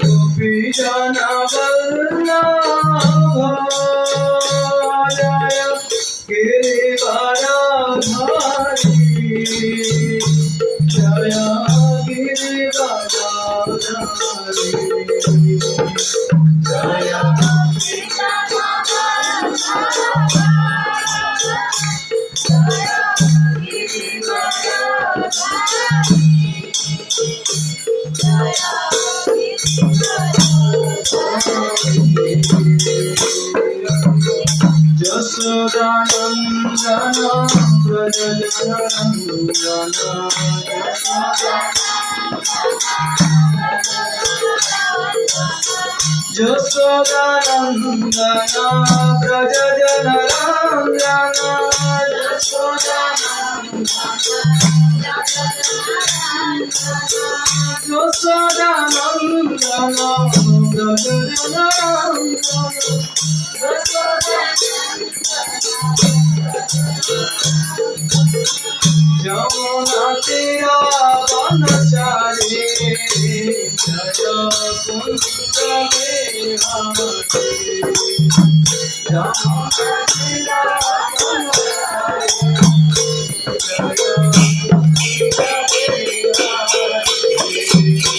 गोपी जना वल्लभ जय गिरिवरधारी जय गिरिवरधारी जय यशोदानन्दन व्रजनन्दन यशोदानन्दन यमुना तीरा वनचारी जय कुंज विहारी यमुना तीरा वनचारी जय कुंज विहारी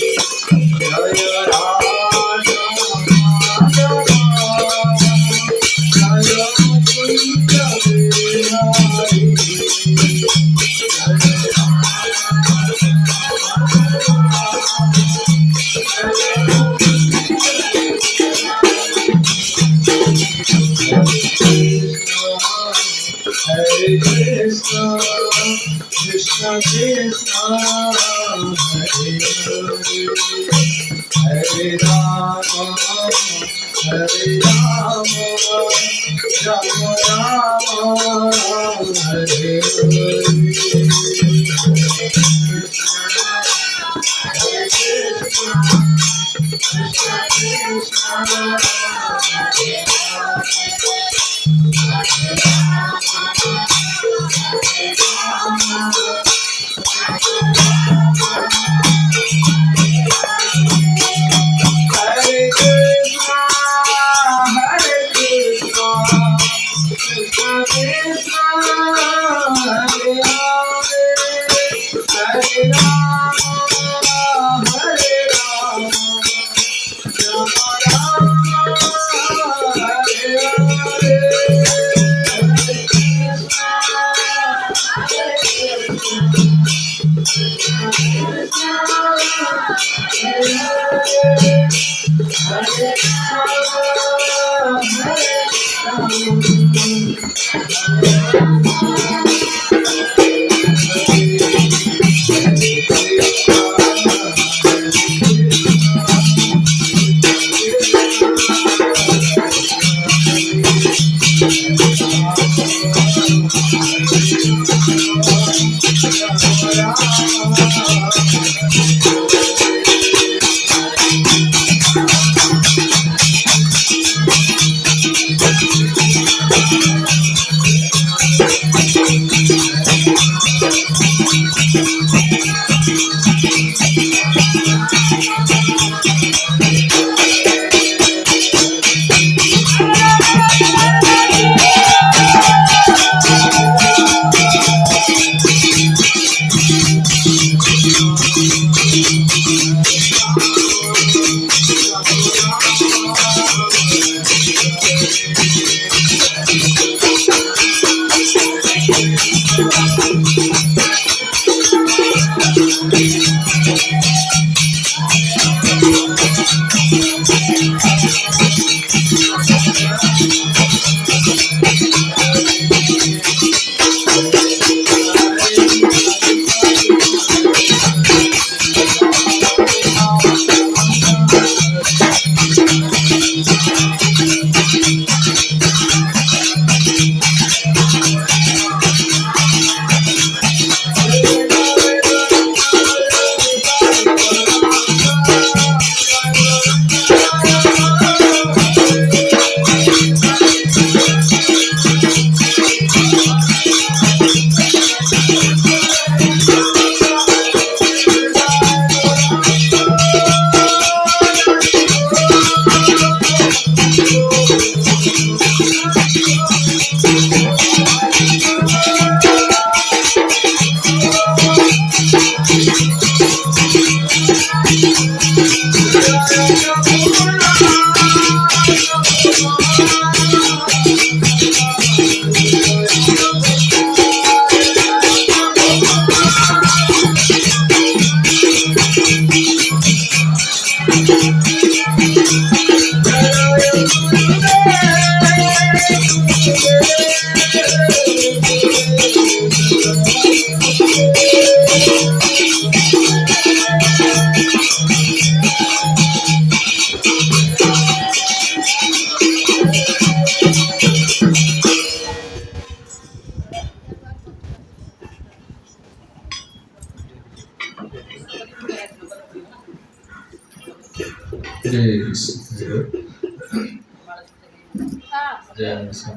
जय राधा जय कुंज Vihari Hare Krishna, Krishna Krishna, Hare Hare, Hare Rama, Hare Rama, Rama Rama, Hare Hare. Hare Krishna, Krishna Krishna, Hare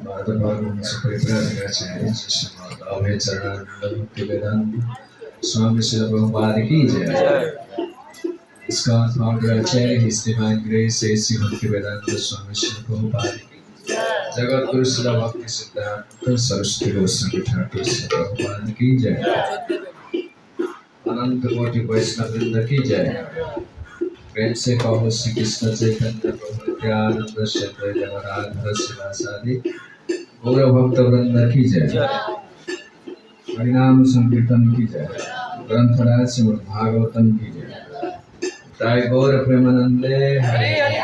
Bharat Bhagavat सुपरिप्राचार्य अभय चरणानंद भक्ति वेदांत स्वामी श्री प्रभुपाद की जय। ISKCON founder Acharya, His Divine Grace, A.C. Bhaktivedanta Swami Srila Prabhupada ki Jagat Guru Srila Bhakti Siddhanta Saraswati Goswami Thakur Srila Prabhupada ki jai। अनंत कोटि वैष्णव वृंद की जय। प्रेम से कहो श्री कृष्ण चैतन्य प्रभु नित्यानंद श्री अद्वैत गदाधर शिवासादि गौर भक्त वृंद की जय। हरिनाम संकीर्तन की जय। ग्रंथराज श्रीमद् भागवतम की जय। ताय गौर प्रेमानंदे हरे हरे।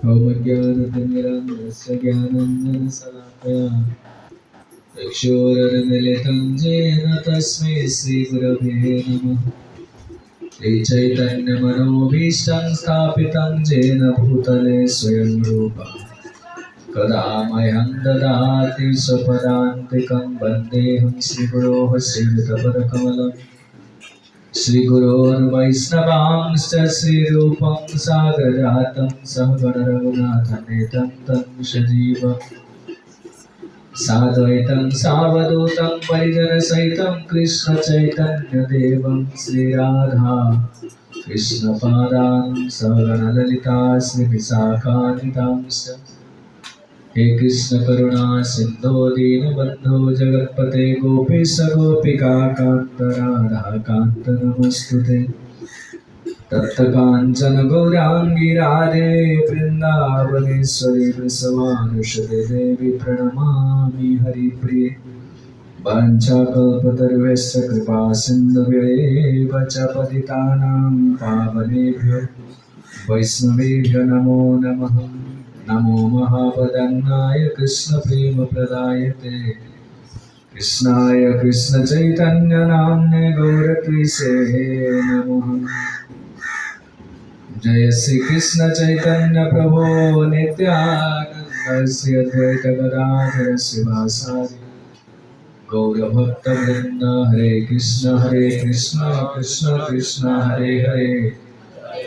ओम ज्ञानतिमिरान्धस्य ज्ञानाञ्जनशलाकया चक्षुरुन्मीलितं येन तस्मै श्रीगुरवे नमः। श्रीचैतन्यमनोभीष्टं स्थापितं येन भूतले स्वयं रूपः कदा मह्यं ददाति स्वपदान्तिकं वन्देऽहं श्रीगुरोः श्रीयुतपदकमलं। श्रीगुरोर्वैष्णवांश्च श्रीरूपं साग्रजातं सहगण रघुनाथान्वितं तं सजीवम् साद्वैतं सावधूतं परिजनसहितं कृष्ण चैतन्यदेवं श्रीराधा कृष्णपादान् सहगण ललिता श्रीविशाखान्वितांश्च। हे कृष्ण करुणा सिंधो दीनबंधो जगत्पते गोपीश गोपिका कांत राधा कांत नमस्तुते। तप्त कांचन गौरांगी राधे वृंदावनेश्वरी वृषभानुसुते देवी प्रणमामि हरिप्रिये। वाञ्छाकल्पतरुभ्यश्च कृपा सिन्धुभ्येव च पतितानां पावनेभ्यो वैष्णवेभ्यो नमो नमः। नमो महावदन्नाय कृष्ण प्रेम प्रदायते कृष्णाय कृष्ण चैतन्य नाम्ने गौरकृषे नमः। जय श्री कृष्ण चैतन्य प्रभो नित्यानंद श्री अद्वैत गदाधर शिवासादि गौर भक्त वृंद। हरे कृष्ण कृष्ण कृष्ण हरे हरे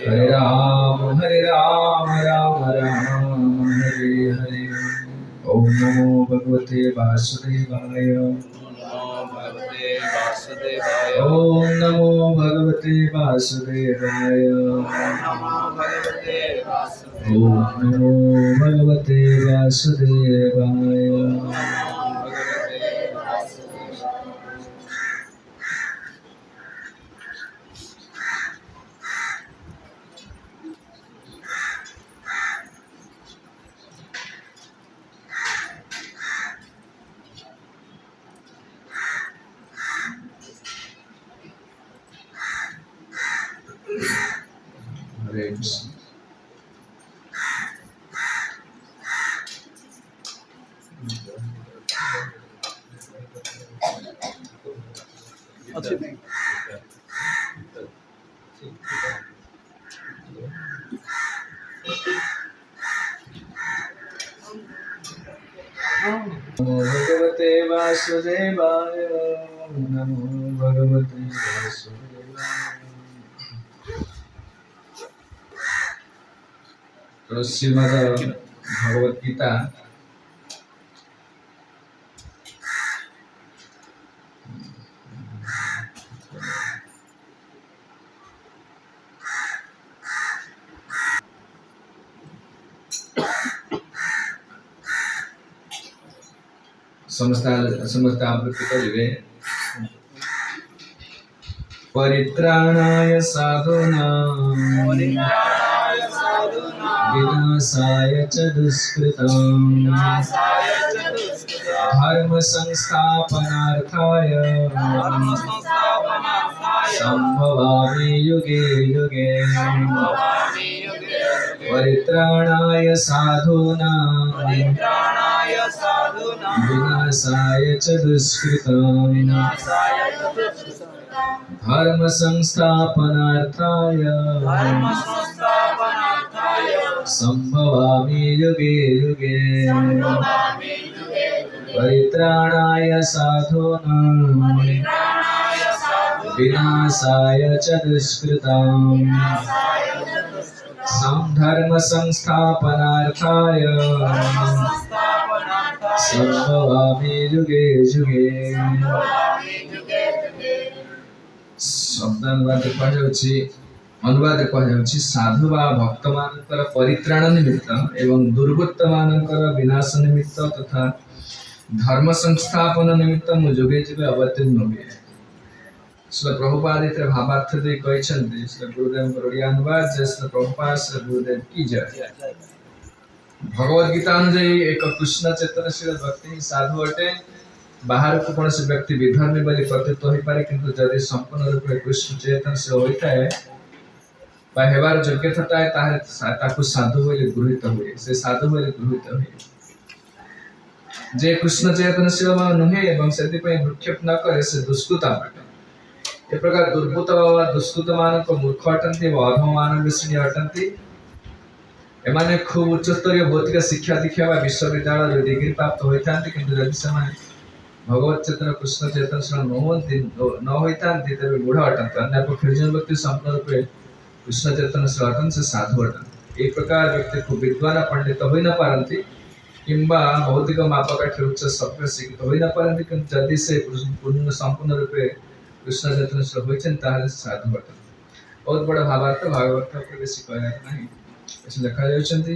हरे राम राम राम हरे हरे। ओम नमो भगवते वासुदेवाय। ओम नमो भगवते वासुदेवाय। ओम नमो भगवते वासुदेवाय। हरे कृष्ण। नमो भगवते वासुदेवाय। नमो भगवते वासुदेवाय। तो श्रीमद् भगवत गीता समस्त आवृत्ति करिवे। परित्राणाय साधूनां विनाशाय च दुष्कृतां धर्म संस्थापनार्थाय संभवामि युगे युगे। परित्राणाय साधूनां विनाशाय च दुष्कृतां धर्म संस्थापनार्थाय संभवामि युगे युगे। परित्राणाय साधूनां विनाशाय च दुष्कृताम् धर्म संस्थापनार्थाय संभवामि युगे युगे। शब्द अनुवाद कहुछि साधु बा भक्त मानकर परित्राण निमित्त एवं दुर्वृत्त मानकर विनाश निमित्त तथा धर्म संस्थापन निमित्त मु जुगे जुगे अवतीर्ण हुए। श्री प्रभुपाद इतने भावार्थ दे कहते श्री गुरुदेव ओडिया अनुवाद जे श्री प्रभुपाद श्री गुरुदेव की जय। भगवद गीता अनुଯାयी एक कृष्ण चेतनशील व्यक्ति साधु अटे। बाहर को कौन से व्यक्ति विधर्मी बोली प्रतीत हो पारे किंतु जदि संपूर्ण रूप में कृष्ण चेतनशील होता है बा हेबार योग्यता थाए ताकू साधु बोली गृहीत हुए। से साधु बोली गृहीत हुए जे कृष्ण चेतनशील नुहे एवं से भ्रूक्षेप न करे से दुष्कृता अटे। ए प्रकार दुर्बृत्त व दुष्कृत मान को मूर्ख अटंती व अधम मानव श्रेणी अटंती। एमाने खूब उच्चस्तरीय भौतिक शिक्षा दीक्षा व विश्वविद्यालय डिग्री प्राप्त होता किंतु जदि से भगवत चेतन कृष्ण चेतन न होता तेरे मूढ़ अटंती। अन्य पक्ष जो व्यक्ति संपूर्ण रूपे कृष्ण चेतन अटन से साधु अटन। एक प्रकार व्यक्ति खूब विद्वान पंडित हो न पारती किंबा भौतिक मापकाठी उच्च सभ्य शिक्षित हो न पारती किंतु जदि से पूर्ण संपूर्ण रूपे कृष्ण चेतन होते साधु अटन। बहुत बड़ा भावार्थ भागवत बेसी कहना नहीं लिखा जाउछंती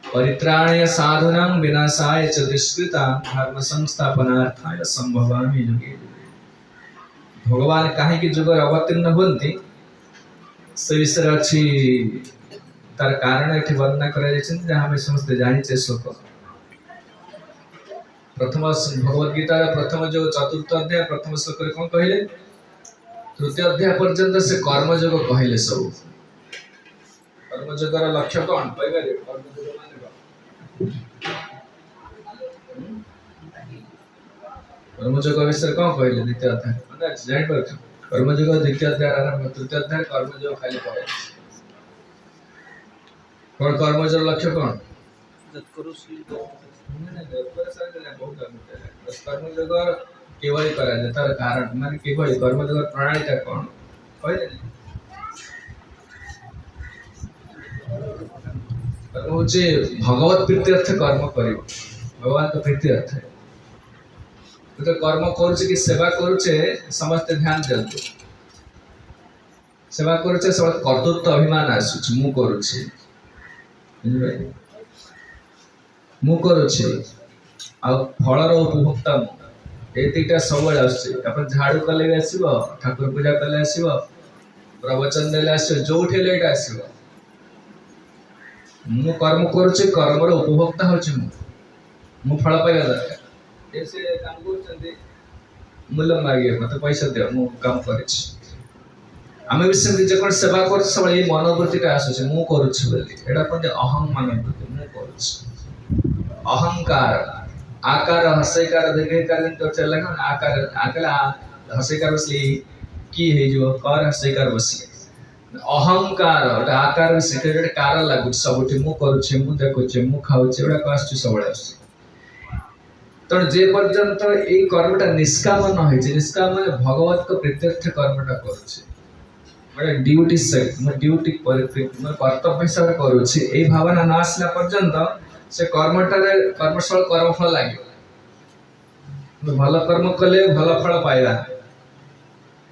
परित्राणय साधुनां विनाशाय च दुष्कृतां धर्म संस्थापनार्थाय संभवामि युगे युगे। भगवान काहे कि जुग अवतीर्ण होंती से विषय अच्छी तार कारण एठी वर्णना करा जायछन जे हम समस्त जानिछे। श्लोक प्रथम भगवद गीता प्रथम जो चतुर्थ अध्याय प्रथम श्लोक रे कोन कहिले तृतीय अध्याय पर्यंत से कर्मयोग कहिले। सब कर्मयोगर लक्ष्य कौन कहबे कर्मयोग माने कर्मयोग विषय कौन कहले द्वितीय अध्याय माने जानि परछ। कर्मयोग द्वितीय अध्याय आरंभ तृतीय अध्याय कर्मयोग खाली पड़े कौन कर्मयोग लक्ष्य कौन कर्मयोग केवल करा जाय तार कारण माने केवल कर्मयोग प्रणाली ता कौन कहले होचे भगवत प्रीत्यर्थ कर्म करियो भगवान तो प्रीत्यर्थ है तो कर्म करूचे कि सेवा करूचे समस्त ध्यान देंतु। सेवा करूचे सब कर्तृत्व अभिमान आसुछ मु करूचे मु करूचे आ फलर उपभोक्ता एतिटा सब आसुछ। अपन झाड़ू कले आसीबो ठाकुर पूजा कले आसीबो प्रवचन देले आसीबो जोठे लेट आसीबो मु कर्म करूचे कर्मर उपभोक्ता होचे मु फल पाइबा दरकार। ऐसे काम करछन्ते मूल्य मागिए मते पैसा दे मु काम करिछि आमे विषय जे कोन सेवा कर सब ए मनोवृत्ति का आसुचे मु करूछि बोली एडा कोन अहम मनोवृत्ति मु करूछि। अहंकार आकार हस्यकार दीर्घकार तो चलला आकार आकला हस्यकार बसली की हे जो कर हस्यकार बसली अहंकार आकार से कार लागु सब मु करूछे मु देखुछे मु खाउछे एडा कास्ट सब आसुचे। तो जे पर्यंत ए कर्मटा निष्काम न होय जे निष्काम माने भगवत को प्रीत्यर्थ कर्मटा करूछे माने ड्यूटी से म ड्यूटी परफेक्ट म कर्तव्य हिसाब करूछे ए भावना न आसला पर्यंत से कर्मटा रे कर्मफल कर्मफल लागे भल कर्म कले भल फल पाइबा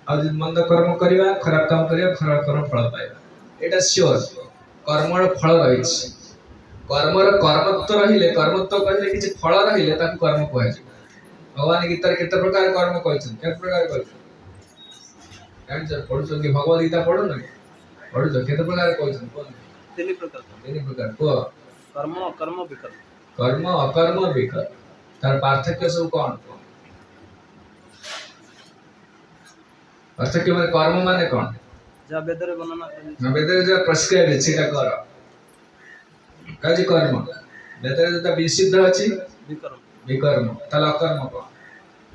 आ मंद कर्म करिबा खराब काम करिबा खराब कर्म फल पाइबा एटा श्योर कर्मर फल रहिछि। कर्मर कर्मत्व रहिले कर्मत्व कहले किछि फल रहिले ताकु कर्म कहै छै। भगवान गीता रे केते प्रकार कर्म कहै केते प्रकार कहै जानि छ पढु कि भगवत गीता पढु न पढु छ केते प्रकार कहै कोन तीन प्रकार को कर्म अकर्म विकर्म कर्म अकर्म विकर्म तार पार्थक्य सब कोन पार्थक्य माने कर्म माने कोन जा वेदरे वर्णना कर वेदरे जो प्रेस्क्राइब छिटा कर काजी कर्म वेदरे जो विसिद्ध अछि विकर्म विकर्म तला अकर्म को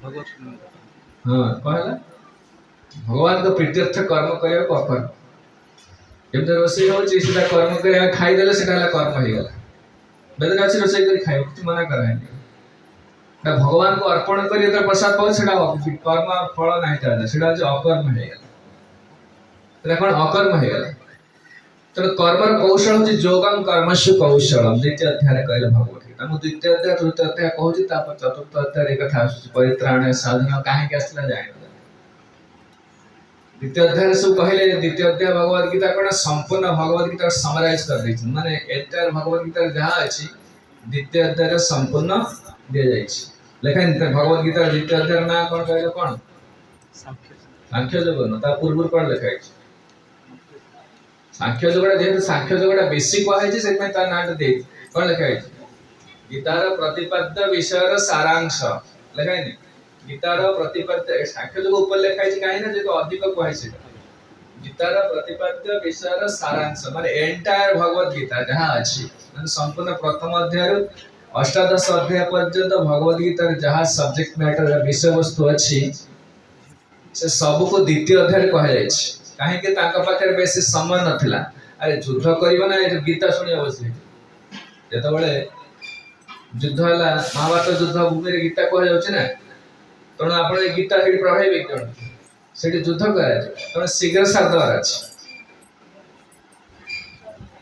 भगवत हां कहला भगवान को प्रीत्यर्थ कर्म करियो को अकर्म जब रोषे होछि सीधा कर्म करे खाइ देले सेटा कर्म हे गेला वेदरे अछि रोषे करी खाइ कुछ मना कराय भगवान को अर्पण करिए तो प्रसाद पाओ सेटा कर्म फल नाही ताले सेटा जे अकर्म हे गला कोन अकर्म हे गला तो कर्म कौशल होची योगम कर्मसु कौशलम द्वितीय अध्याय कहले भगवत गीता मु द्वितीय अध्याय तृतीय अध्याय कहूची तापर चतुर्थ अध्याय एक कथा परित्राण साधन काहे के असला जाय द्वितीय अध्याय सब कहले द्वितीय अध्याय भगवत गीता कोन संपूर्ण भगवत गीता समराइज कर दै माने एंटायर भगवत गीता जहा अछि द्वितीय अध्याय संपूर्ण दे जाय छी लेकिन भगवत गीता द्वितीय अध्याय ना कोन कहले कोन सांख्य योग न ता पूर्व कोन लिखाय छी सांख्य योगडा जेहेतु सांख्य योगडा बेसिक वाहे से में ता नाट दे कोन लिखाय छी गीतार प्रतिपाद्य विषयर सारांश लिखाय नि गीतार प्रतिपाद्य सांख्य योग ऊपर लिखाय छी काहे ना जे तो अधिक कहै छी गीतार प्रतिपाद्य विषयर सारांश माने एंटायर भगवत गीता जहां अछि माने संपूर्ण प्रथम अध्याय अष्टादश अध्याय पर्यंत भगवत गीता जहां सब्जेक्ट मैटर विषय वस्तु अछि से सब को द्वितीय अध्याय कहै जाय छी काहे के ताका पाखरे बेसी समय नथिला अरे युद्ध करियो ना गीता सुनि बसी जेतो बळे युद्ध हला महाभारत युद्ध भूमि रे गीता कहै जाउछ ना तण आपण गीता हेडी प्रभावी कोन सेठी युद्ध करे तण शीघ्र साधर अछि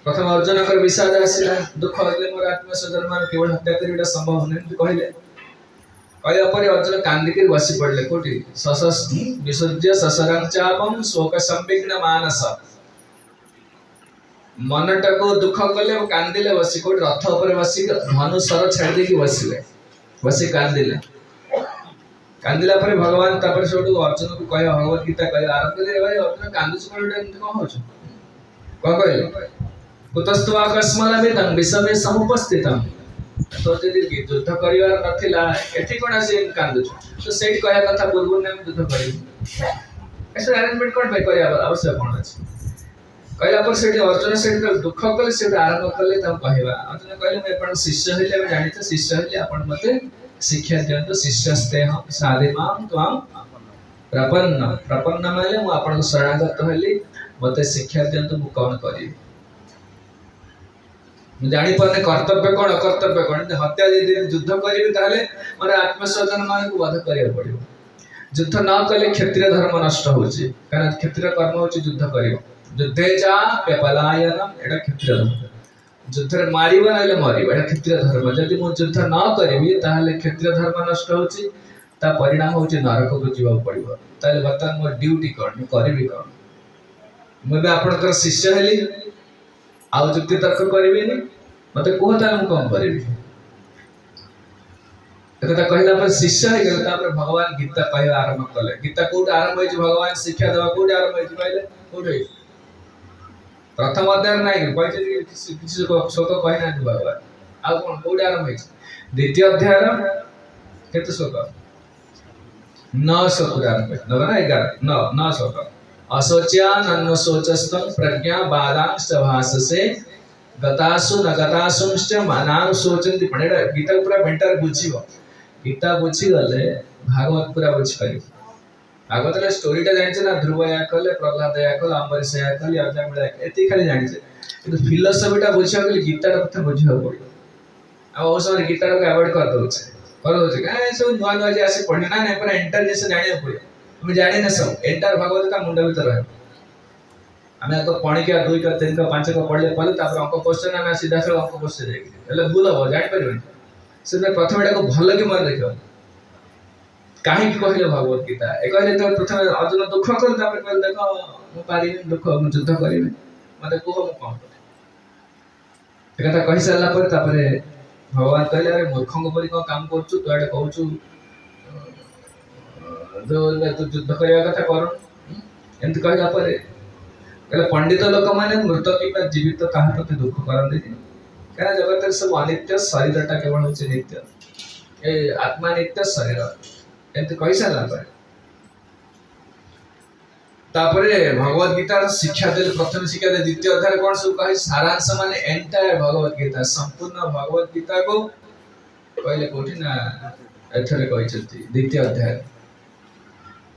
प्रथम अर्जुन कर विषाद आसिला दुख होले मोर आत्मा सदर्मान केवल हत्या करिबा संभव नै कहले कहले पर अर्जुन कांदी के बसी पड़ले कोठी ससस विसर्ज्य ससरं चापम शोक संविग्न मानस मनटा को दुख कले कांदिले बसी कोठी रथ ऊपर बसी धनु सर छाड़ दे के बसी कांदिले कांदिला पर भगवान तापर सोडू अर्जुन को कहे भगवत गीता कहे आरंभ करे भाई अर्जुन कांदुछ कोन एंत को होछ को कहले कुतस्त्वा कस्मलमिदं विषमे समुपस्थितम् तो यदि युद्ध करिवार नथिला एठी कोन से कांदुछ तो सेठ कहया कथा पूर्व ने युद्ध करी ऐसे अरेंजमेंट कोन पे करिया आवश्यक कोन अछि कहला पर सेठ अर्जुन सेठ दुख कले सेठ आरंभ कले त कहबा अर्जुन कहले मैं अपन शिष्य हइले मैं जानि त शिष्य हइले अपन मते शिक्षा दियंतो शिष्यस्ते हम साधिमाम त्वम प्रपन्न माने मु अपन शरणागत हइली मते शिक्षा दियंतो मु कोन करी जानी पने कर्तव्य कोन अकर्तव्य कोन हत्या यदि युद्ध करिबे ताले माने आत्मस्वजन मान को वध करिया पड़िबो युद्ध न कले क्षत्रिय धर्म नष्ट होची कारण क्षत्रिय कर्म होची युद्ध करियो युद्धे चा पेपलायनम एडा क्षत्रिय धर्म युद्ध रे मारिबो नाले मरिबो एडा क्षत्रिय धर्म यदि मु युद्ध न करिबी ताले क्षत्रिय धर्म नष्ट होची ता परिणाम होची नरक को जीवा पड़िबो ताले वर्तमान मोर ड्यूटी कोन करिबी कोन मबे आपनकर शिष्य हेली आउ जुक्ति तर्क करिबेनी मते कोहता हम कोन करिबी एकता कहला पर शिष्य हे गेल तापर भगवान गीता कहला आरंभ कले गीता कोड आरंभ होई भगवान शिक्षा देवा कोड आरंभ होई कहले कोड होई प्रथम अध्याय नाही कहै किसी को शोक कहै ना भगवान आ कोन कोड आरंभ होई द्वितीय अध्याय केते शोक 9 शोक आरंभ होई 9 ना 11 9 शोक असोच्यान अन्नसोचस्तम प्रज्ञा बादांश्च भाससे गतासु न गतासुश्च मनां सोचन्ति पणेडा गीता पूरा बेंटर बुझिबो गीता बुझी गले भागवत पूरा बुझ पारि भागवत रे स्टोरी ता जानि छ ना ध्रुव या कले प्रहलाद या कले अम्बरीश या कले अजा मिला एति खाली जानि छ किंतु फिलोसफी ता बुझिया गले गीता ता कथा बुझिया पड़िबो आ ओ समय गीता को अवॉइड कर दो छ काहे सब नुवा नुवा जे आसी पढने ना पूरा एंटर जैसे जानिया पड़िबो हम जाने न सब एंटायर भगवत का मुंडा भीतर रहे हमें तो पानी के 2 का 3 का 5 का पढ़ले पले तापर अंक क्वेश्चन ना सीधा से अंक क्वेश्चन जाई એટલે ભૂલ हो जानि परबे से प्रथम एटा को भल के मन देखो काहे की कहले भगवत गीता ए कहले तो प्रथम अर्जुन दुख कर तापर कहले देखो मु पारी दुख मु युद्ध करिबे मते कोह मु कोन ए कथा कहि साला पर तापर भगवान कहले अरे मूर्खंग परि को काम करछु तो एटा कहछु तो युद्ध करिया कथा कर एंत कहला पर कहले पंडित लोक माने मृत किबा जीवित काहा प्रति दुख करन दे कारण जगत रे सब अनित्य शरीरटा केवल होचे नित्य ए आत्मा नित्य शरीर एंत कहि साला पर तापरे भगवत गीता शिक्षा दे प्रथम शिक्षा दे द्वितीय अध्याय कोन सब कहि सारांश माने एंटायर भगवत गीता संपूर्ण भगवत गीता को कहले कोठी ना एथरे कहिसथि द्वितीय अध्याय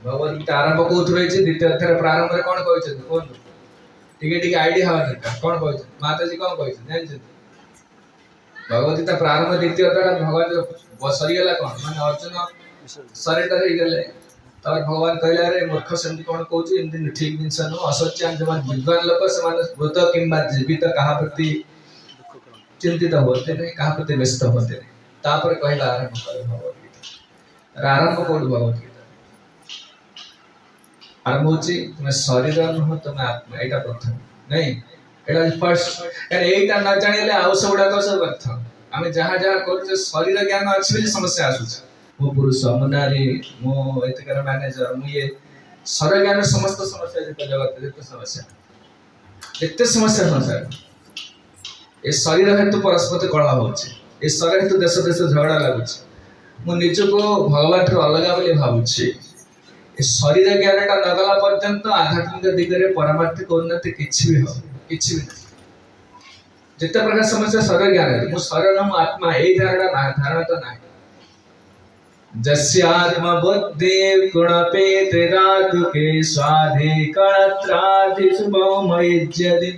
भगवत गीता आरंभ कोथ रही छै द्वितीय अध्याय प्रारंभ रे कोन कहै छै कोन टिके टिके आईडिया हवा दरकार कोन कहै छै माता जी कोन कहै छै जानि छै भगवत गीता प्रारंभ द्वितीय अध्याय भगवान सरीगला कौन माने अर्जुन सरेंडर हो गले तब भगवान कहले रे मूर्ख सेमती कौन कहूँ एमती ठीक जिनस नु असत्यान जो विद्वान लोक से मृत किंबा जीवित कहा प्रति चिंतित होते नहीं कहा प्रति व्यस्त होते नहीं तापर कहला आरंभ कर भगवत गीता आरंभ कोड भगवत गीता आरंभ होची तुम शरीर नुह तुम आत्मा एटा प्रथम नहीं एटा फर्स्ट यार एटा न जानिले आउ सबडा को सब अर्थ आमे जहां जहां करछ शरीर ज्ञान अछि ବୋଲି समस्या आसुछ मो पुरुष मो नारी मो एतकर मैनेजर मो ये शरीर ज्ञान समस्त समस्या जत जगत जत समस्या संसार ए शरीर हेतु परस्पर कलह होछि ए शरीर हेतु देश देश झगड़ा लागुछि मो निजको भगवान रो अलगा बोली भाबुछि ए शरीर ज्ञानटा नगला पर्यंत आध्यात्मिक दिगरे परमार्थिक उन्नति किछि भी हो किछि भी जिते प्रकार समस्या शरीर ज्ञान है मो शरीर मो आत्मा ए धारणा तो नाही जस्यात्म बुद्धि गुणपे त्रिरातुके स्वाधि कणत्रादि शुभमयज्यदि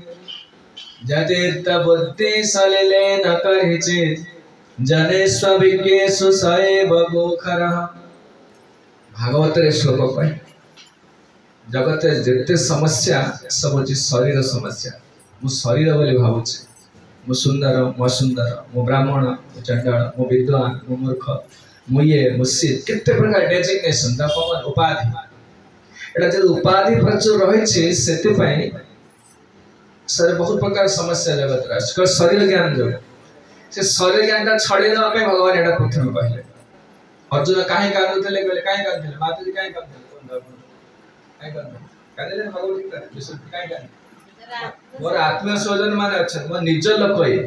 जतीर्थ बुद्धि सलिले न करहिचित जनेष्व विज्ञेषु सएव गोखरः भागवत रे श्लोक पाई जगत जेते समस्या सब होची शरीर समस्या मो शरीर बोली भाबुछि मो सुंदर मो ब्राह्मण मो चंडाल मो विद्वान मो मूर्ख मो ये मुसीद केते प्रकार डेजिग्नेशन दा कमन उपाधि एटा जे उपाधि प्रचुर रही छै सेते पई सर बहुत प्रकार समस्या जगत रा शरीर ज्ञान जो से शरीर ज्ञान ता छडे न पे भगवान एटा प्रथम कहले अर्जुन काहे कांदुथले कहले काहे कांदुथले माताजी काहे कांदुथले काहे कांदुथले भगवत गीता विशुद्ध काहे कांदुथले मोर आत्मा स्वजन माने अच्छा मोर निज लोक ये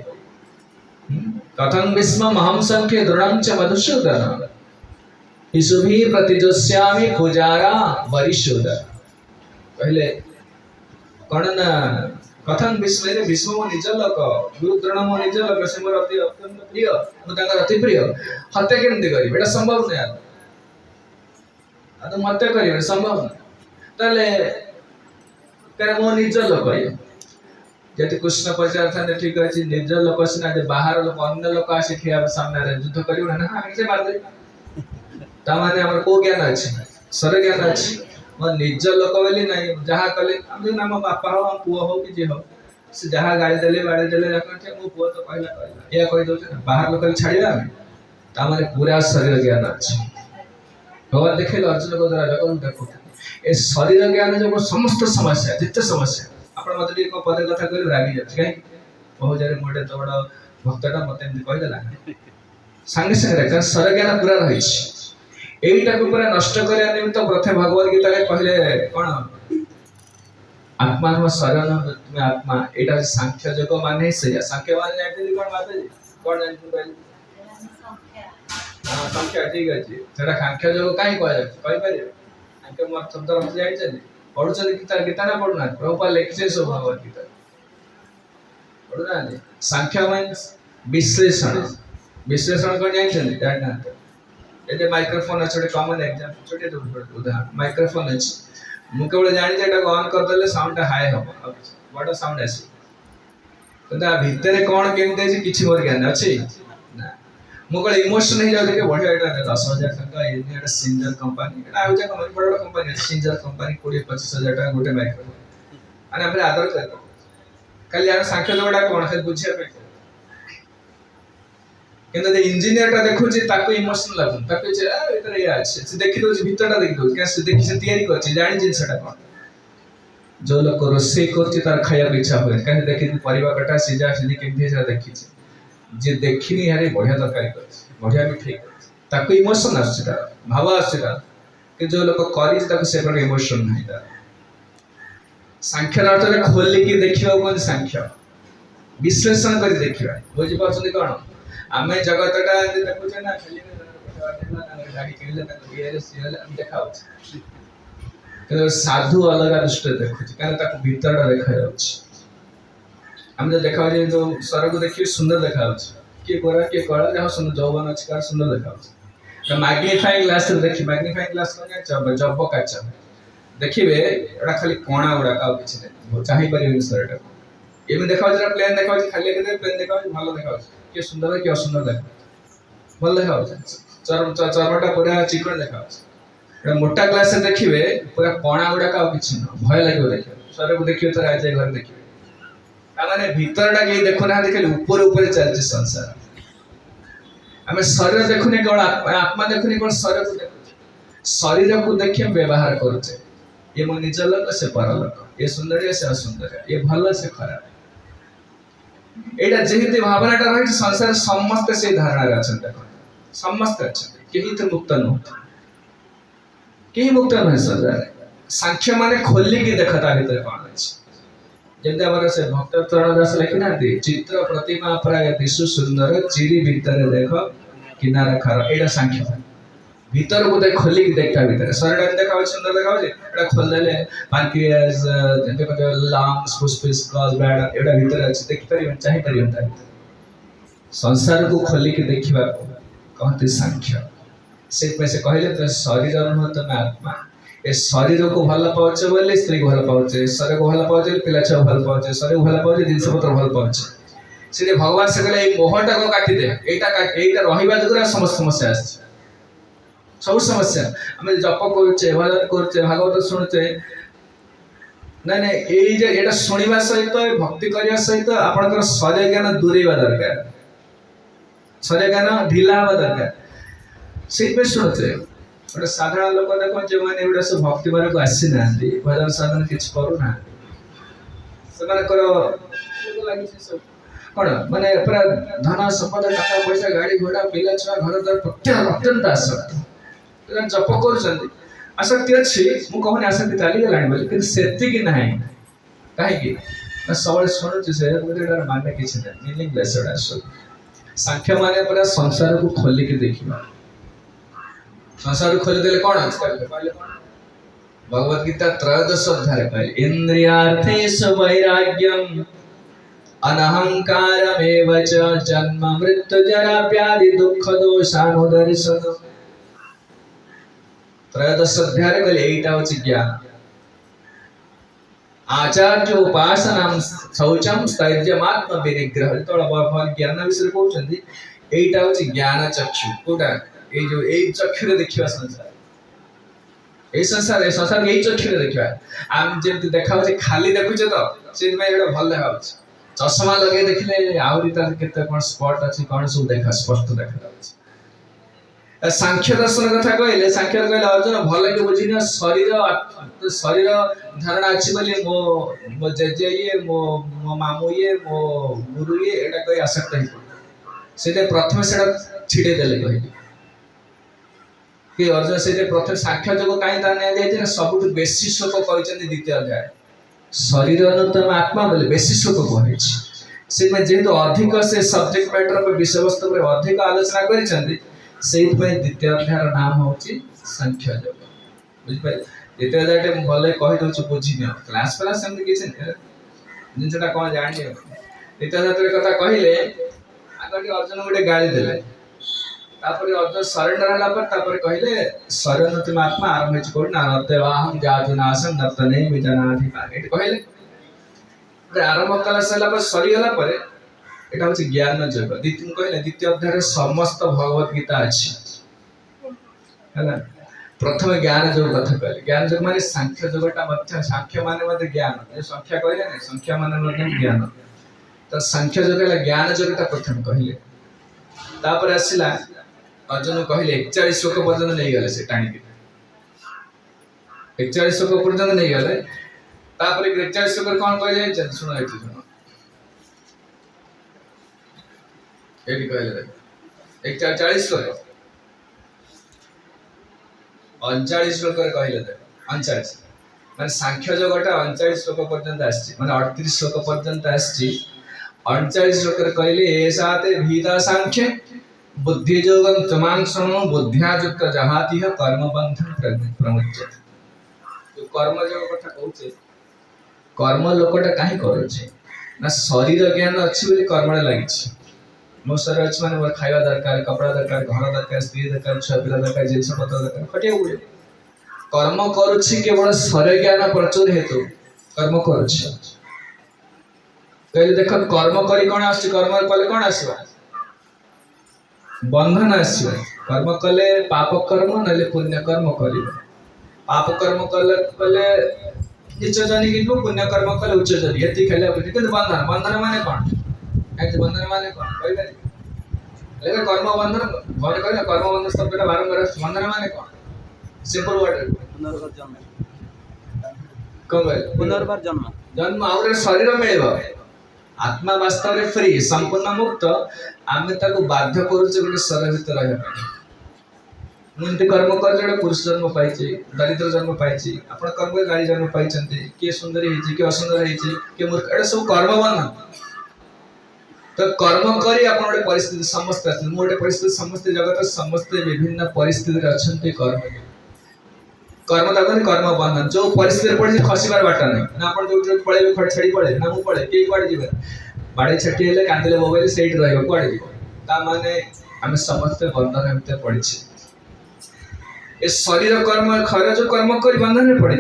कथं विस्म महं संख्ये दृढ़ं च मधुसूदन इसुभि प्रतिजोस्यामि खुजारा वरिशोदन पहले कणन कथं विस्म रे विस्म मो निज लोक गुरुद्रोण मो निज लोक से मोर अति अत्यंत प्रिय मो ताकर अति प्रिय हत्या केमती करी बेटा संभव नहीं आ तो हत्या करी संभव ताले करे मो निज लोक ये जति कृष्ण पचार ठीक अच्छे निज लोक सीना बाहर लोक अन्य लोक आसी ठिया सामने रे युद्ध करियो ना आगे से मार दे ता माने हमर को ज्ञान अछि सर ज्ञान अछि म निज लोक बोली नहीं जहा कले हम नाम बापा हो पुओ हो कि जे हो से जहा गाड़ी देले रखन मो पुओ तो कहला या कहि दो ना बाहर लोक छाड़िया ता माने पूरा शरीर ज्ञान अछि भगवान देखे अर्जुन को द्वारा जगत देखो ए शरीर ज्ञान जो समस्त समस्या जिते समस्या आपण मते टी को पदे कथा कहले रागी जाछ काई बहुत जारे मोटे तो बड़ भक्तटा मते एमती कहि देला संगे संगे का शरीर ज्ञान पूरा रही एटा को पूरा नष्ट करया निमित्त प्रथे भगवत गीता रे कहले कोन आत्मा न शरण तुम्हें आत्मा एटा सांख्य जग माने से सांख्य माने जाते कोन माते कोन जानतु कहले हां सांख्य ठीक अछि सेटा सांख्य जग काई कहि पारे सांख्य मत शब्द हम जाई चली पढ़ुछन गीता ना पढ़ुना प्रभुपाद लिखिसे सब भगवत गीता पढ़ुना सांख्य मीन्स विश्लेषण कर जाई छन जानना एते माइक्रोफोन अछि कॉमन एग्जांपल छोटे उदाहरण माइक्रोफोन अछि मु केवल जानि जे एटा ऑन कर देले साउंड हाई हो बड़ साउंड आसी तो ता भीतर कोन केमते अछि किछि मोर ज्ञान अछि ना मु कल इमोशन ही जाउ के बढ़िया एटा 10000 टका एटा सिंजर कंपनी एटा आउ जा कंपनी बड़ कंपनी सिंजर कंपनी 20-25,000 टका गोटे माइक्रोफोन आने हमरे आदर कर खाली यार सांख्य जोड़ा कोन है बुझिया पे किंतु जे इंजीनियर टा देखु जे ताको इमोशन लागु ताको जे एतर या अछि से देखि दो भीतरटा देखि दो के से देखि से तैयारी करछि जानि जिनसटा कोन जो लोक रोसे करछि तार खाया इच्छा होय काहे देखि परिवा कटा सिजा सिजी केमथि से देखि जे देखिनी यारे बढ़िया तरकारी करछि बढ़िया भी ठीक ताको इमोशन आछि ता भाव आछि ता कि जो लोक करि ताको से पर इमोशन नाही ता सांख्य अर्थ रे खोलि कि देखिबा कोन सांख्य विश्लेषण करि देखिबा बुझि पाछन कोन आमे जगतटा देखु छै ना खाली गाड़ी किनले त ये सीएल हम देखाउ छै तो साधु अलग दृष्टि देखु छै कारण ताको भीतरटा देखा जाउ छै हम जे देखाउ जे तो स्वर्ग देखि सुंदर देखाउ छै के कोरा के कळा जहा सुंदर जौवन अछि का सुंदर देखाउ छै त मैग्नीफाइंग ग्लास रे देखि मैग्नीफाइंग ग्लास कोन जब काच देखिबे एटा खाली कोणा उडा का किछ नै चाहि परिबे सरटा एमे देखाउ जे प्लेन देखाउ खाली के प्लेन देखाउ भलो देखाउ किए सुंदर कि असुंदर देखा भल देखा चर्मटा पूरा चिकन देखा मोटा ग्लास देखिए पूरा कणा गुड़ाक कि भय लगे देखिए शरीर को देखिए तो आज घर देखिए मैंने भीतरटा कहीं देखुना खाली ऊपर ऊपर चलती संसार आम शरीर देखुने केवल आत्मा देखुने केवल शरीर को देखु शरीर को देखिए व्यवहार करुचे ये मो निज लोक से पर लोक ये सुंदर से असुंदर ये भल से खराब एटा जेहिति भावनाटा रही संसार समस्त से धारणा अच्छा समस्त अच्छा कहीं तो मुक्त नुह कहीं मुक्त नुहे संसार सांख्य माने खोलिकी देखता भीतर कौन अच्छे जमी आम से भक्त चरण दास लिखी ना चित्र प्रतिमा प्राय दिशु सुंदर चिरी भीतर देख किनारा खार एटा सांख्य भीतर को देख खोलिकी देखता भीतर शरीर देखा सुंदर देखा खोलदेले पांक्रियास लंग्स फुसफुस गल ब्लैडर एटा भीतर अच्छे देखिपर चाहे पर संसार को खोलिकी देखा कहते सांख्य से कहले तो शरीर नुह तुम आत्मा ए शरीर को भल पाचे बोले स्त्री को भल पाचे शरीर को भल पाचे पिला छुआ भल पाचे शरीर को भल पाचे जिनस पत्र भल पाचे से भगवान से कहले मोहटा को काटी दे एटा रहिबा जोगरा समस्त समस्या आछे सब समस्या आम जप करुचे भजन करुचे भागवत शुणुचे ना ये शुणा सहित भक्ति करने सहित आपंकर शरीर ज्ञान दूरेवा दरकार शरीर ज्ञान ढिला हवा दरकार से शुणुचे गोटे साधारण लोक देख जो मैंने गुड़ा सब भक्ति मार्ग को आसी ना भजन साधन किसी करूना कौन माने पूरा धन संपद टाका पैसा गाड़ी घोड़ा पिला छुआ घर द्वार प्रत्येक अत्यंत आसक्ति जप कर आसक्ति अच्छी मुझे कहूनी आसक्ति चलीगला से कहीं सब शुणुची से माने किसी ना मीनिंगलेस सांख्य माने पूरा संसार को खोलिकी देखा संसार खोलीदे कौन भगवद गीता त्रयोदश अध्याय कहले इंद्रियार्थेषु वैराग्यम अनहंकारमेव च जन्म मृत्यु जरा व्याधि दुख दोषानुदर्शन त्रयोदश अध्याय कहले एटा होछि ज्ञान आचार्य उपासना शौचम स्थैर्यम आत्म विनिग्रह तो ज्ञान विषय कहउछन्ती एटा होछि ज्ञान चक्षु कोटा ये जो एक चक्षुरे देखिवा संसार ए संसार यही चक्षुरे देखिवा आम जेमति देखा खाली देखुचे तो से भल देखा चश्मा लगे देखले आउरी तार केते कोन स्पॉट अछि कोन सब देखा स्पष्ट देखा सांख्य दर्शन कथा कहले सांख्य कहले अर्जुन भल के बुझिना शरीर धारणा अछि बोली मो जेजे ये मो मामू ये मो गुरु ये एटा कहि आसक्त है सेते प्रथम सेटा छिडे देले कहले कि अर्जुन से प्रथम सांख्य जोग कहीं दिया सब बेसी श्लोक कहते द्वितीय अध्याय शरीर अनुतम आत्मा बोले बेसी श्लोक कही जेहेतु अधिक से सब्जेक्ट मैटर विषय वस्तु पर अधिक आलोचना कर द्वितीय अध्याय नाम हूँ सांख्य योग बुझिपारे द्वितीय अध्याय भल कहीदे बुझी नि क्लास क्लास सेमती किसी जिनसा कौन जानी द्वितीय अध्याय कथा कहले आगे अर्जुन गोटे गाड़ी देले तापर अर्जुन सरेंडर हला पर कहले शरणति आत्मा आरंभ छि कोन नरदेवाहम जातुनासं नर्तने विजनाधिकार एट कहले आरंभ कला सला पर सरी हला पर एटा होछि ज्ञान जग द्वितीय कहले द्वितीय अध्याय समस्त भगवत गीता अछि हला प्रथम ज्ञान जग कथा कहले ज्ञान जग माने सांख्य जगटा मध्य सांख्य माने मध्य ज्ञान जे संख्या कहले नै संख्या माने मध्य ज्ञान तो सांख्य जगला ज्ञान जगटा प्रथम कहले तापर आसिला अर्जुन कहले 41 श्लोक पर्यंत नहीं गले से टाणी 41 श्लोक पर्यंत नहीं गले तापर 41 श्लोक कौन कहले सुनो एठी सुनो एठी कहले 41 श्लोक 39 श्लोक कहले 39 माने सांख्य जगटा 39 श्लोक पर्यंत आछि माने 38 श्लोक पर्यंत आछि 39 श्लोक कहले एसाते भीदा सांख्य बुद्धि योगं तमांसनो बुद्ध्यायुक्त जहातिह कर्म बंधन प्रमुच्य तो कर्म योग कथा कहउछे कर्म लोकटा काहे करूछे ना शरीर ज्ञान अछि बोली कर्म रे लागिछि मो शरीर अछि माने मोर खाଇବା दरकार कपड़ा दरकार घर दरकार स्त्री दरकार छुआ पिला दरकार जिनस पत्र दरकार खटिया उड़े कर्म करूछि केवल शरीर ज्ञान प्रचुर हेतु कर्म करूछि कहले देख कर्म करी कोन आछि कर्म कले कोन आसीबा बंधन आसो कर्म कले पाप कर्म ना पुण्य कर्म कर पाप कर्म कले कले नीच जनी कि पुण्य कर्म कले उच्च जनी ये खेल बंधन बंधन माने कौन बंधन माने कौन कह कर्म बंधन घर कह कर्म बंधन शब्द बारंबार बंधन माने कौन सिंपल वर्ड पुनर्बार जन्म कौन कह पुनर्बार जन्म जन्म आउ शरीर मिल आत्मा वास्तव में फ्री संपूर्ण मुक्त आम बाध्य करुचे गोटे शरीर भीतर रहा मुझे कर्म कर जो पुरुष जन्म पाई दरिद्र जन्म पाई आप कर्म गाड़ी जन्म पाई किए सुंदरी किए असुंदर किए मूर्ख एटा सब कर्म बंधन तो कर्म करी आप गोटे परिस्थिति समस्ते गोटे परिस्थिति समस्ते जगत समस्ते विभिन्न परिस्थिति अच्छा कर्म कर्म तक कर्म बंधन जो परिस्थिति पड़े खसबार बाट नहीं ना आप जो पड़े छाड़ी पड़े ना मुझे पड़े कई कड़े जी बाड़े छाटी कांदे बोबाइल से कड़े जी माने आम समस्ते बंधन एमती पड़ी ए शरीर कर्म खर जो कर्म कर बंधन में पड़ी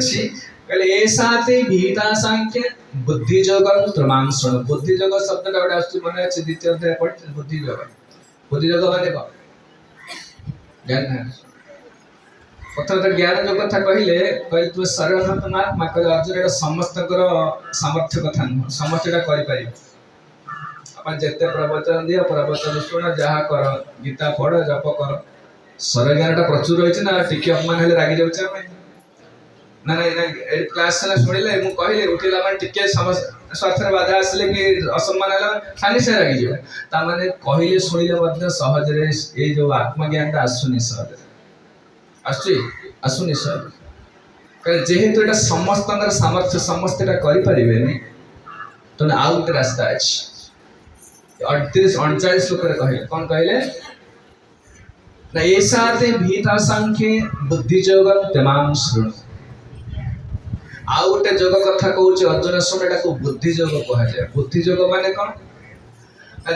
कहले ए साथ भीता सांख्य बुद्धि जोग त्रमांसण बुद्धि जोग शब्द गोटे आस मन अच्छे द्वितीय अध्याय पढ़े बुद्धि जोग माने कौन ज्ञान प्रथम तो ज्ञान जो कथा कहले तुम शरीर आत्मा कहले अर्जुन एटा समस्त सामर्थ्य कथा नुह समस्त आप जिते प्रवचन दिया प्रवचन शुण जहाँ कर गीता पढ़ जप कर शरीर ज्ञान प्रचुर रही ना टिके अपमान हेल्ले रागी जाऊे ना ना क्लास शुणिले मुझे कहले उठिला मैंने टिके स्वार्थ बाधा आसिले कि असम्मान है सागे सागे रागी जाए कहले शुणिले सहजरे ये जो आत्मज्ञान आसुनी सहज आसुनी सहज जेहेतु एटा समस्त सामर्थ्य समस्त करें तो आउ गोटे रास्ता अच्छे 38-39 श्लोक कहले कौन कहले ना ऐसा भीता सांख्य बुद्धि जोग तमाम श्रृण आउ गोटे जोग कथा कहूँ अर्जुन शुण एटा को बुद्धि जोग कहुए बुद्धि जोग माने कौन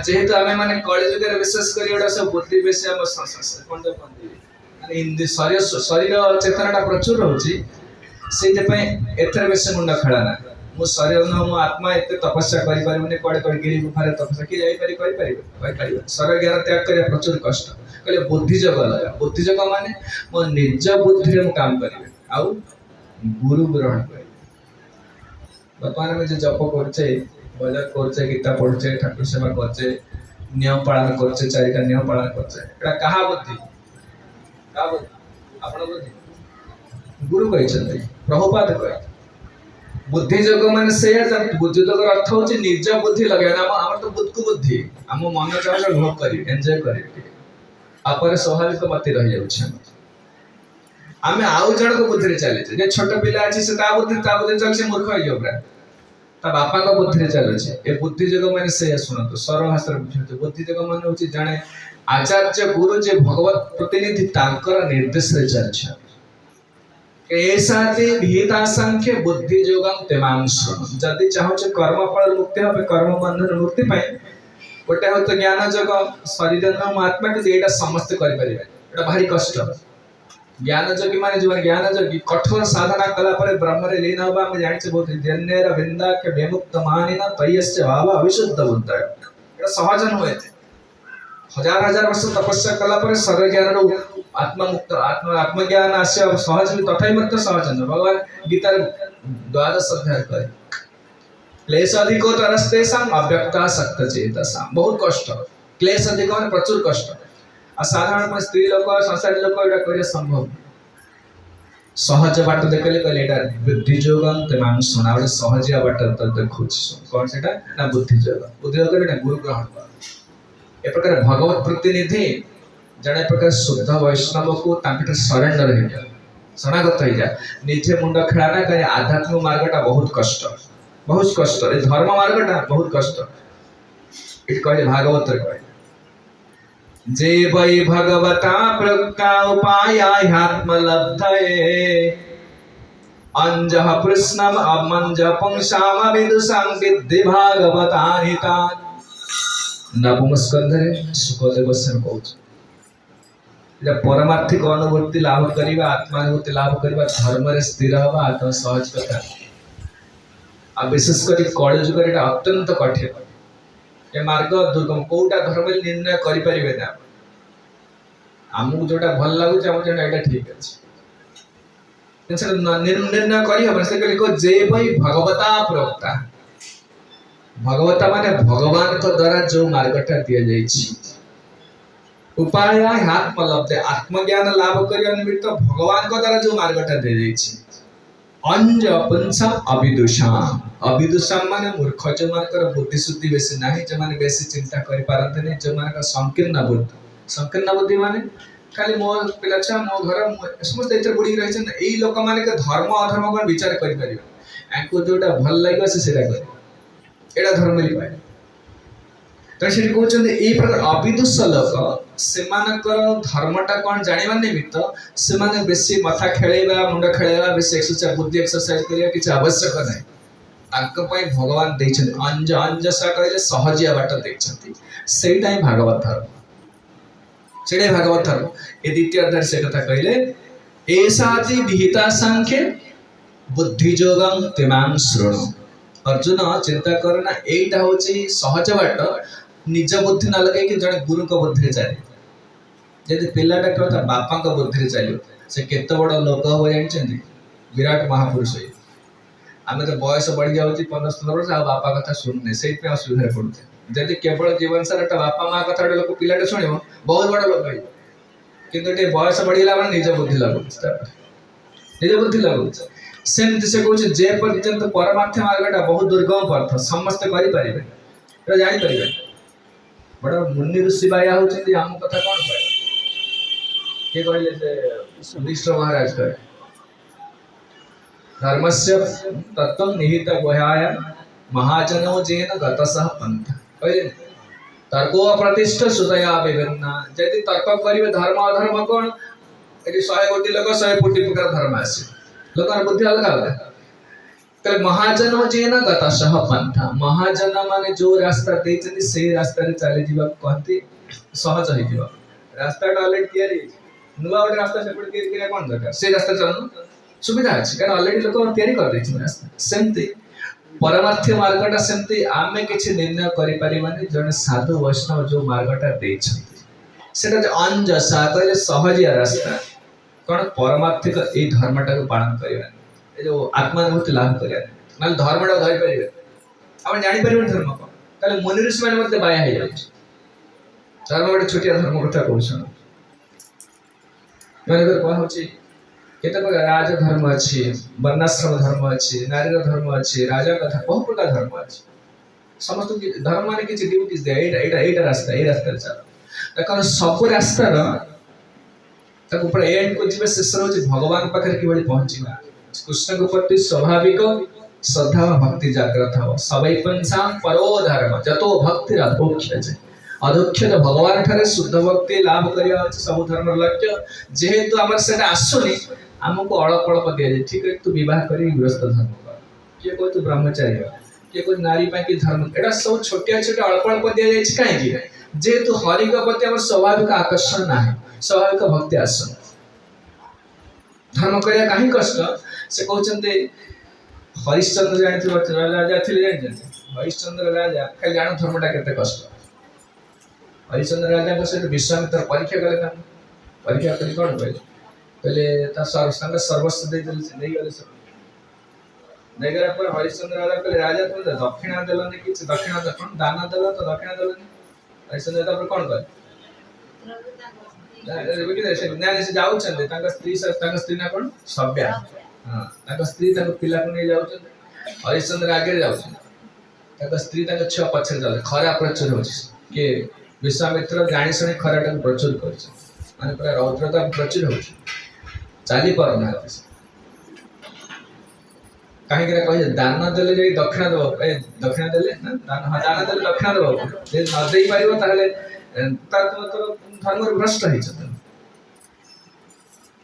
जेहेतु आम मैंने कलि जुगे विशेष कर सब बुद्धि बेसी कौन हिंदी शरीर चेतना प्रचुर रोचे से बेसी मुंड खेलाना मो शरीर न मो आत्मा एत तपस्या करें कड़े कड़े गिरी गुफार तपस्या किए जापर शरीर ज्ञान त्याग कर प्रचुर कष्ट कहले बुद्धिजोग लगा बुद्धिजोग माने मो निज बुद्धि में काम करेंगे आउ गुरु ग्रहण कर बर्तमान में जो जप करचे भजन करचे गीता पढ़चे ठाकुर सेवा करचे नियम पालन करचे चारिटा नियम पालन करचे एटा कहा बुद्धि आपण बुद्धि गुरु कहते प्रभुपाद कह बुद्धिजोग मान से बुद्धिजोग अर्थ हूँ निज बुद्धि लगे आम तो बुद्धि बुद्धि आम मन चाहे भोग कर एंजॉय कर स्वाभाविक मती रही जाऊँ आम आउ जन को बुद्धि चले छोट पिला अच्छे से बुद्धि चलते मूर्ख हो पूरा बापा बुद्धि चलुचे ये बुद्धिजोग मैंने से शुणु सरल भाषा बुझे बुद्धिजोग मान हूँ जड़े आचार्य गुरु जे भगवत प्रतिनिधि निर्देश चलते भीता संख्य बुद्धि जोगम तेमांश जदि चाहूचे कर्म फल मुक्ति हम कर्म बंधन मुक्ति गोटे हूँ तो ज्ञान जोग शरीर आत्मा के समस्त कर भारी कष्ट ज्ञान जोगी मान जो ज्ञान जोगी कठोर साधना कला ब्रह्म लीन हवा आम जाने बहुत जन्नेर विंदाख्य विमुक्त मानिना तयस्य भाव अविशुद्ध बुद्ध सहज नुहे हजार हजार वर्ष तपस्या कला शरीर ज्ञान आत्मा मुक्त आत्मज्ञान आसे सहज तथापि मत सहज न भगवान गीतार 12 अध्याय कहे क्लेश अधिक तरस्तेषां अव्यक्ता सक्त चेतसा बहुत कष्ट क्लेश अधिक मान प्रचुर कष्ट आ साधारण स्त्री लोक संसारी लोक एटा करे संभव सहज बाट देखले कहले एटा बुद्धि जोगम तमाम सुना बड़े सहजिया बाट तो देखुछ कौन सेटा ना बुद्धि जोग एटा गुरु ग्रहण ए प्रकार भगवत प्रतिनिधि जड़े प्रकार शुद्ध वैष्णव को सरेंडर हो जाए शरणागत हो जाए निजे मुंड खेलाना कहीं आध्यात्मिक मार्गटा बहुत कष्ट ये धर्म मार्गटा बहुत कष्ट ये कहले भागवत कहे जे वै भगवता प्रज्ञा उपायात्मलब्धये अंजः प्रश्नम अमंज पुंसाम विदुषां विद्धि भागवतानितान् नवमस्कंधरे सुखदेव से कहूँ परमार्थिक अनुभूति लाभ करवा आत्मानुभूति लाभ करवा धर्म रे स्थिर हवा आत्म सहज कथा आ विशेषकर कलिजुग अत्यंत कठिन ये मार्ग दुर्गम कौटा धर्म निर्णय करें ना आमको जोटा भल लगुच आम जो यहाँ ठीक अच्छे निर्णय कर जे भगवता प्रोक्ता भगवता माने भगवान को द्वारा जो मार्गटा दि जाइए उपाय आत्मलब्धि आत्मज्ञान लाभ करने निमित्त भगवान को द्वारा जो मार्गटा दि जाइए अंज पुंसा अविदुषाम अविदुषाम माने मूर्ख जो मानकर बुद्धि शुद्धि बेसी नाही जो माने बेसी चिंता करि पारंते नै जो माने संकीर्ण बुद्धि माने खाली मो पिला छा मो घर समस्त इतर बुढ़ी रही छन एई लोक माने के धर्म अधर्म कोन विचार करि परिबे एंको जोटा भल लागो से सेटा कर एटा धर्म ली पाए त से कहउछन एई प्रकार अविदुष लोक सेमानकर धर्मटा कोन जानिबा निमित्त सेमाने बेसी माथा खेलेबा मुंड खेलेबा बेसी एक्सरसाइज बुद्धि एक्सरसाइज करिया किछ आवश्यक नै तांक पय भगवान दैछन अंज अंजसा कहले सहजिया बाट दैछथि सेटा ही भागवत धर्म सेटा भागवत धर्म ये द्वितीय अध्याय से कथा कहले एसाति विहिता संख्ये बुद्धि जोगम तिमां श्रृणु अर्जुन चिंता करना एटा होची सहज बाट निज बुद्धि न लगे कि जने गुरु को बुद्धि चले यदि पिलाटा कहता बापा को बुद्धि चलो से केते बड़ लोक हो जानछन्ती विराट महापुरुष है आमे तो बयस बढ़ी जाउची 15-16 वर्ष आ बापा कथा सुनने सेई पे असुविधा पड़ते जदि केवल जीवन सारा बापा माँ कथा लोक पिलाटा सुनिबो बहुत बड़ लोक है किंतु टे बयस बढ़िला माने निज बुद्धि लागु निज बुद्धि लागु सेमति से कहूँ जे पर्यंत परमार्थ मार्गटा बहुत दुर्गम पथ समस्त करि परिबे एटा जानि परिबे बड़ा मुनि ऋषि बाया होचंती आम कथा कोन कहै के कहले से युधिष्ठिर महाराज कहे धर्मस्य तत्त्वं निहित गुह्याय महाजनो जेन गतसः पंथ कहले तर्को प्रतिष्ठ सुतया विभिन्न यदि तर्क करिवे धर्म अधर्म कोन यदि 100 कोटी लोक 100 कोटी प्रकार धर्म आसे लोकर बुद्धि अलग अलग तो महाजन जेन गतसः पंथ महाजन माने जो रास्ता देचनी से रास्ता रे चले जीवा कहती सहज होई जीवा रास्ता ऑलरेडी तयारी नुवा एक रास्ता सेपट तयारी कोन दरकार से रास्ता चलनु सुविधा अछि कारण ऑलरेडी लोक तयारी कर दैछि रास्ता सेमती परमार्थ मार्गटा सेमती आमे किछि निर्णय करि परिबानी जने साधु वैष्णव जो मार्गटा दैछथि सेटा जे अंजसा कहले सहजिया रास्ता कोन परमार्थिक ए धर्मटा को पालन करिबानी जो आत्मानुभूति लाभ करिया माने धर्मटा धरि परिबे आपण जानि परिबे धर्म को ताले मुनि ऋषि माने मते बाया हे जाय धर्म बडे छोटिया धर्म कथा कहउछन माने को होछि केते प्रकार राज धर्म अछि वर्णाश्रम धर्म अछि नारी धर्म अछि राजा कथा बहुत प्रकार धर्म अछि समस्त धर्म माने किछि ड्यूटीज दे एटा रास्ता ए रास्ता चल तकर सब रास्ता र तक ऊपर एंड को जीवे शेष होछि भगवान पाखर कि बडी पहुंचीबा कृष्ण के प्रति स्वाभाविक श्रद्धा भक्ति जागृत हो सबै पंचां परो धर्म जतो भक्ति अधोक्ष छै अधोक्ष भगवान ठारे शुद्ध भक्ति लाभ करिया अछि सब धर्म लक्ष्य जेहेतु हमर सेटा आसुनी हमको अल्प अल्प दिया जाय ठीक है तू विवाह करी गृहस्थ धर्म कर के कोइ तू ब्रह्मचारी हो के कोइ नारी पा की धर्म एटा सब छोटे छोटे अल्प अल्प दिया जाय छै काहे की जेहेतु हरि के प्रति हमर स्वाभाविक आकर्षण नाही स्वाभाविक भक्ति आसन धर्म करिया काहे कष्ट से कहते हरिश्चंद्र जानते राजा थे जानते हरिश्चंद्र राजा खाली जान धर्मटा केते कष्ट हरिश्चंद्र राजा के सहित विश्वामित्र परीक्षा कले परीक्षा करी कौन कहले ता सर्वस्व दे गले सब देगरा पर हरिश्चंद्र राजा कहले राजा तुम दक्षिणा देलने कि दक्षिणा दक्षिण दान देल तो दक्षिणा देलने हरिश्चंद्र राजा पर कौन कहले से जाऊ छन तांका स्त्री ना कोन सभ्या हां तांका स्त्री तांका पिला को नै जाऊ छन हरिश्चंद्र आगे जाऊ छन तांका स्त्री तांका छ पछर जाले खरा प्रचुर होछि के विश्वामित्र जानि सुनि खराटा प्रचुर करछ माने पूरा रौद्रता प्रचुर होछि चाली पर ना काहे के कहि दान देले जे दक्षिणा देबो ए दक्षिणा देले ना दान देले दक्षिणा देबो जे न देई पारिबो ताले तार तो धर्म भ्रष्ट है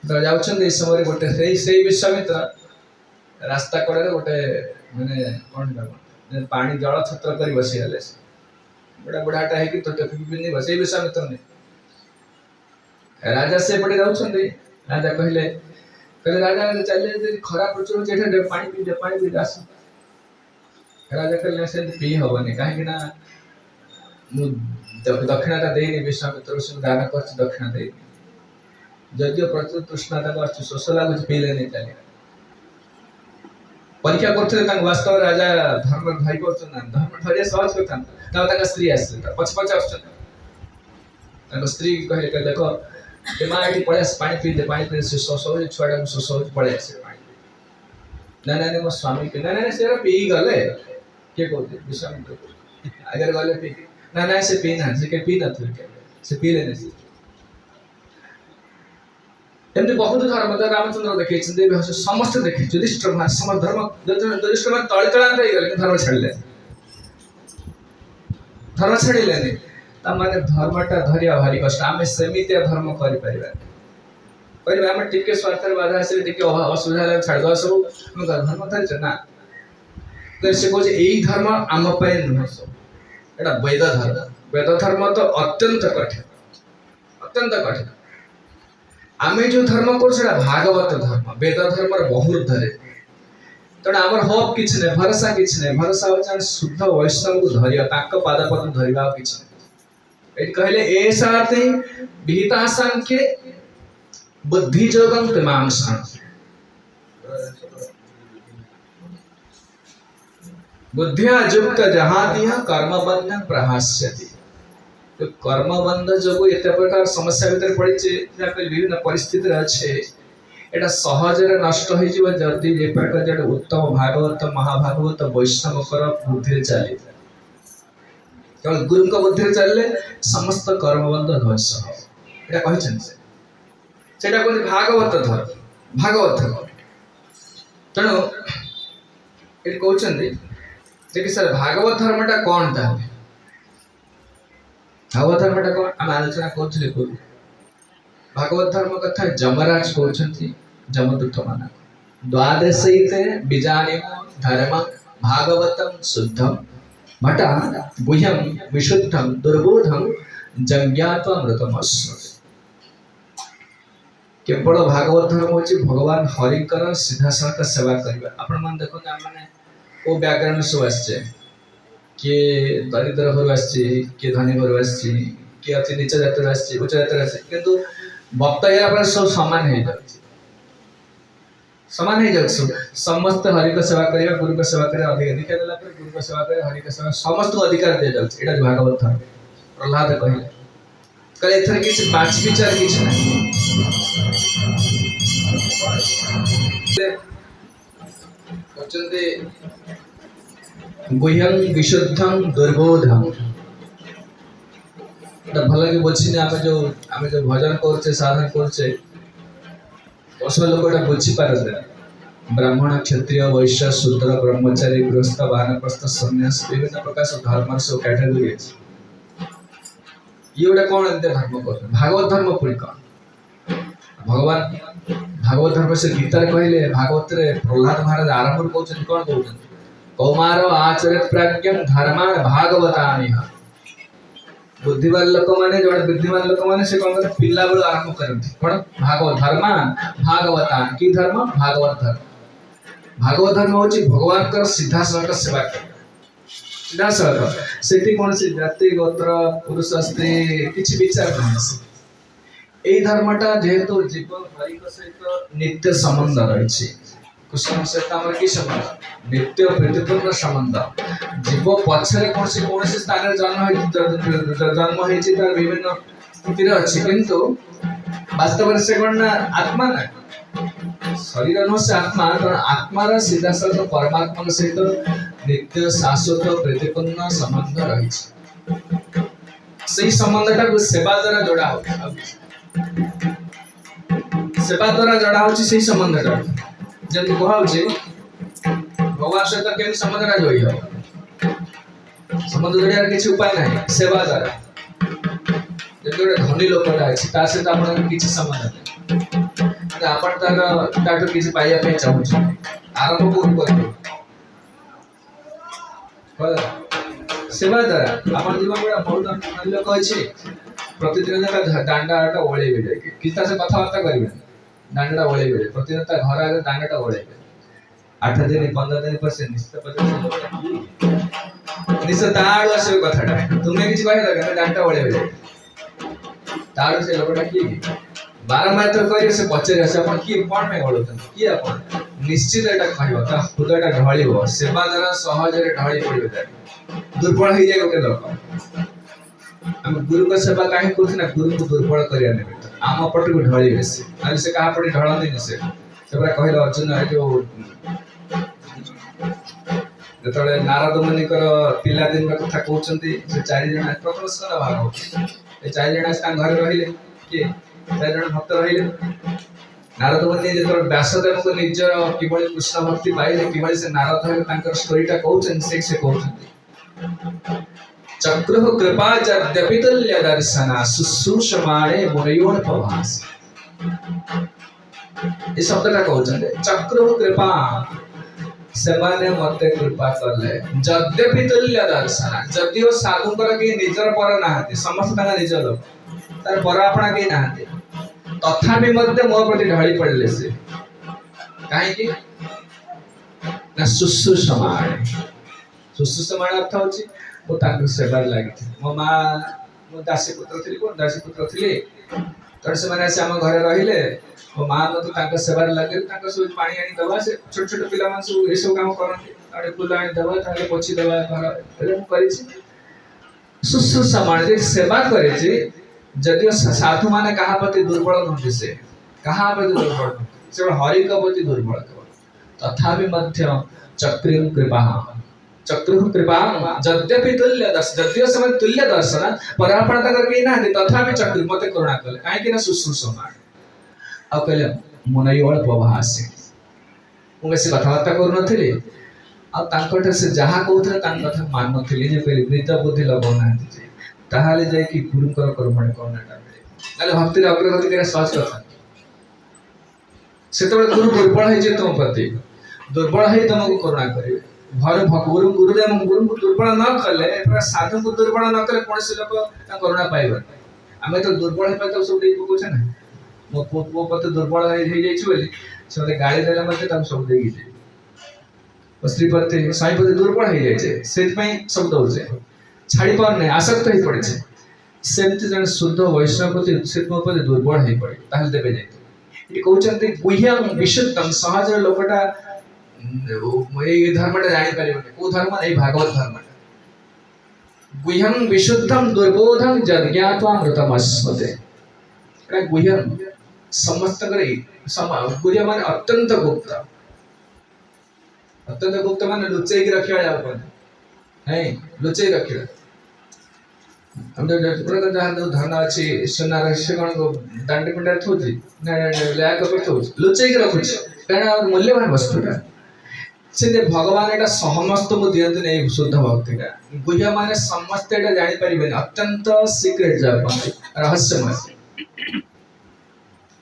तो जाउछन ए समय गोटे सेई विश्वामित्र रास्ता कड़े गोटे माने कोन ना पानी जल छत्र करी बसी हले बड़ा बड़ाटा है कि तो टोपी पिन्नी बसे विश्वामित्र ने राजा से पड़े जाउछन राजा कहले राजा चले खराब प्रचुर जेठे पानी पी दास राजा कहले से पी हबनी काहे कि ना मु दक्षिणाटा देनी विश्वामित्र से दान करछ दक्षिणा देनी ଯଦିଓ ପ୍ରଚୁର ତୃଷ୍ଣା ତାଙ୍କୁ ଆସୁଛି, ଶୋଷ ଲାଗୁଛି, ପିଇଲେ ନେଇ ଚାଲେ। ପରୀକ୍ଷା କରୁଥିଲେ ତାଙ୍କୁ, ବାସ୍ତବ ରାଜା ଧର୍ମ ଧରି କରୁଛନ୍ତି ନା, ଧର୍ମ ଧରିବା ସହଜ କଥା। ତାଙ୍କ ସ୍ତ୍ରୀ ଆସିଲେ, ପଛେ ପଛେ ଆସୁଛନ୍ତି। ତାଙ୍କ ସ୍ତ୍ରୀ କହିଲେ ଦେଖ ଏ ମା ଏଠି ପଳେଇ ଆସ, ପାଣି ପିଇଦେ, ପାଣି ପିଇଦେ, ସେ ଶୋଷ ହଉଛି, ଛୁଆଟାକୁ ଶୋଷ ହଉଛି, ପଳେଇ ଆସେ ପାଣି। ନାଇଁ ନାଇଁ ମୋ ସ୍ୱାମୀ ନାଇଁ ସେ ପିଇ ଗଲେ। କିଏ କହୁଛି? ବିଶ୍ୱାମିତ୍ର ଆଗରେ ଗଲେ ପିଇକି। ନାଇଁ ସେ ପିଇ ନାହାନ୍ତି, ସେ ପିଇ ନଥିଲେ, ସେ ପିଇଲେନି। ଏମିତି ବହୁତ ଧର୍ମ ରାମଚନ୍ଦ୍ର ଦେଖେଇଛନ୍ତି, ସମସ୍ତେ ଦେଖେ। ଯୁଧିଷ୍ଠିର ସମସ୍ତ ଧର୍ମ, ଯୁଧିଷ୍ଠିର ତଳି ତଳାନ୍ତ ହେଇଗଲେ, ଧର୍ମ ଛାଡ଼ିଲେ, ଧର୍ମ ଛାଡ଼ିଲେନି। ତାମାନେ ଧର୍ମଟା ଧରିବା ଭାରି କଷ୍ଟ। ଆମେ ସେମିତିଆ ଧର୍ମ କରିପାରିବା, ଆମେ ଟିକେ ସ୍ୱାର୍ଥରେ ବାଧା ଆସିଲେ, ଟିକେ ଅସୁବିଧା ହେଲେ ଛାଡ଼ିଦେବା ସବୁ। ଧର୍ମ ଧରିଛ ନା, ସେ କହୁଛି ଏଇ ଧର୍ମ ଆମ ପାଇଁ ନୁହେଁ, ସବୁ ଏଇଟା ବୈଦ ଧର୍ମ। ବେଦ ଧର୍ମ ତ ଅତ୍ୟନ୍ତ କଠିନ, ଅତ୍ୟନ୍ତ କଠିନ। ଆମେ ଯୋଉ ଧର୍ମ କରୁଛୁ ସେଟା ଭାଗବତ ଧର୍ମ, ବେଦ ଧର୍ମର ବହୁର୍ଦ୍ଧରେ। ତେଣୁ ଆମର ହୋପ କିଛି ନାହିଁ, ଭରସା କିଛି ନାହିଁ। ଭରସା ହଉଛି ଆମେ ଶୁଦ୍ଧ ବୈଷ୍ଣବକୁ ଧରିବା, ତାଙ୍କ ପାଦପଦ ଧରିବା, ଆଉ କିଛି ନାହିଁ। ଏଠି କହିଲେ ଏସାତେ ବିହିତା ସାଂଖ୍ये ବୁଦ୍ଧି ଯୋଗଂ ତ୍ରିମାଂସଂ। बुद्धिया युक्त जहातिह कर्मबंध प्रहास्यति। तो कर्मबंध जो एते प्रकार समस्या भीतर पड़ी विभिन्न परिस्थिति अच्छे, एटा सहजरे नष्ट हो जदि ए प्रकार जो उत्तम भागवत महाभागवत वैष्णव बुद्धि चले। केवल गुरु बुद्धि चलले समस्त कर्मबंध ध्वंस हो, सेटा कहते भागवत धर्म, भागवत धर्म। तेणु ये कहते देखिए सर भागवत धर्मटा कौन था? भागवत धर्मटा कौन आम आलोचना करूँ पूर्व। भागवत धर्म कथा जमराज कहते जमदूत मान द्वादशैते बीजानिम धर्म भागवतम शुद्धम भटा गुह्यम विशुद्धम दुर्बोधम जज्ञात्वामृतमस्मि। केवल भागवत धर्म होची भगवान हरिकर सीधा साधा सेवा करबा। आपण मान देखो माने ओ बैकग्राउंड सब आछे, किए दरिद्र घर आछे, किए धनी घर आछे, किए अति नीच जाति आछे, उच्च जाति आछे, किंतु भक्त हेला पर सब समान हे जाउछ, समान हे जाउछ। समस्त हरि को सेवा करिया, गुरु को सेवा करिया, अधिकार दीक्षा देला पर गुरु को सेवा करिया, हरि को सेवा, समस्त को अधिकार दे जाउछ। एटा भागवत धर्म। प्रहलाद कहले एथर किछ पांच विचार किछ नाही। गुह्यम विशुद्धम दुर्बोधम। भल कि बुझी आम जो भजन करछे साधन करछे असल लोक बुझी पारते। ब्राह्मण क्षत्रिय वैश्य शूद्र ब्रह्मचारी गृहस्थ वानप्रस्थ सन्यास विभिन्न प्रकार धर्म सब कैटेगरी अच्छे। ये गोटे कौन एमती धर्म कर भागवत धर्म पुरी कौन? भगवान भागवत धर्म से गीता कहले, भागवत रे प्रहलाद महाराज आरंभ कहते कौन कहते कौमार आचरित प्राज्ञम धर्मान भागवतानि। बुद्धिमान लोक माने जो बुद्धिमान लोक माने से कौन करते पिला बेलू आरंभ करते कौन भागवत धर्मान भागवतान। की धर्म? भागवत धर्म। भागवत धर्म होची भगवान कर सीधा सड़क सेवा कर, सीधा सड़क सेठी कौन से जाति गोत्र पुरुष स्त्री किछि विचार नहीं। ए धर्मटा जेहेतु जीवन हरि को सहित नित्य संबंध रही। कृष्ण सहित आम कि संबंध? नित्य प्रीतिपूर्ण संबंध। जीव पछरे कौन से स्थान जन्म होती विभिन्न स्थिति अच्छी, किंतु वास्तव से कौन ना आत्मा ना शरीर नुह से आत्मा। आत्मार सीधा सहित परमात्मा सहित नित्य शाश्वत प्रीतिपूर्ण संबंध रही। संबंधटा सेवा द्वारा जोड़ा हो, सेवा द्वारा जोड़ा हो संबंधटा। जब कहे भगवान सहित केमी संबंधटा जोड़ी हो, संबंध जोड़ार किसी उपाय ना सेवा द्वारा। जब गोटे धनी लोकटा अच्छी सहित आप किसी संबंध नहीं, आप किसी पाइबा चाहूँ आरंभ कौन कर सेवा द्वारा। आप जीवन गोटे बहुत धनी लोक अच्छे प्रतिदिन दांडा ओल्बे जाए कि कथबार्ता करेंगे, दांडा ओल्बे प्रतिदिन घर आगे दांडा ओल्बे 8 दिन 15 दिन पर से निश्चित ताड़ू आस कथा तुम्हें किसी कह दांडा ओल्बे ताड़ू से लोकटा किए बारंबार तो करिए से पचारे आसे अपन की कोन में गळुत की अपन निश्चित एटा कहबो ता हृदयटा ढळिबो सेवा द्वारा सहज रे ढळि पड़िबो दुर्बल हो जाए गोटे लोक हम गुरु का सेवा काहे करछ ना गुरु को दुर्बल करिया ने आम पट को ढळि बेसी आले से कहा पड़ी ढळन नि से सेबरा कहले अर्जुन ए जो जतले नारद मुनि कर पिला दिन कथा कहउछंती से चारि जण प्रथम स्कंद भाग ए चारि जण स्थान घर रहिले के चारि जण भक्त रहिले नारद मुनि जतले व्यासदेव को निजर किबळी कृष्ण भक्ति पाइले किबळी से नारद है तांकर स्टोरीटा कहउछन से कहउछन चक्रुः कृपा यद्यपि तुल्य दर्शना शुश्रूषमाणे मुनयोन पवास ये शब्दटा कहउछन चक्रुः कृपा सेमाने मते कृपा करले यद्यपि तुल्य दर्शना जदियो साधु कर के निजर पर नाहते समस्त तांगा निज लोक तार पर आपणा के नाहते तथापि मध्य मो प्रति ढळी पडले से काहे कि ना शुश्रूषमाणे शुश्रूषमाणे अर्थ होची वो तांकर सेवा लागि मो मां मो दासी पुत्र थिली कोन दासी पुत्र थिली तर से माने से हम घरे रहिले मो मां मते तांकर सेवा लागि तांकर सब पानी आनी दवा से छोट छोट पिला मान सब ए सब काम करन अरे फूल आनी दवा ताले पोछि दवा घर एले हम करि छी शुश्रूषमाणे सेवा करे छी जदियो साधु माने कहा प्रति दुर्बल नथि से कहा प्रति दुर्बल से हरि का प्रति दुर्बल तथापि मध्य चक्रिं कृपा चक्रुः कृपा यद्यपि तुल्य दर्शन जदियो समय तुल्य दर्शन परापणता करके ना दे तथापि चक्र मते करुणा कले काहे कि ना शुश्रूषमाण आ कहले मुनयोळ पवासे मु से कथावार्ता करू नथिले आ तांकटे से जहा कहउथले तांक कथा मान नथिले जे पहिले वृत बुद्धि लगौ नाथि जे ताहाले जाय कि गुरु कर कर्मण करनाटा मिले नाले भक्ति रे अग्रगति करे सहज कथा सेतबे गुरु दुर्बल है जे तुम प्रति दुर्बल है तुमको करुणा करिवे घर गुरु गुरुदेव गुरु को दुर्बल न कले साधु को दुर्बल न कले कौन से लोग करुणा पाइबन आमे तो दुर्बल है तो सब दे को छै ना मो पते दुर्बल है जाई छी बोली से मते गाड़ी देला मते तम सब दे गी श्रीपति साई पते दुर्बल है जाई छै सेत पई सब दउ छै छाड़ी पर नै आसक्त है पड़े छै सेमति जन शुद्ध वैष्णव पते सेत मो पते दुर्बल है पड़े ताहल देबे जाई ये कहउचंती गुह्यम विशुद्धम सहज लोकटा ये धर्मटा जानि परिबने को धर्म नहीं भागवत धर्म गुह्यम विशुद्धम दुर्बोधम जज्ञात्वा मृतमस्मते एटा गुह्यम समस्त करे गुह्य माने अत्यंत गुप्त माने लुचै के रखिया जा अपन है लुचै रखिया हम तो जहां धन अछि सोना रहस्य कोन को दंड पिंड थोजी ना लैक पर थोज लुचै के रखुछ कारण मूल्यवान वस्तुटा से भगवान एटा समस्त को दियंत नै शुद्ध भक्ति का गुह्य माने समस्त एटा जानि परिबे अत्यंत सीक्रेट जापन रहस्यमय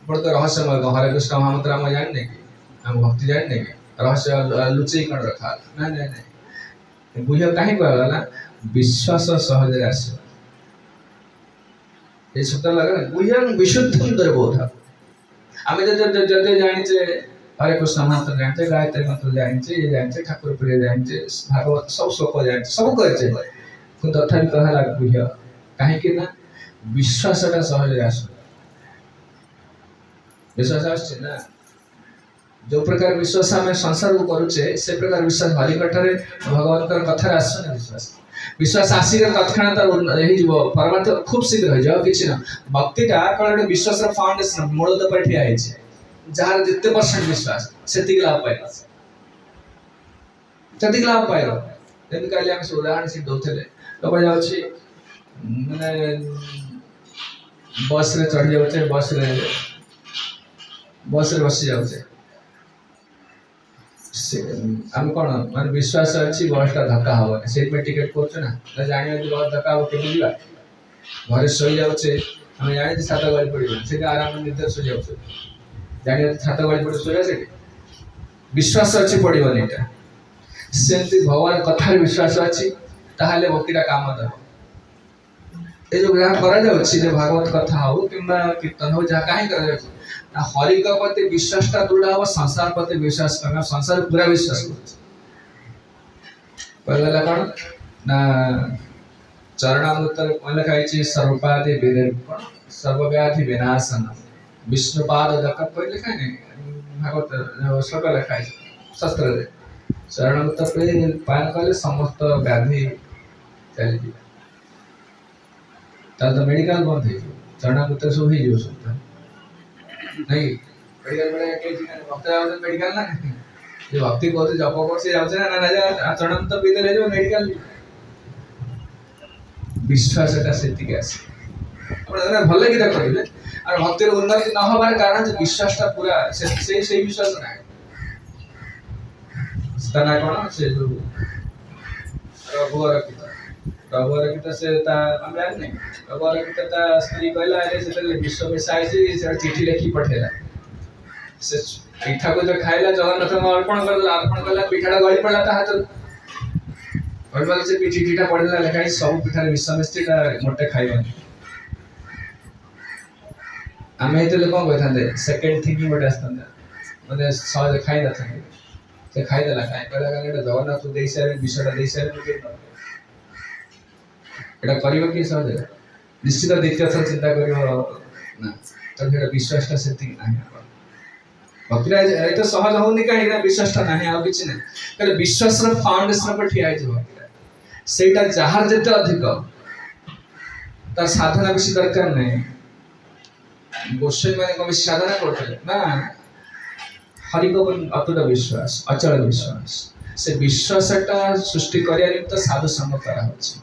बड़ तो रहस्यमय हरे कृष्ण महामंत्र हम जान नै कि हम भक्ति जान नै कि रहस्य लुचै कण रखा ना गुह्य काहे कहला विश्वास सहज रे आसे ए शब्द लगा गुह्यम विशुद्धम दुर्बोध आमे जते जानि जे हरे कृष्ण मंत्र जानते गायत्री मंत्र जानते ये जानते ठाकुर प्रिय जानते भागवत सब श्लोक जानते सब करते किंतु तथापि कहला गुह्य काहे कि ना विश्वासटा सहज आस विश्वास आछे ना जो प्रकार विश्वास हमें संसार को करूचे से प्रकार विश्वास हरि कथरे भगवान कर कथा आसने विश्वास आसी के तत्क्षणात एही जीव परमार्थ खूब शीघ्र हो जाओ किछि ना भक्तिटा कण विश्वास र फाउंडेशन मूल तो पर ठिया है जहाँ जितने परसेंट विश्वास सेति लाभ पाए सेति लाभ पाए जब काले हम उदाहरण से दोथले लोक जाउ छी माने बस रे चढ़ जाउ छै बस रे बसी जाउ छै से हम कोन माने विश्वास अछि बसटा धक्का हो से पे टिकट करछ ना जानि कि बस धक्का हो के बुझिबा घरे सोई जाउ छै हम जानि सात गाड़ी पड़ी से आराम निद्रा सो जाउ छै जानि छात गाड़ी पड़े सोया से विश्वास अछि पड़िबनी एटा सेंति भगवान कथा विश्वास अछि ताहाले भक्तिटा काम दब ए जो ग्रह करा जाउ छी जे भागवत कथा हो किंबा कीर्तन हो जा काहे करा जाउ ना हरि का प्रति विश्वासटा दृढ़ हो संसार प्रति विश्वास करना संसार पूरा विश्वास कर पहला कोन ना चरणामृत लिखा है सर्वपादि विनिर्मुक्तम सर्वव्याधि विनाशनम विष्णुपाद दत्त कोई लिखा है नहीं भागवत श्लोक लिखा है शास्त्र रे चरणगत पे पान कले समस्त व्याधि चली जी ताल तो मेडिकल बंद है चरणगत सब ही जो सकता नहीं मेडिकल बड़े के जी भक्त जाओ मेडिकल ना जो भक्ति को जप कर से जाओ ना ना जा चरणगत पे ले जो मेडिकल विश्वास का सेति के आसे आपण भले कि करिले और भक्तिर उन्नति न होबार कारण जे विश्वासटा पूरा से विश्वास ना स्तना कोन से जो प्रभुर किता से ता हम जान नहीं प्रभुर किता ता स्त्री कहला अरे से विश्व में साई से चिट्ठी लिखि पठेला से पीठा को जो खाइला जगन्नाथ में अर्पण करला पीठाटा गଳି पड़ला ता हाथ और वाले से चिट्ठीटा पढ़ला लिखाई सब पीठार विश्व में स्त्रीटा मोटे खाइबन आमे हेतु कौन कहते सेकेंड थिंकिंग गोटे आसता मैंने सहज खाई ना से खाई देला काई कहला का जगन्नाथ देई से विषयटा देई से एटा करियो कि सहज निश्चित द्वितीय थर चिंता करियो ना तो एटा विश्वासटा सेति नाही भक्तिरा ए तो सहज होनी काहे ना विश्वासटा नाही आ किछ नै कहले विश्वास रो फाउंडेशन पर ठिया है सेटा जहार जते अधिक तार साधना बेसी दरकार नहीं गोस्वामी मैंने कभी साधना करते ना हरि को अतुट विश्वास अचल विश्वास से विश्वासटा सृष्टि करिया निमित्त साधु संग करा होछि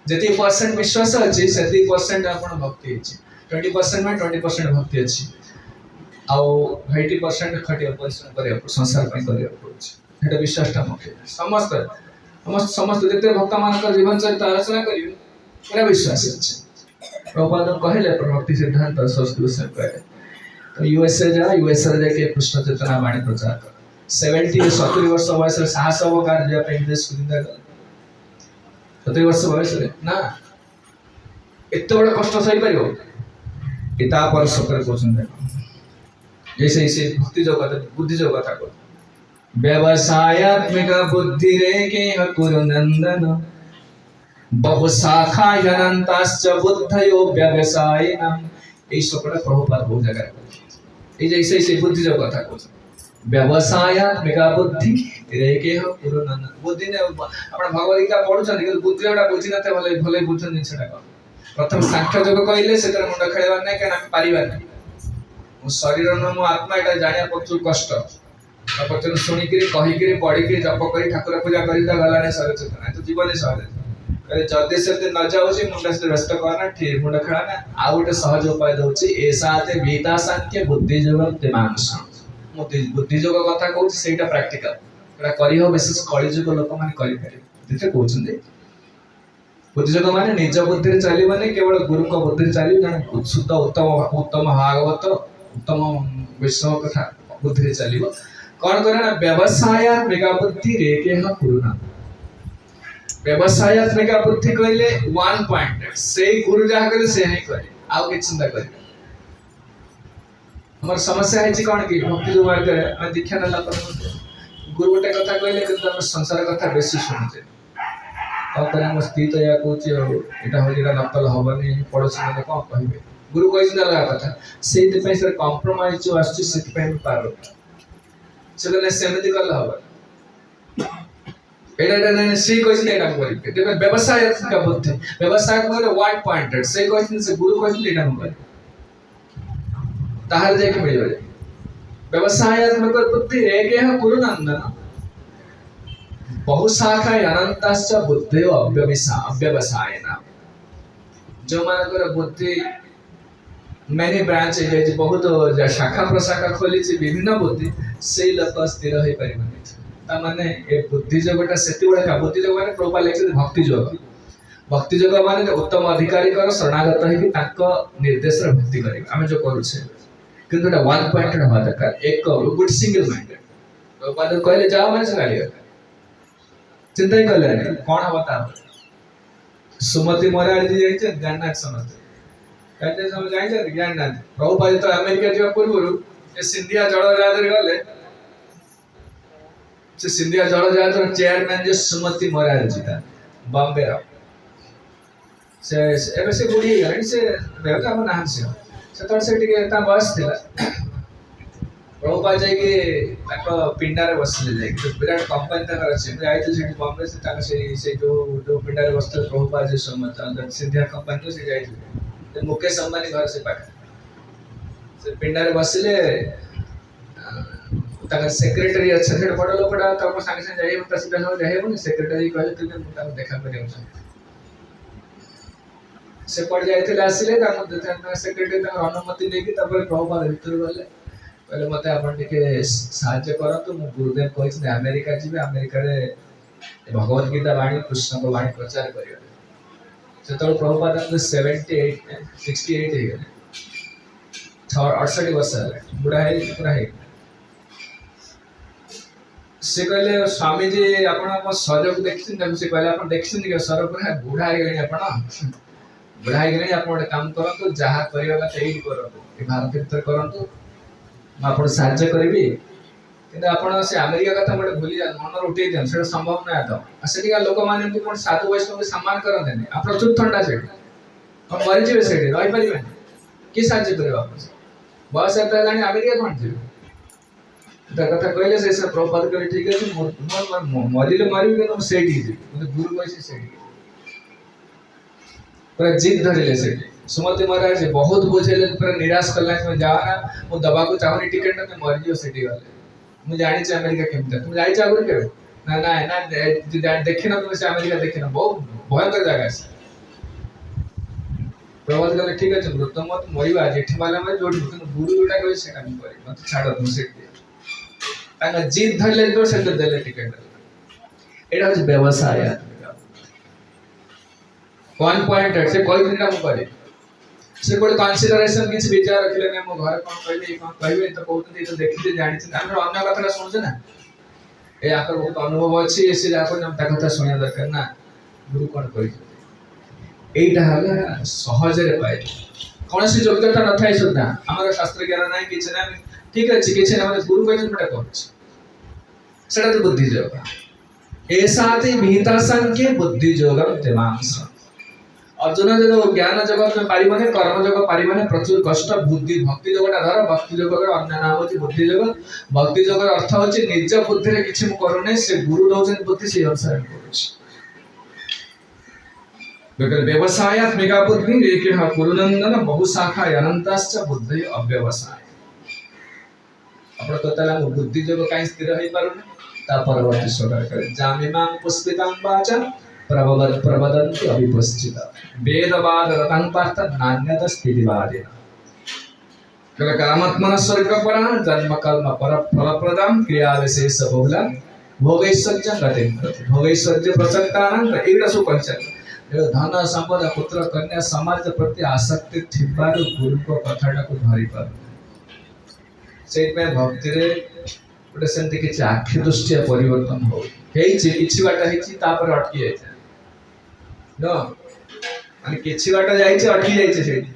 जति परसेंट विश्वास अछि सेति परसेंट आपण भक्ति अछि 20% में 20% भक्ति अछि आ 80% खटिया परिश्रम करिया संसार पई करिया पड़छि हेटा विश्वासटा मुख्य समस्त जते भक्त मान जीवन चरित्र आलोचना करियो पूरा विश्वास अछि प्रभुपाद कहले प्रभक्ति सिद्धांत संस्कृत से कहे तो यूएसए जाके कृष्ण चेतना वाणी प्रचार कर 70 वर्ष बयस साहस हो कार्य पे देश को जिंदा कर 70 वर्ष बयस ना एते बड़ कष्ट सही परियो इता पर सकर कोचन जैसे इसे भक्ति जगत बुद्धि जगत को व्यवसायात्मिक बुद्धि रे के हकुर नंदन बहुशाखा अनंताश्च बुद्धयो व्यवसायिनाम এই সকলটা প্রভুপাদ বহু জায়গায় এই যে সেই বুদ্ধি যোগ কথা কইছে ব্যবসায়াত্মিক বুদ্ধি রেকে হ পুরনন বুদ্ধি ने आपण भगवत गीता पढुछन कि बुद्धि एउटा बुझि नते भले भले बुझन जिनसटा प्रथम सांख्य जोग कइले सेतर मुंड खेलवा नै केना पारिबा नै मो शरीर न मो आत्मा एटा जानिया प्रचुर कष्ट प्रवचन सुनि के कहि के पढि के जप करी ठाकुर पूजा करी त गला नै सरे चेतना तो जीवन सहज करे जदे से न जाउची मुंड से व्यस्त करना ठीक मुंड खेलाना आ गोटे सहज उपाय दउची एसाते गीता सांख्य बुद्धि जोग दिमांस बुद्धि जोग कथा कहू सेटा प्रैक्टिकल एटा करी हो विशेष कली जोग लोक माने करि पारे दिते कहउछन दे बुद्धि जोग माने निज बुद्धि रे चली माने केवल गुरु को बुद्धि रे चली जण शुद्ध उत्तम भागवत उत्तम वैष्णव कथा बुद्धि रे चलीबो कोन करे ना व्यवसाय मेगा बुद्धि रे के ह गुरुना व्यवसायात्मिक बुद्धि कहले 1 पॉइंट से गुरु जहा करे से नहीं करे आउ के चिंता करे हमर समस्या है कोन की भक्ति जो मार्ग करे हम दीक्षा न ला गुरु गोटे कथा कहले कि हम संसार कथा बेसी सुनते और करे हम स्थित या कुछ एटा हो जेटा नकल होबनी पड़ोसी ने कोन कहबे गुरु कहि न लगा कथा सेति पे सर कॉम्प्रोमाइज जो आछि सेति पे पारो चले सेमति करला होबा एटा ने से क्वेश्चन एटा करी देखो व्यवसाय का बुद्धि व्यवसाय को 1 पॉइंटेड से क्वेश्चन से गुरु क्वेश्चन एटा हम करी ताहर जे के मिलियो व्यवसायात्मक बुद्धि एक है गुरु नंदन बहुशाखा अनंताश्च बुद्धि अव्यवसायना जो मानकर बुद्धि मैंने ब्रांच है जे बहुत शाखा प्रशाखा खोली विभिन्न बुद्धि से लोक स्थिर होई परिबनी माने ए बुद्धि जोगटा सेति बडा का बुद्धि जोग माने प्रभुपाद लेखित भक्ति जोग माने उत्तम अधिकारी कर शरणागत है कि ताको निर्देश रे भक्ति करी हमें जो करू छे किंतु एटा 1 पॉइंटेड होता दरकार एक गुड सिंगल माइंडेड प्रभुपाद कहले जाओ माने चला लिया चिंता ही करले नहीं कौन बता सुमति मोरार जी जाइए ज्ञाननाथ समझते कहते समझ जाइए ज्ञाननाथ प्रभुपाद तो अमेरिका जीवा पूर्व ये सिंधिया जल जहाज गले से सिंधिया जल जहाज चेयरमैन जो सुमति मोरार जी था बॉम्बे रा से एबे से बुढ़ी गई से बेटा हम नाम से ସେତେବେଳେ ସେ ଟିକେ ତା ବୟସ ଥିଲା। ପ୍ରଭୁପାଦ ଯାଇକି ତାଙ୍କ ପିଣ୍ଡାରେ ବସିଲେ, ଯାଇକି ବିରାଟ କମ୍ପାନୀ ତାଙ୍କର ଅଛି। ମୁଁ ଯାଇଥିଲି ସେଠି ବମ୍ବେ, ସେ ତାଙ୍କ ସେଇ ଯୋଉ ପିଣ୍ଡାରେ ବସିଥିଲେ ପ୍ରଭୁପାଦ ଯୋଉ ସମୟ ସିନ୍ଧିଆ କମ୍ପାନୀରୁ ସେ ଯାଇଥିଲେ। ମୁକେଶ ଅମ୍ବାନୀ ଘର ସେ ପାଖରେ। ସେ ପିଣ୍ଡାରେ ବସିଲେ, ତାଙ୍କ ସେକ୍ରେଟାରୀ ଅଛି, ସେଠି ବଡ ଲୋକଟା, ତାଙ୍କ ସାଙ୍ଗେ ସାଙ୍ଗେ ଯାଇହେବ, ତା ସିଧା ସାଙ୍ଗେ ଯାଇହେବନି। ସେକ୍ରେଟାରୀ କହିଲେ ତୁମେ ମୁଁ ତାଙ୍କୁ ଦେଖା କରିବାକୁ ଚାହୁଁଛି। ସେ ପଡି ଯାଇଥିଲେ, ଆସିଲେ, ତାଙ୍କ ସେକ୍ରେଟାରୀ ତାଙ୍କର ଅନୁମତି ନେଇକି ତାପରେ ପ୍ରଭୁପାଦ ଭିତରୁ ଗଲେ। କହିଲେ ମତେ ଆପଣ ଟିକେ ସାହାଯ୍ୟ କରନ୍ତୁ, ମୁଁ ଗୁରୁଦେବ କହିଛନ୍ତି ଆମେରିକା ଯିବେ, ଆମେରିକାରେ ଭଗବତ ଗୀତା ବାଣୀ, କୃଷ୍ଣଙ୍କ ବାଣୀ ପ୍ରଚାର କରିବେ। ସେତେବେଳେ ପ୍ରଭୁପାଦଙ୍କୁ 68 ହେଇଗଲେ, 68 ବର୍ଷ ହେଲେ, ବୁଢା ହେଇ। ସେ କହିଲେ ସ୍ୱାମୀଜୀ ଆପଣ ମୋ ଶରୀରକୁ ଦେଖିଛନ୍ତି? ସେ କହିଲେ ଆପଣ ଦେଖିଛନ୍ତି କି ଶରୀର ପୁରା ବୁଢା ହେଇଗଲେଣି, ଆପଣ ବୁଢା ହେଇଗଲେଣି, ଆପଣ ଗୋଟେ କାମ କରନ୍ତୁ, ଯାହା କରିବା କଥା ଏଇଠି କରନ୍ତୁ, ଏ ଭାରତ ଭିତରେ କରନ୍ତୁ, ମୁଁ ଆପଣ ସାହାଯ୍ୟ କରିବି। କିନ୍ତୁ ଆପଣ ସେ ଆମେରିକା କଥା ଗୋଟେ ଭୁଲି ଯାଆନ୍ତୁ, ମନରୁ ଉଠେଇ ଦିଅନ୍ତୁ, ସେଟା ସମ୍ଭବ ନୁହେଁ। ତ ସେଠିକା ଲୋକମାନେ ଏମିତି କଣ ସାଧୁ ବୈଷ୍ଣବଙ୍କୁ ସମ୍ମାନ କରନ୍ତିନି? ଆପଣ ଚୁପ୍ ଥଣ୍ଡା ସେଠି, ଆପଣ ମରିଯିବେ, ସେଠି ରହିପାରିବେନି, କିଏ ସାହାଯ୍ୟ କରିବ? ଆପଣ ବୟସ ଏତେ ହେଲାଣି, ଆମେରିକା କଣ ଯିବେ? ତା କଥା କହିଲେ ସେ ପ୍ରଭୁପାଦ କହିଲେ ଠିକ ଅଛି, ମରିଲେ ମରିବି, କିନ୍ତୁ ମୁଁ ସେଇଠିକି ଯିବି, ମୋତେ ଗୁରୁ କହିଛି ସେଇଠିକି। ପୁରା ଜିଦ୍ ଧରିଲେ ସେଠି। ସୁମତି ମହାରାଜ ବହୁତ ବୁଝେଇଲେ, ପୁରା ନିରାଶ କଲା, ତୁମେ ଯାଅ ନା, ମୁଁ ଦବାକୁ ଚାହୁଁନି ଟିକେଟ, ତୁମେ ମରିଯିବ ସେଠି ଗଲେ। ମୁଁ ଜାଣିଛି ଆମେରିକା କେମିତି। ତୁମେ ଯାଇଛ ଆଗରୁ କେବେ? ନା ଦେଖିନ, ତୁମେ ସେ ଆମେରିକା ଦେଖିନ, ବହୁତ ଭୟଙ୍କର ଜାଗା ସେ। ପ୍ରଭୁପାଦ କହିଲେ ଠିକ ଅଛି, ମୃତ ମତ ମରିବା, ଯେଠି ମାରିଲା ମାନେ ଯୋଉଠି, କିନ୍ତୁ ଗୁରୁ ଯୋଉଟା କହିବେ ସେଟା ମୁଁ କରିବି, ମତେ ଛାଡ, ତୁମେ ସେଠି। ତାଙ୍କ ଜିଦ୍ ଧରିଲେ ଯେତେବେଳେ ସେତେ ଦେଲେ ଟିକେଟ। ଏଇଟା ହଉଛି ବ୍ୟବସାୟ। 1 ପଏଣ୍ଟ ସେ କହିଥିଲେ ମୁଁ କରିବି। ସେ ଗୋଟେ କନସିଡରେସନ କିଛି ବିଚାର ରଖିଲେ ନା, ମୋ ଘରେ କଣ କହିବେ, କଣ କହିବେ, ତ କହୁଛନ୍ତି, ତ ଦେଖିଛି, ଜାଣିଛି। ଆମେ ଅନ୍ୟ କଥାଟା ଶୁଣୁଛେ ନା, ଏ ଆଙ୍କର ବହୁତ ଅନୁଭବ ଅଛି, ସେ ଯାହା କହିଲେ ତା କଥା ଶୁଣିବା ଦରକାର ନା, ଗୁରୁ କଣ କହିଛନ୍ତି। ଏଇଟା ହେଲା ସହଜରେ ପାଇଲେ, କୌଣସି ଯୋଗ୍ୟତା ନଥାଏ ସୁଦ୍ଧା, ଆମର ଶାସ୍ତ୍ର ଜ୍ଞାନ ନାହିଁ, କିଛି ନାହିଁ, ଠିକ ଅଛି, କିଛି ନାହିଁ, ମାନେ ଗୁରୁ କହିଛନ୍ତି ସେଟା କରୁଛି, ସେଟା ତ ବୁଦ୍ଧି ଯୋଗ। ଏସାତେ ବିହିତା ସଂଖ୍ୟା ବୁଦ୍ଧି ଯୋଗ ଦେବାଂଶ। अर्जुन जो ज्ञान जगत में पारिबने, कर्म जगत पारिबने, प्रचुर कष्ट। बुद्धि भक्ति जगटा धर, भक्ति जगत अन्य नाम होची बुद्धि जगत। भक्ति जगत अर्थ होची निज बुद्धि रे किछि मु करूने, से गुरु दउछन बुद्धि से अनुसार करूछि। बेकर व्यवसायात्मिका बुद्धि एके ह गुरुनंदन, बहु शाखा अनंताश्च बुद्धि अव्यवसाय। आपण ततला बुद्धि जगत काई स्थिर होई पारुने, ता परवर्ती श्लोक करे जामिमां पुष्पितां वाचा प्रवदन्ति अभिपश्चिता वेदवाद रतं पार्थ नान्यत स्थितिवादेन। कल कामात्मन स्वर्गपरा जन्म कर्म पर फलप्रदं क्रिया विशेष बहुला भोगैश्वर्य गतिं प्रति। भोगैश्वर्य प्रसक्तानां एटा सु कहछन धन संपदा पुत्र कन्या समाज प्रति आसक्ति थिबारु गुरु को कथाटा को धरि पार से पे भक्ति रे गोटे सेंति किछि आखि दृष्टि परिवर्तन हो हेछि, किछि बाटा हेछि, तापर अटकी जाय न, माने किछि बाटा जाइछि, अटकी जाइछि सेठी,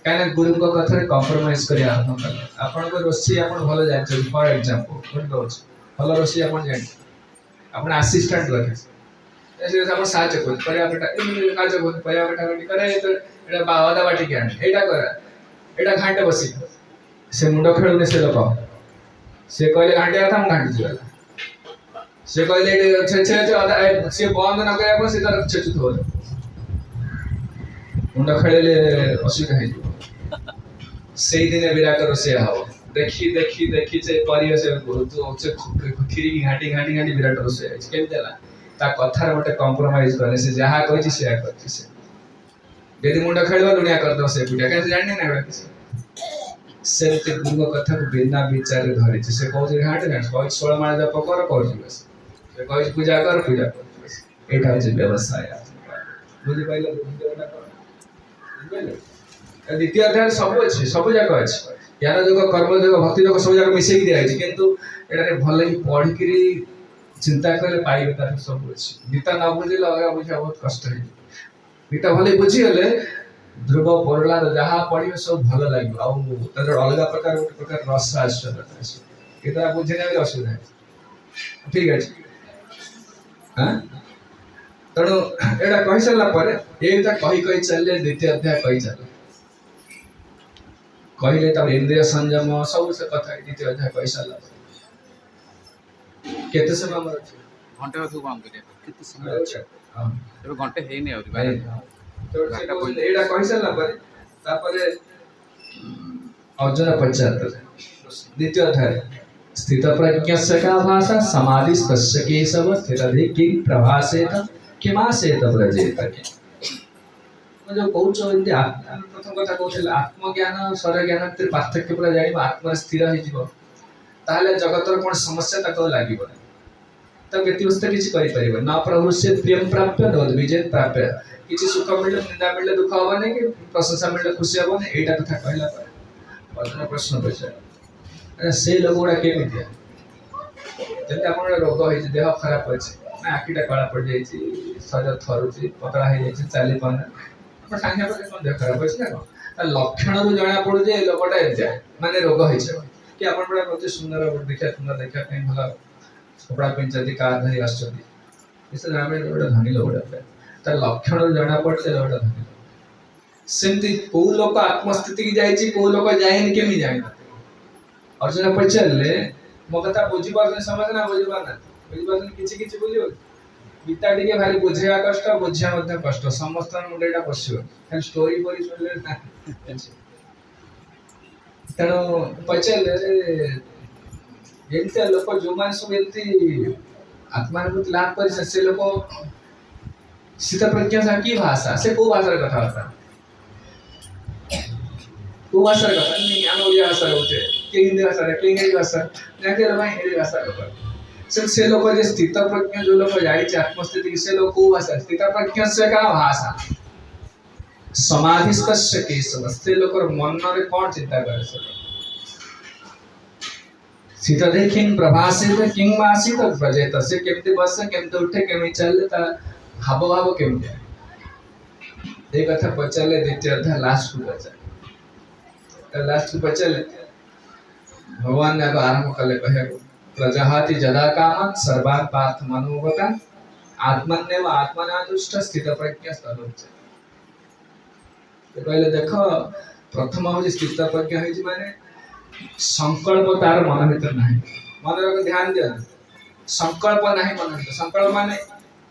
काहे गुरु को कथा रे कॉम्प्रोमाइज करिया आरंभ कले। आपन को रोसी आपन भलो जानि, फॉर एग्जांपल कोन कहछ भलो रोसी आपन जानि, आपन असिस्टेंट रखे ऐसे आपन साहाय्य कर परिया बेटा साहाय्य कर परिया बेटा करे, तो एटा बावदा बाटी के एटा करा, एटा घाटे बसी से मुंड खेलुने से लोक से कहले घाटे था हम घाटी जिला, से कहले छे छे से बंद न करे अपन से तर छेचुत हो मुंड खेले असुविधा है। से दिन विराट रोसे हो देखी देखी देखी से परिया से गुरु से खिरी घाटी घाटी घाटी विराट रोसे केम देला ता कथार गोटे कॉम्प्रोमाइज करे, से जहा कहछि से करछि, से यदि मुंड खेलबा दुनिया कर दो से बुढ़िया के जानि ना बड़ा किसी सेमते गुरु कथा को बिना विचार धरि से कहछि घाट ना कहछि 16 माळ जप कर कहछि बस, से कहछि पूजा कर बस। एटा होछि व्यवसाय। बुझि पाइलो बुझियोटा कर बुझिले। द्वितीय अध्याय सब अछि, सब जाक अछि, ज्ञान योग कर्म योग भक्ति योग सब जाक मिसै दिया अछि, किंतु एटा रे भलै पढि करी चिंता करे पाइबे ता सब अछि। गीता ना बुझिले अलगा बुझा बहुत कष्ट है। गीता भलै बुझि गेले ध्रुव पढ़ला जहाँ पढ़िबे सब भल लागिबो, आ तर अलग प्रकार एक प्रकार रस आश्चर्य अछि। गीता बुझिने भी असुविधा है, ठीक अछि हां। तणु एटा कहि सला परे एकटा कहि चलले द्वितीय अध्याय कहि चल कहले तब इंद्रिय संयम सब से कथा द्वितीय अध्याय कहि सारला केते समय हमर घंटे अधिक काम करिया केते समय अछि हां एबे घंटे हेई नै आउरी भाई तो से एडा कहि सारला पर तापरे अर्जुन पश्चात द्वितीय अध्याय स्थित प्रज्ञस्य का भाषा समाधिस्तस्य केशव स्थितधि किं प्रभासेत किमासेत व्रजेत जो कौच एमती प्रथम कथा कहले आत्मज्ञान स्वर ज्ञान भितर पार्थक्य पूरा जानि आत्मा स्थिर हो जिवो ताले जगतर कोन समस्या तक लागिबो त व्यक्तिवस्त किछि करि परिबो ना प्रभु से प्रेम प्राप्त न विजय प्राप्त किछि सुख मिले निंदा मिले दुख होबो नै कि प्रशंसा मिले खुशी होबो नै एटा कथा कहला पर अर्जुन प्रश्न पछे से लोग गुडा केमितिया जेते आपण रोग होई देह खराब होई ना आखिटा काळा पड़ जाई शरीर थरुची पतला हो जाई चाली पाना आपण सांगे पर कोन देह खराब होई ना लक्षण रु जणा पड़ जे लोकटा एते माने रोग होई छै कि आपण बडा बहुत सुंदर देखा कहीं भला कपड़ा पिंचती कार धरी आछती इसे रामे बडा धनी लोगडा त लक्षण रु जणा पड़ जे लोकटा धनी सेमती को लोक आत्मस्थिति की जाई छी को लोक जाइन केमि जाइन अर्जुन पछले मो कथा बुझी पारने समझ ना बुझी पारने किछि किछि बुझियो गीता टिके भारी बुझेया कष्ट बुझिया मध्ये कष्ट समस्त मुंडेटा पसियो खाली स्टोरी परि सुनले ना तेणु पछले एमती लोक जो मान सब एमती आत्मानुभूति लाभ कर से लोक स्थित प्रज्ञा सा की भाषा से को भाषा कथा होता को भाषा कथा नहीं आनो ओडिया भाषा होते के हिंदी भाषा के इंग्लिश भाषा जाके भाई हिंदी भाषा कथा से लोग जे स्थित प्रज्ञा जो लोग जाई आत्मस्थिति से लोग को भाषा स्थित प्रज्ञा से का भाषा समाधिस्तस्य केशव से लोग मन रे कोन चिंता करे से सीता देखिन प्रभासित किंग मासित प्रजेत से केमते बस केमते उठे केमि चले ता हाव भाव केमते ए कथा पचले द्वितीय अध्याय लास्ट को पचले लास्ट को पचले भगवान ने आरंभ कले कहे प्रजहाति जदा काम सर्वान पार्थ मनोगता आत्मन्यव आत्मना दुष्ट स्थित प्रज्ञा स्तरोच्च तो कहले देखो प्रथम हो स्थित प्रज्ञा है माने संकल्प तार मन भीतर नहीं मन रो ध्यान दिया संकल्प नहीं मन भीतर संकल्प माने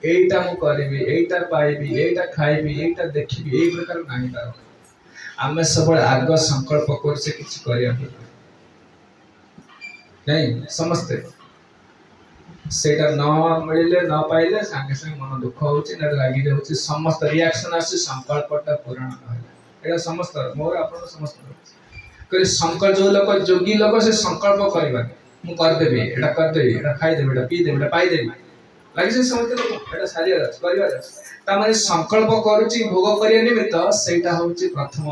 एटा मु करबी एटा पाइबी एटा खाइबी एटा देखिबी ए प्रकार नहीं तार आमे सब आग संकल्प कर से किछ करिया नहीं समझते सेटा न मिले न पाइले संगे संगे मन दुख होची न लागी जाउची समस्त रिएक्शन आसी संकल्पटा पूर्ण कहले एटा समस्त मोर आपण समस्त करे संकल्प जो लोग जोगी लोग से संकल्प करबा मु कर देबी एटा कर देबी एटा खाइ देबी एटा पी देबी एटा पाइ देबी लागि से समस्त लोग एटा सारिया करबा ता माने संकल्प करूची भोग करिया निमित्त सेटा होची प्रथम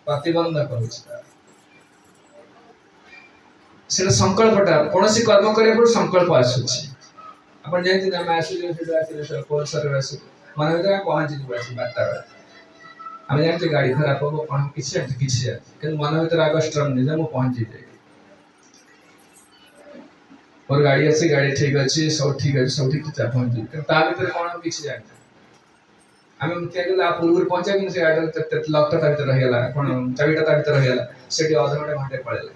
प्रतिबंध करूची सेटा संकल्पटा कोनोसी कर्म करे पर संकल्प आसुची आपण जानते ना मैं आसु जे आसु कोन सर आसु मन भीतर पहुंच जी बात आम जानते गाड़ी खराब हो कौन किसी कि मन भर आग स्ट्रंग नहीं मुझे पहुंची जाए और गाड़ी अच्छी गाड़ी ठीक अच्छी सब ठीक अच्छे सब ठीक पहुंची ता भीतर कौन किसी जाए आम क्या पूर्व पहुंचा कि गाड़ी लकटा ता भीतर रहीगला कौन चाबिटा ता भीतर रहीगला से अध घंटे घंटे पड़ेगा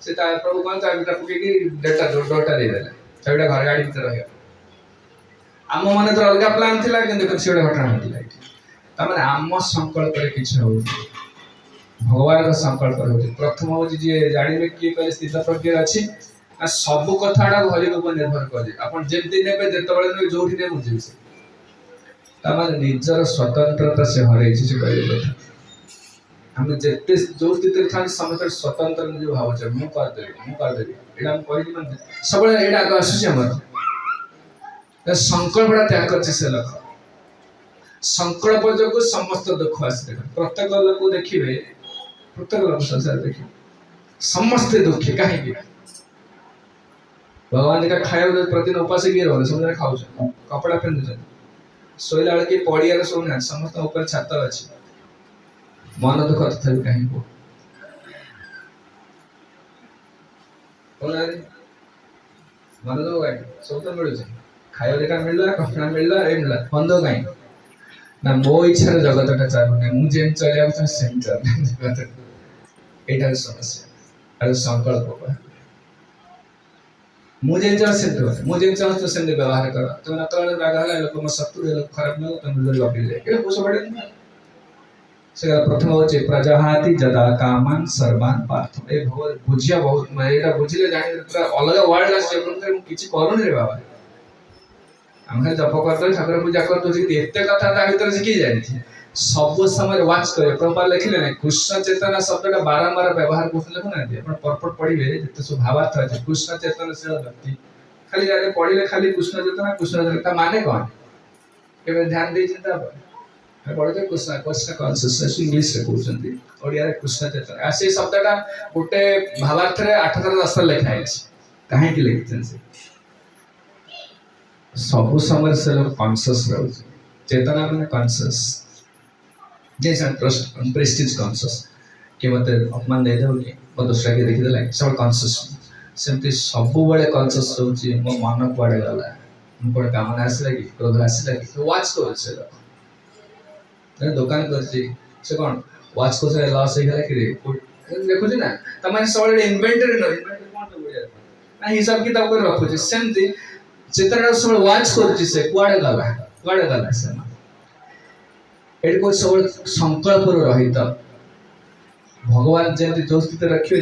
से प्रभु कौन चाबिटा पकईकि डेटा डोरटा देदेले चाबिटा घर गाड़ी भीतर रहीगला आम मन तो अलग प्लान थी कि गोटे घटना होता तमाने आम संकल्प रे किछ हो भगवान का संकल्प हो प्रथम हो जे जानिबे की कहले स्थित प्रज्ञा अछि आ सब कथाडा घरी को निर्भर करे आपण जेति नेबे जेतबेले ने जोठी ने बुझि से तमाने निजर स्वतंत्रता से हरै छी से कहले कथा हम जेते जो स्थिति रे थान समस्त स्वतंत्र जो भाव छ मु कर देबी एडा हम कहि मन सबले एडा का आसु छ हमर त संकल्पडा त्याग करछि से लोक संकल्प जो समस्त दुख आसे प्रत्येक लोक देखिए प्रत्येक लोक संसार देखिए समस्त दुखी कहीं भगवान का खाया प्रतिदिन उपास किए रहो समझ खाऊ कपड़ा पिंधु शोला बेल कि पड़िया शोना समस्त ऊपर छात अच्छी मन दुख तथा कहीं को मन दुख कहीं सब तो मिलूँ खाया देखा मिलला कपड़ा मिलला ए मिलला मन दुख कहीं ना मो इच्छा जगतटा चालू नहीं मुझे चलिया सेम चल एटा समस्या अरे संकल्प मुझे चाहे मुझे चाहे से व्यवहार कर तो न तो राग है लोक म शत्रु लोक खराब न तुम जो लपी ले ए कुछ बड़े से प्रथम होचे प्रजाहाति जदा कामान सर्वान पार्थ ए भगवान बुझिया बहुत मैं एटा बुझिले जानि पूरा अलग वर्ल्ड ला से अपन किछि करूनी रे बाबा हम जप करते ठाकुर पूजा करते एते कथा ता भीतर से की जानि सब समय वाच करे प्रभुपाद लिखिले ना कृष्ण चेतना शब्दटा बारंबार व्यवहार करते ना अपन परपट पढ़िबे जते सब भावार्थ আছে कृष्ण चेतनशील व्यक्ति खाली जाने पढ़िले खाली कृष्ण चेतना माने कौन केबे ध्यान दे चिंता पर पढ़ते कृष्ण कृष्ण कॉन्शियसनेस इंग्लिश रे कहउछंती ओडिया रे कृष्ण चेतना आ से शब्दटा गोटे भावार्थ रे 8 थर 10 थर लिखा है काहे कि लिखछन से सब समय से लोग कॉन्शियस रहउ चेतना माने कॉन्शियस जैसा प्रेस्टीज कॉन्शियस कि मते अपमान दे दो कि मो दूसरा के देखि देला सब कॉन्शियस सेमती सब बळे कॉन्शियस होची मो मन पड़े गला उनको कामना आसला कि क्रोध आसला कि वाच को से ने दुकान करची से कोन वाच को से लॉस हे गला कि देखो छी ना तमाने सब इन्वेंटरी न इन्वेंटरी कोन तो बुझा ना हिसाब किताब कर रखो छी सेमती चित्र सब वाच करची से कुआडे गला से एट को सब संकल्प रहित भगवान जेमति जो स्थिति रखिए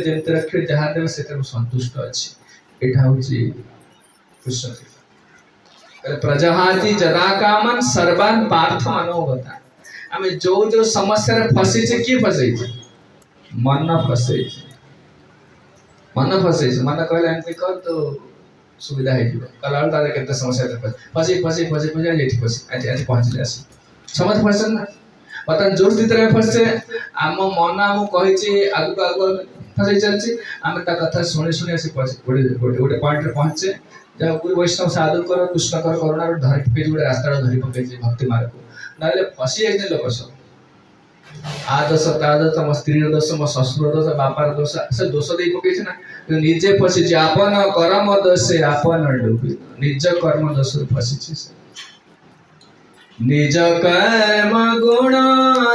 जहाँ देव से संतुष्ट अच्छी एटा होची कृष्ण प्रजाहाति जदा कामन सर्वान पार्थ मनोगता आमे जो समस्या रे फसी छे की फसै छे मन फसै छे मन कहले एमति कर तो सुविधा है जीव कलाल तारे केते समस्या रे फसी जेठी फसी आज पहुंचले आसी समझ फसन ना बतन जोर स्थिति रे फसे आम मन आम कहिछि आगु फसै चलछि आमे ता कथा सुनि आसी गोटे पॉइंट रे पहुंचे जहाँ गुरु वैष्णव साधु कर कृष्ण कर करुणा धरी पकई गोटे रास्ता धरी पकई भक्ति मार्ग ना फसी जाते लोक सब आ दोष ता दोष मो स्त्री दोष मो ससुर दोष बापार दोष से दोष दे पकई ना निजे फसी आपन कर्म दोष आपन डूबी निज कर्म दोष फसी निज कर्म गुण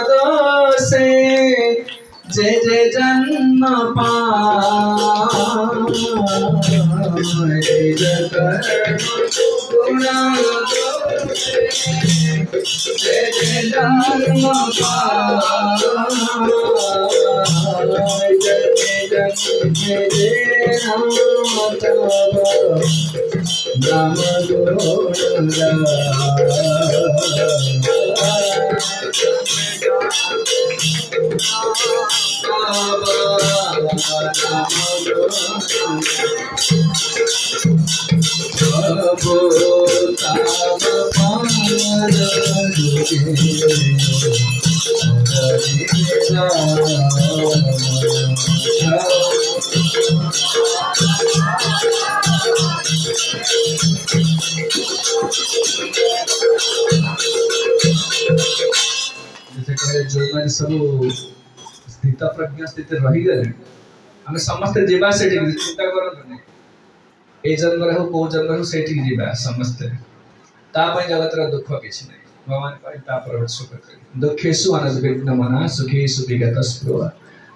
दोषे जे जन्म पाए निज कर्म गुण दोषे जे जन्म पाए नाम जैसे कहे जो मैंने सब स्थित प्रज्ञा स्थित रही गए हमें समस्त जीवा से चिंता करत नहीं ए जन्म रहो को जन्म रहो सेठी जीवा समस्त ता पय जगत रा दुख किछ नहीं भगवान कहे ता पर सुख करे दुखेषु अनद्विघ्न मना सुखेषु विगत स्पृहा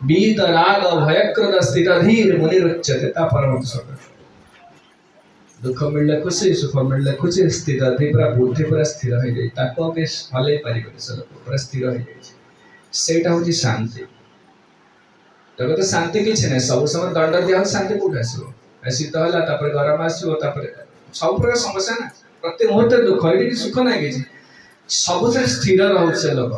बीत राग भयकृत स्थित धीर मुनि रुच्यते ता परम सुख दुख मिलले खुशी सुख मिलले खुशी स्थिर पूरा बुद्धि पूरा स्थिर हो जाए ताको के हले परिबे सब पूरा स्थिर हो जाए सेटा होची शांति जगत शांति किछ नै सब समय दंड दिया शांति कोठ आसीबो शीत होला तापर गरम आसीबो तापर सब प्रकार समस्या ना प्रति मुहूर्त दुख एटी सुख नै किछ सब से स्थिर रहउछे लोक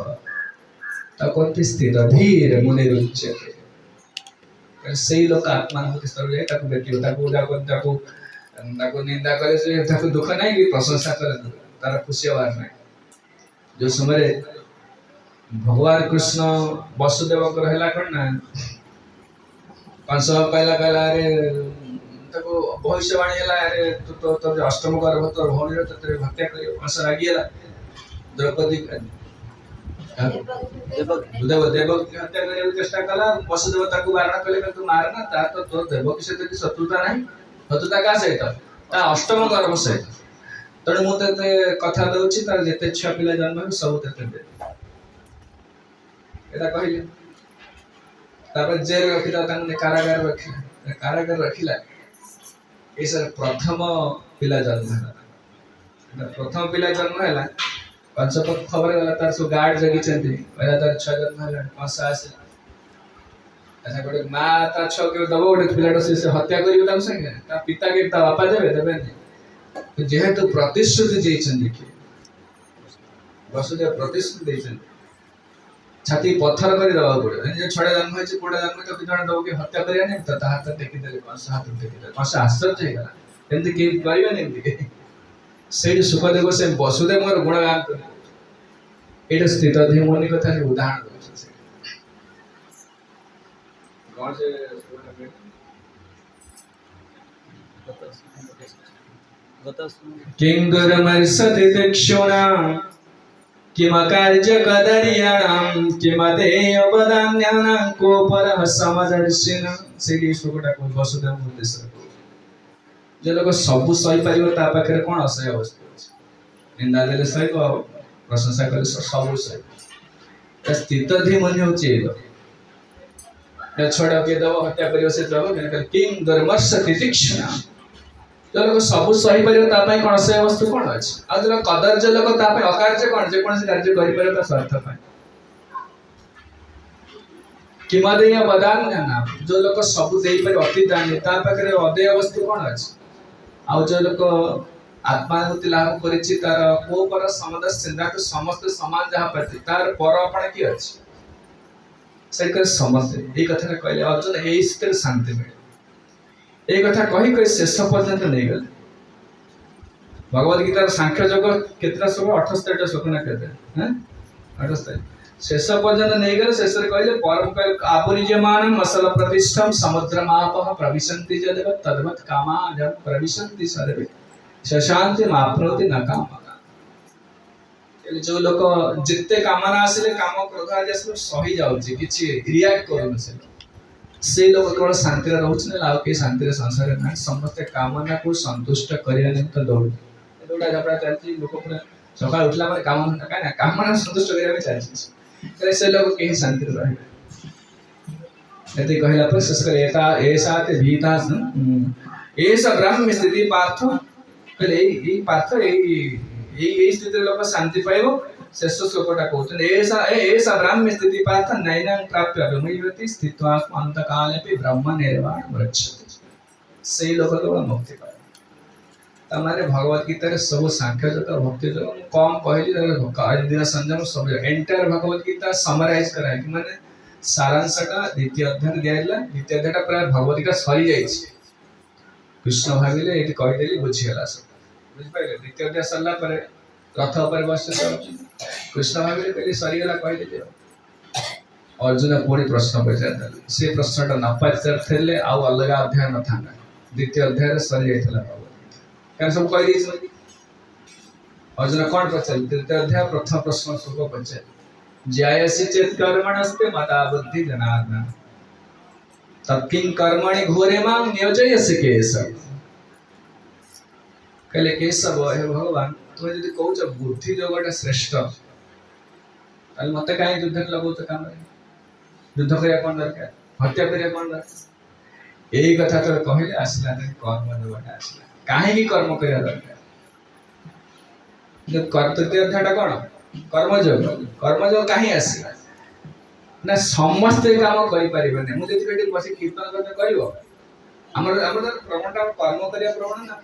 ता कोनति स्थिर धीर मुनि रुच्यते सेई लोक आत्मा होती स्तर जाए ताको देखियो ताको निंदा करे से ताको दुख नहीं कि प्रशंसा करे तार खुशी हवार नहीं जो समय भगवान कृष्ण वसुदेव को रहला कोन ना कंस कहला रे ताको भविष्यवाणी हला रे तो अष्टम गर्भ तो भौणी तते हत्या करियो कंस रागियला द्रौपदी देवक की हत्या करे चेष्टा कला वसुदेव ताको वारण कले तू मारना ता तो देवक से तो शत्रुता नहीं शत्रुता का सहित ता अष्टम गर्भ सहित तेणु मुझे कथा दूची तार जिते छुआ पिला जन्म हो सब कहले तापर जेल रखिला ताने कारागार रखिला कारागार रखिला ए सर प्रथम पिला जन्म है प्रथम पिला जन्म है पंचपत खबर गला तार सो गार्ड जगी चंदी पहिला तार छ जन्म है मासा आसे अच्छा गोटे माँ ता छ के दबो गोटे पिलाटा से हत्या करियो ताम संगे ता पिता के ता बापा देबे देबे नहीं जेहेतु प्रतिश्रुति देइछन देखि वसुदेव प्रतिश्रुति देइछन छाती पत्थर कर दबा पड़े जे छड़े जन्म है कोडा जन्म तो कितना दबो के हत्या करिया नहीं तो ता हाथ टेकी देले पांच हाथ टेकी देले पांच आश्चर्य है एंत के करियो नहीं से सुखदेव से वसुदेव मोर गुणगान कर एटा स्थित अधिमोनि कथा के उदाहरण दो से कौन से किं गुरुमर्षति दक्षिणा किमकार्य कदरियाणां किमदेयवदान्यानां को परः समदर्शिना सेली सुगटा को वसुदेव उद्देश्य जे लोग सब सही पारिबो ता पाखरे कोन असह्य अवस्था अछि निंदा देले सही को प्रशंसा करे सब सही स्थित अधिमोनि होचे छोड़ा के दबो हत्या करियो से जब किं दुर्मर्षति तीक्ष्णा जो लोग सब सही पारिबो ता पई कोन असह्य वस्तु कोन अछि आ जो कदर्य लोग ता पई अकार्य कोन जे कोन से कार्य करि पारे ता स्वार्थ पई किमदेय वदान ना जो लोग सब देई पारे अति दानी ता पाखरे अदेय वस्तु कोन अछि आ जो लोग आत्मानुभूति लाभ करिछि तार को पर समद सिंधा को समस्त समान जहा प्रति तार पर आपण की अछि से कर समस्त ए कथा कहले अर्जुन एई स्थिर शांति मिले ए कथा कहि कहि शेष पर्यंत नहीं गले भगवत गीता सांख्य योग केतना सब 78 टा श्लोक ना कहते हैं 78 शेष पर्यंत नहीं गले शेष रे कहले परम कल आपुरिजमान मसल प्रतिष्ठम समुद्रमापः प्रविशन्ति जदेव तद्वत् कामा जब प्रविशन्ति सर्वे शशांति माप्नोति न कामना जो लोग जितने कामना आसिले काम क्रोध आदि आसिले सही जाउछि किछि रिएक्ट करूनु से लोग केवल शांति रे रहउछ ना लाउ के शांति रे संसार ना समस्त कामना को संतुष्ट करिया नै त दौड़ दौड़ा झपड़ा चलछि लोग पूरा सकाळ उठला माने कामना का ना कामना संतुष्ट करिया में चलछि करे से लोग के शांति रे रहे यदि कहला पर शेष करे एता ऐसा ते भीता ऐसा ब्रह्म स्थिति पार्थ कहले ई पार्थ ई स्थिति लोग शांति पाइबो शेष श्लोकटा कहउछन ऐसा ब्रह्म स्थिति पार्थ नैनं प्राप्य अभिमयति स्थित्वा अंत काले पे ब्रह्म निर्वाण वृक्षति से लोग केवल मुक्ति पाए तमारे भगवत गीता रे सब सांख्य योग भक्ति योग कम कहली इंद्रिय संयम सब एंटायर भगवत गीता समराइज कराय कि माने सारांशटा द्वितीय अध्याय दियाइला द्वितीय अध्यायटा प्राय भगवत गीता सरी जाइछि कृष्ण भाविले एति कहि देली बुझियला सब बुझ पाइले द्वितीय अध्याय सरला पर रथ पर बसते कृष्ण भाविले कहली सरी गला कहि देली अर्जुन पुणी प्रश्न पचार से प्रश्नटा न पचारथिले आ अलग अध्याय न था द्वितीय अध्याय रे सरी जाइतला क्या सब कहि दै अर्जुन कोन पचार द्वितीय अध्याय प्रथम प्रश्न सब पचार ज्यायसि चेत कर्मणस्ते मता बुद्धि जनार्दन तत्किं कर्मणि घोरे मां नियोजयसि केशव कहले केशव हे भगवान तुम यदि कहउछ बुद्धि जोगटा श्रेष्ठ ताल मते काहे युद्ध लगौत काम रे युद्ध करिया कोन दरकार हत्या करिया कोन दरकार एही कथा तो कहले आसला ने कर्म जोगटा आसला काहे की कर्म करिया दरकार जब कर्तव्य अध्यायटा कोन कर्मयोग काहे आसला ना समस्त काम करि परिबे नै मु जति बेटी बसी कीर्तन करते करिवो हमर प्रमाणटा कर्म करिया प्रमाण ना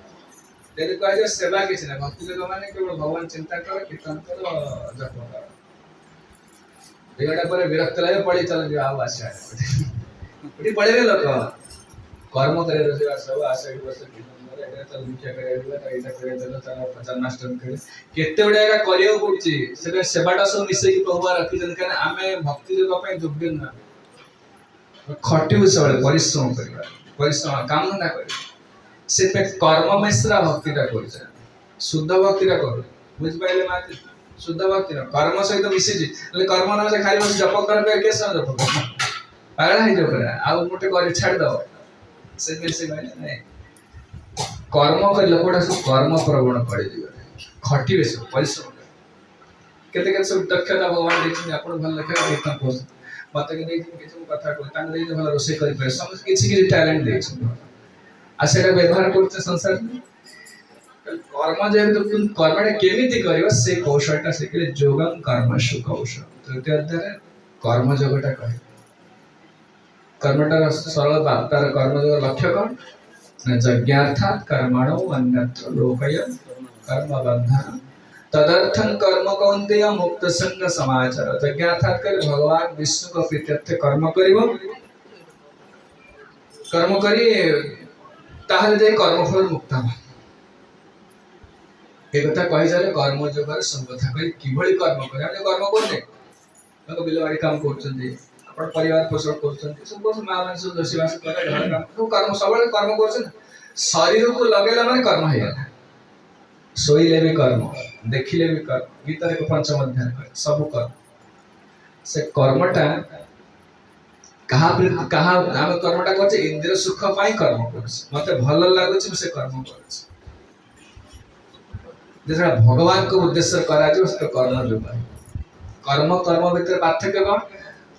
यदि कहे सेवा किसी ना भक्ति लोग माने केवल भगवान चिंता कर कीर्तन कर जप कर एगटा पर विरक्त लागे पड़ी चल जो आव आशा पड़ी पड़े रे लोक कर्म करे रे सब आशा के बस कीर्तन करे एटा चल मुख्य करे दिला त एटा करे देला चल 50 नष्टन करे केते बडा का करियो पड़ची से सेवाटा सब मिसे की प्रभु रखि जन के आमे भक्ति लोग पय दुग्गे ना खटिउ सब परिश्रम करबा परिश्रम काम ना करे से पे कर्म मिश्रा भक्तिटा कर शुद्ध भक्तिटा कर बुझ पाइले माते शुद्ध भक्ति न कर्म सहित मिसी जी ले कर्म न से खाली बस जप कर पे के सब जप कर पागल है जो कर आ मोटे करे छाड़ दो से मिसी भाई नहीं कर्म कर लोकटा सब कर्म प्रवण पड़े दिबे खटिबे सब परिश्रम केते केते सब दक्षता भगवान देखि आपण भल लखे कीर्तन को मत के किसी कथा कहते भल रोषे कर समस्त किसी टैलेंट आ से व्यवहार करते संसार कर्म जेहेतु कर्मटा केमिति कर से कौशलटा शिखिले योगम कर्मसु कौशल तृतीय अध्याय कर्म योगटा कहे कर्मटार सरल तार कर्म योग लक्ष्य कौन न यज्ञार्थात् कर्मणो अन्यत्र लोकय कर्म बंधन तदर्थं कर्म कौन्तेय मुक्त संग समाचार यज्ञार्थात् कर भगवान विष्णु को प्रीत्यर्थ कर्म करिवो कर्म करी ताहले जे कर्मफल मुक्त हो एक कथा कहि जाले कर्म जोगर सब कथा कहि किभଳି कर्म करे हम कर्म करले लोक बिलवाड़ी काम करछन्ती अपन परिवार पोषण करछन्ती सब मां मानस दोषीवास करे घर काम तो कर्म सबले कर्म करछन शरीर को लगेला माने कर्म हेला सोइले भी कर्म देखिले भी कर्म गीता रे पंचम अध्याय करे सब कर्म से कर्मटा कहा हम कर्मटा करछे इंद्रिय सुख पाई कर्म करछे मते भल लागुछ से कर्म करछे जैसा भगवान को उद्देश्य करा जो उसका कर्म जो है कर्म कर्म भीतर पार्थक्य कौन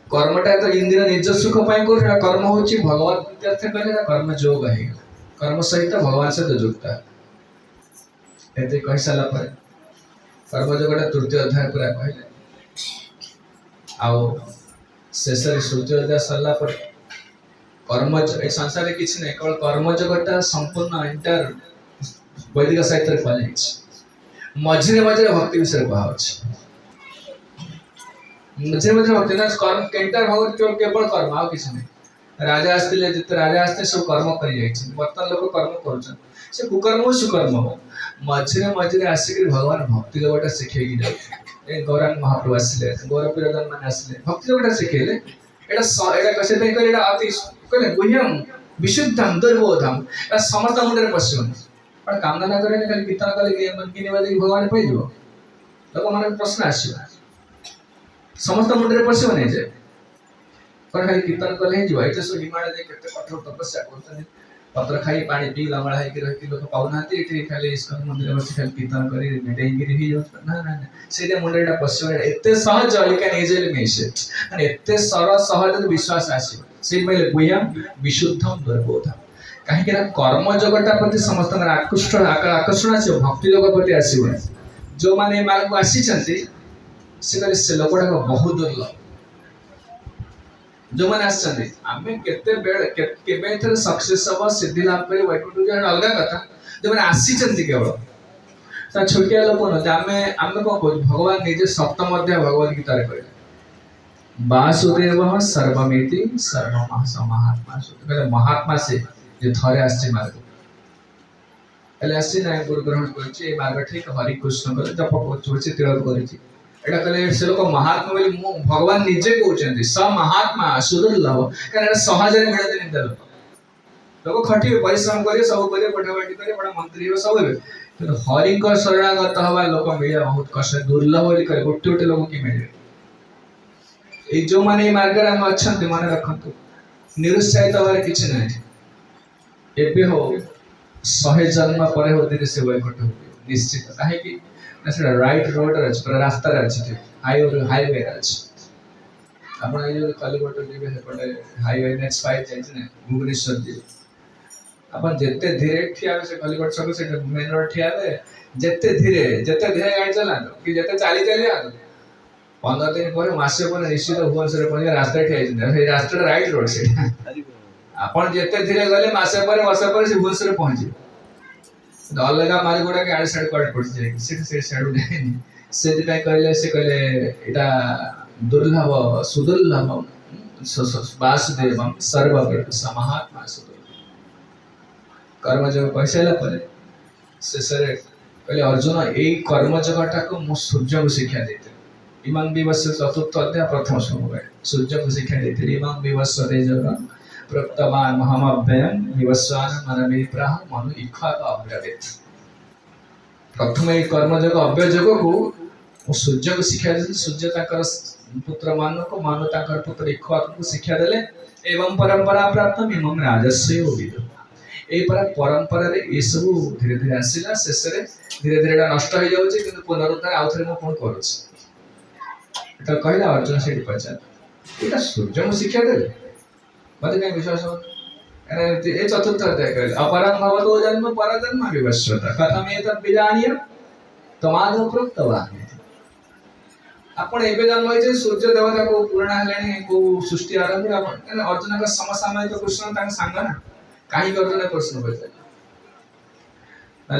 कर्मटा तो इंद्रिय निज सुख पाई कर कर्म होची भगवान प्रीत्यर्थ करे कर्म जोग है कर्म सहित भगवान से तो जुड़ता है एते कहि साला पर कर्म जोगटा तृतीय अध्याय पूरा कहले आओ शेष तृतीय अध्याय सरला पर कर्म ए संसार रे किछ नै केवल कर्म जोगटा संपूर्ण एंटायर वैदिक साहित्य रे कहले मझिरे मझिरे भक्ति विषय कहा मझिरे मझिरे भक्ति ना कर्म केंटर भगवत केवल कर्म आ किछ नै राजा आस्ते जिते राजा आस्ते सब कर्म करि जाय छै वर्तमान लोक कर्म करछन से कुकर्म हो सुकर्म हो मझिरे मझिरे आसिक भगवान भक्ति लोगटा सिखै कि जाय ए गौरांग महाप्रभु आसिले गौरवप्रदान मान आसिले भक्ति लोगटा सिखैले एटा कसे पे करे एटा अति कहले गुह्यम विशुद्धम दुर्बोधम एटा समस्त मुंडरे पश्चिम पण कामना ना करे खाली कीर्तन कले के मन किने वाली भगवान पाइ दियो लोक मन प्रश्न आसीबा समस्त मुंडरे पसिब नै जे पण खाली कीर्तन कले हे जो एते सो हिमालय दे केते कठोर तपस्या करतनी पत्र खाई पानी पी लमड़ा है कि रहती लोक पाउनाती एठी खाली इसकन मंदिर बस खाली कीर्तन करी मेडे गिरी ही जो ना ना सेदे मुंडरेटा पसिब एते सहज you can easily miss it आणि एते सरल सहज विश्वास आसीबा से मैले बुया विशुद्धम दुर्बोधम कहीं कर्म जगटा प्रति समस्त आकर्षण आस भक्ति जग प्रति आसो जो मैंने मार्ग को आसी से लोकटा बहुत दुर्लभ जो मैंने आम के सक्सेस हम सिद्धि लाभ कर वैकुंठ अलग कथा जो मैंने आसी केवल छोटिया लोक आम कौन कह भगवान निजे सप्तम अध्याय भगवद गीता कहले वासुदेव सर्वमिति सर्वमहात्मा महात्मा से जे थरे आसी मार्ग एले आसी ना गुरु ग्रहण करछि ए मार्ग ठीक हरि कृष्ण करे जप करछि तिलक करछि एटा कले से लोक महात्मा बोली भगवान निजे कहउछन्ती स महात्मा सुदुर्लभ कारण एटा सहज रे मिलते नै लोक खटी परिश्रम करे सब करे पठावाटी करे बड़ा मंत्री हो सब हे हरि को शरणागत हवा लोक मिले बहुत कष्ट दुर्लभ बोली करे गोटे गोटे लोक की मिले ए जो माने मार्ग रे हम अछन्ती माने रखंतु निरुत्साहित हवार किछ नै एबे हो 100 जन्म पर हो धीरे से वैकुंठ हो निश्चित काहे कि ना राइट रोड रे पर रास्ता रे अछि हाईवे रे अछि आपण ए जो कलिकोट जेबे पटे हाईवे नेक्स्ट 5 जाय छै ने भुवनेश्वर जी अपन जत्ते धीरे ठिया से कलिकोट सब से मेन रोड ठिया रे जत्ते धीरे गाड़ी चला कि जत्ते चाली चली आ 15 दिन पर मासे पर निश्चित भुवनेश्वर पर रास्ता ठिया छै हे रास्ता राइट रोड से आपण जत्ते धीरे गले मासे पर वर्ष पर से भुवनेश्वर पहुंची अलगा मालगुड़ा के आड़ साइड कट पड़ जाए से साइड जाएनी से दिपा कहले से कहले एटा दुर्लभ सुदुर्लभ वासुदेवम सर्वव्यापी महात्मा सुदुर्लभ कर्म जग पैसाला पर से सरे कहले अर्जुन एई कर्म जगटा को मु सूर्य को शिक्षा देते इमाम विवस्व चतुर्थ अध्याय प्रथम श्लोक सूर्य को शिक्षा देते इमाम विवस्व दे जग प्रप्तवान महमभ्यं विवस्वान मनमे प्राह मनु इच्छा का अभ्रवेत प्रथम ए कर्म जग अव्यय जग को सूर्य को शिक्षा देते सूर्य ताकर पुत्र मानु को मानु ताकर पुत्र इच्छा को शिक्षा देले एवं परंपरा प्राप्त इमं राजस्व विद ए परंपरा रे ए सब धीरे धीरे आसिला शेष रे धीरे धीरे नष्ट हो जाउछि किंतु पुनरुद्धार आउथरे म कोन करूछि एटा कहला अर्जुन से पचार এটা সূর্য শিক্ষা দেবে মতে कहीं विश्वास हो ये चतुर्थ अध्याय कहले अपरं भवतो जन्म परजन्म विवस्वत कथम एतत् विजानीय तमादो प्रोक्तवान् आपण एबे जन्म होइछे सूर्य देवता को पुराण हेलेनी को सृष्टि आरंभ आपण अर्जुन का समसामयिक कृष्ण तांग सांग ना काहे अर्जुन प्रश्न होइछे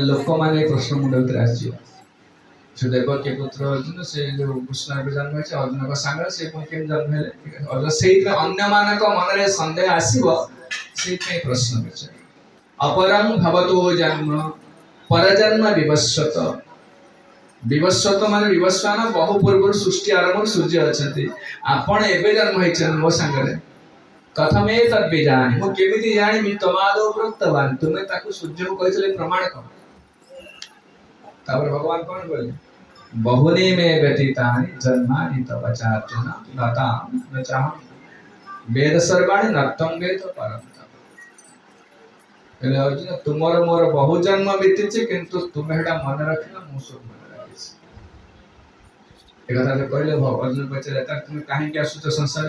लोक माने प्रश्न मुंड उतर आछि से देव के पुत्र अर्जुन से जो कृष्ण एबे जन्म होइछे अर्जुन का सांग से कोन केम जन्म हेले और सेही अन्य मानक मनरे संदेह आसीबो से प्रश्न होइछे अपरं भवतो जन्म परजन्म विवस्वत विवस्वत माने विवस्वान बहु पूर्व सृष्टि आरंभ सूर्य अछंती आपण एबे जन्म होइछन मो संगरे कथमे तद बेजानि मो केमिति जानि मि तमादो प्रोक्तवान तुमे ताकु सूर्य को कहिसले प्रमाण कोन तापर भगवान कोन बोले बहुने मे व्यतीतानि जन्मानि तव चार्जुन लताम न चाह वेद सर्वाणि नत्तं वेद परम तप अर्जुन तुमर मोर बहु जन्म बीतिछि किंतु तुमे हेडा मन रखिना मो सब एक कथा तो कहले अर्जुन पचले त तुम काहे के आसुच संसार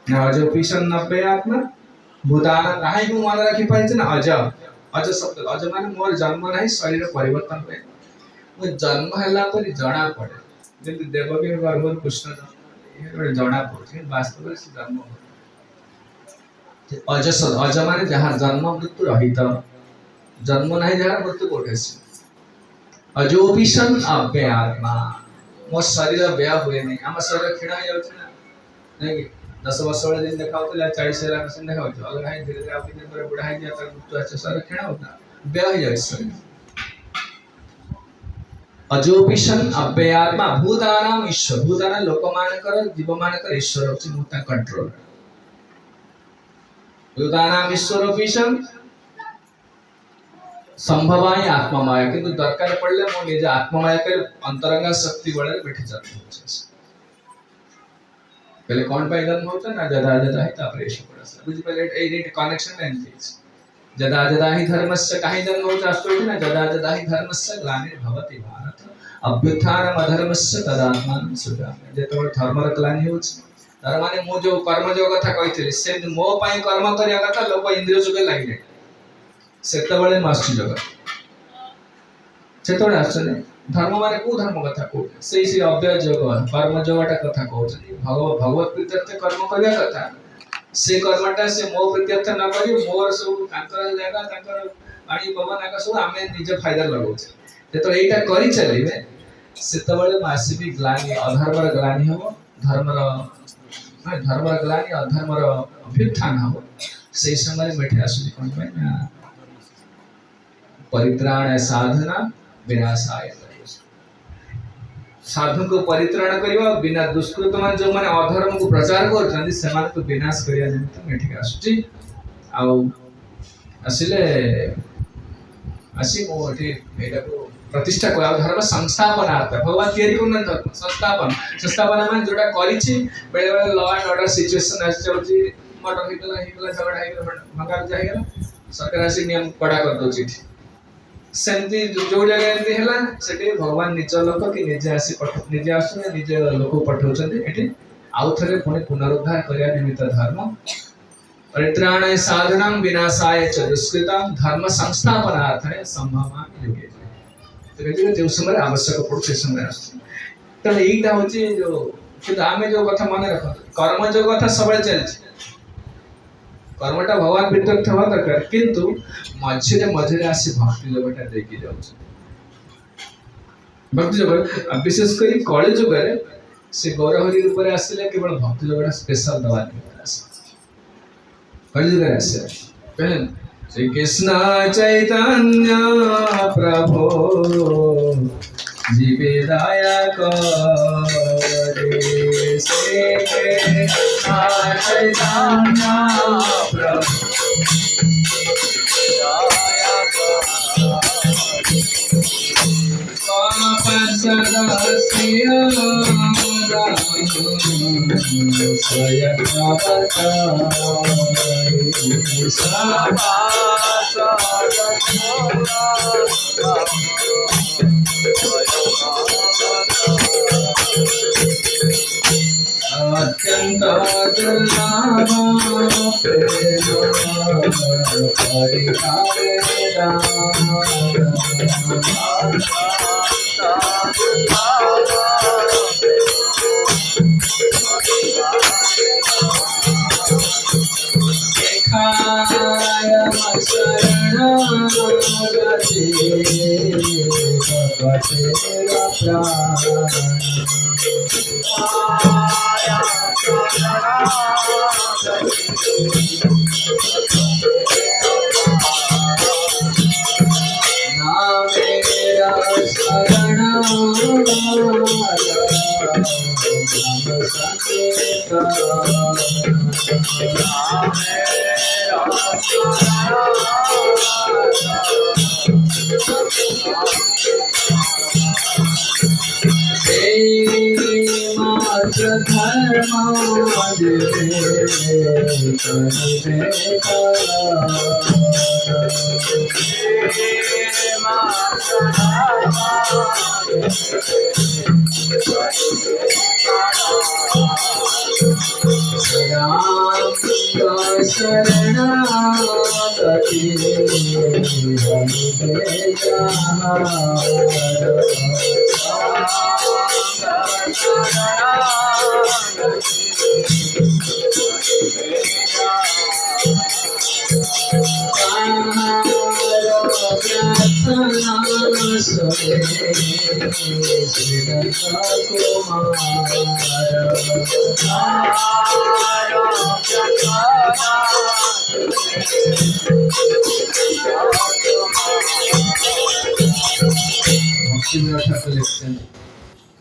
न अजो पिसन नबे आत्मा भूतान काहे को मन रखि पाइछ न अज अज शब्द अज माने मोर जन्म नाही शरीर परिवर्तन पे मो जन्म हला पर जणा पड़े जेंति देवकी गर्भ कृष्ण ये जणा पड़े वास्तव में जन्म अज अज माने जहां जन्म मृत्यु रहित जन्म नाही जहां मृत्यु कोठेसी अजो पिसन अबे आत्मा मो शरीर व्या हुए नहीं हम शरीर खिड़ा हो जाउछ ना नहीं 10 वर्ष वाले दिन देखाउ तो 40 लाख से देखाउ तो अगर है धीरे धीरे आपके दिन पर बुढ़ा है जाता तो अच्छा शरीर खिड़ा होता व्या हो जाए शरीर अजोपिशन अव्ययात्मा भूतानाम ईश्वर भूताना लोक मानकर जीव मानकर ईश्वर होछि मुता कंट्रोल भूतानाम ईश्वर ऑफिशन संभवाय आत्ममाया किंतु दरकार पड़ले मो निज आत्ममाया के अंतरंग शक्ति बळे बैठी जात पहले कौन पाई जन्म होता ना जदा जदा ही तापरेश पड़स बुझ पहले ए नीट कनेक्शन एंड थिंग्स जदा जदा ही धर्मस्य काहे जन्म होता अस्तोति ना जदा जदा ही धर्मस्य ग्लानिर् भवति भारत अभ्युत्थानम अधर्मस्य तदात्मान सुजामि जेतो धर्म र ग्लानि होछ तार माने मो जो कर्म जो कथा कहितली से मो पाई कर्म करिया कथा लोक इंद्रिय जुगे लागिले सेतबळे मास्टर जगत सेतबळे आसने धर्म माने को धर्म कथा को सेई से अव्यय जग कर्म जगटा कथा कहउछ भगवत प्रीत्यर्थ कर्म करिया कथा से कर्मटा से मो प्रीत्यर्थ न करी मोर सब कांकर जागा कांकर पानी पवन आका सब आमे निज फायदा लगाउछ जेतो एटा करी चलिबे सेतबळे मासिबी ग्लानि अधर्मर ग्लानि हो धर्मर ग्लानि अधर्मर अभ्युत्थान हो सेई समय बैठे आसुची कोन ना परित्राण साधना विनाशाय साधु को परित्राण करिवा बिना दुष्कृत मान जो माने अधर्म को प्रचार करछन समान को विनाश करिया निमित्त मेठिक आसुची आ आसिले आसी मो एठी एटा को प्रतिष्ठा को धर्म संस्थापनार्थ भगवान तयारी करन संस्थापना मान जोटा करिछि बेले बेले लॉ एंड ऑर्डर सिचुएशन आसी जाउची मर्डर हिगला झगड़ा हिगला भंगार जाइगला सरकार आसी नियम कड़ा कर दोची सेंती जो जगह एंती हैला सेठी भगवान निज लोक कि निजे आसी निजे आसु निजे लोक पठौछन्ती एठी आउ थरे पुणी पुनरुद्धार करिया निमित्त धर्म परित्राणाय साधनां विनाशाय च दुष्कृतां धर्म संस्थापनार्थाय संभवामि युगे तो कहते जो समय आवश्यक पड़े समय आसु तो एटा होची जो कि आमे जो कथा मन रख कर्म जो कथा सबले चलछि कर्मटा भगवान प्रीत्यर्थ हवा दरकार किंतु मझे आसी भक्ति जगटा देखी जाउछ भक्ति जग विशेष करी कଳି जुग रे से गौरहरि रूप रे आसिले केवल भक्ति जगटा स्पेशल दवा कଳି जुग रे आसे पहले श्री कृष्ण चैतन्य प्रभु जीवे दया करे से चैतन्य प्रभु दया करे पाप सदस्य स्वयं अत्यंत दुर्लभ प्रेम परिहारेदा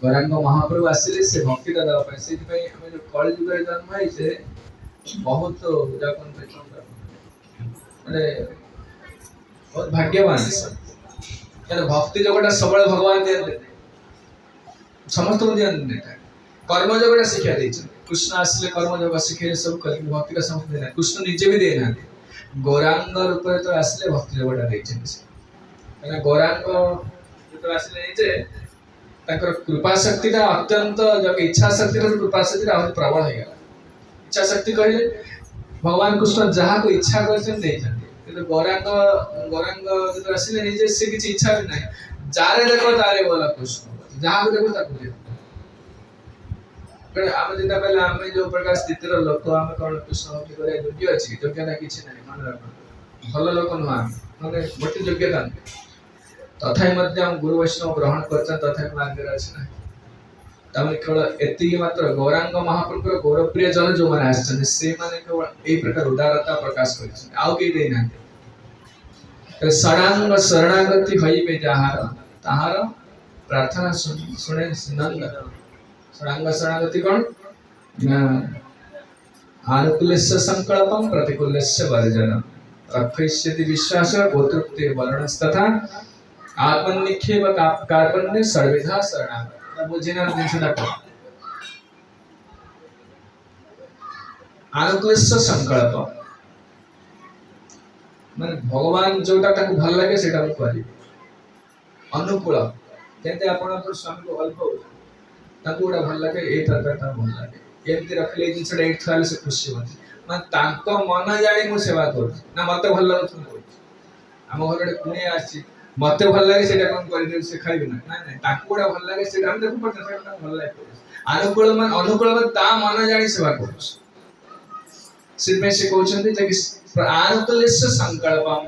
गौरांग महाप्रभु आसिले से भक्ति दादा पे से भाई हम जो कॉलेज में जन्म है से बहुत जाकन पे माने बहुत भाग्यवान से यानी भक्ति जगटा सबले भगवान दे समस्त को ध्यान देता कर्म जगटा शिक्षा दे कृष्ण आसिले कर्म जग शिखे सब कर भक्ति का समस्त देना कृष्ण निजे भी देना गौरांग रूप तो आसिले भक्ति जगटा दे छे गौरांग तो आसिले जे ताकर कृपा शक्ति ता अत्यंत जब इच्छा शक्ति ता कृपा शक्ति ता प्रबल है इच्छा शक्ति कहले भगवान कृष्ण जहा को इच्छा करछन देछन किंतु गौरांग जो आसिले निजे से किछ इच्छा भी नहीं जारे देखो तारे बोला कृष्ण जहा को देखो ताको देखो आम जिता पहले आम जो प्रकार स्थिति रो लोक आम कोन कृष्ण भक्ति करे योग्य अछि योग्यता किछ नहीं मन रख भल लोक न माने मोटी योग्यता तथापि मध्य हम गुरु वैष्णव ग्रहण करछन तथापि मार्ग अछि ना तमे केवल एति मात्र गौरांग महाप्रभु गौरप्रिय जन जो माने आछन से माने केवल ए प्रकार उदारता प्रकाश करछन आउ के देना सडांग शरणागति हईबे जहार ताहार प्रार्थना सुने नंद सडांग शरणागति कोन आनुकूल्यस्य संकल्पम प्रतिकूल्यस्य वर्जनम रक्षयति विश्वास गोतृप्ते वर्णस्तथा आत्मनिक्षेप कार्पण्य सर्वधा शरणागत बुझिना जिनसटा आनुकूल्यस्य संकल्प माने भगवान जोटा ताको भल लागे सेटा हम करी अनुकूल जेते आपण स्वामी को अल्प ताको उडा भल लागे ए तरता भल लागे एमती रखले जिनसटा एक थाले से खुशी होती माने ताको मन जानी मु सेवा कर ना मते भल लागछ हम घरडे कुणी आसी मते भल लागे सेटा कोन करि दे से खाइबे ना ना ताको उडा भल लागे सेटा हम देखु पड़ता सेटा भल लागे अनुकूल मन ता मन जानी सेवा कर सिर्फ से कहउछन्ती जे आनुकूल्यस्य संकल्पम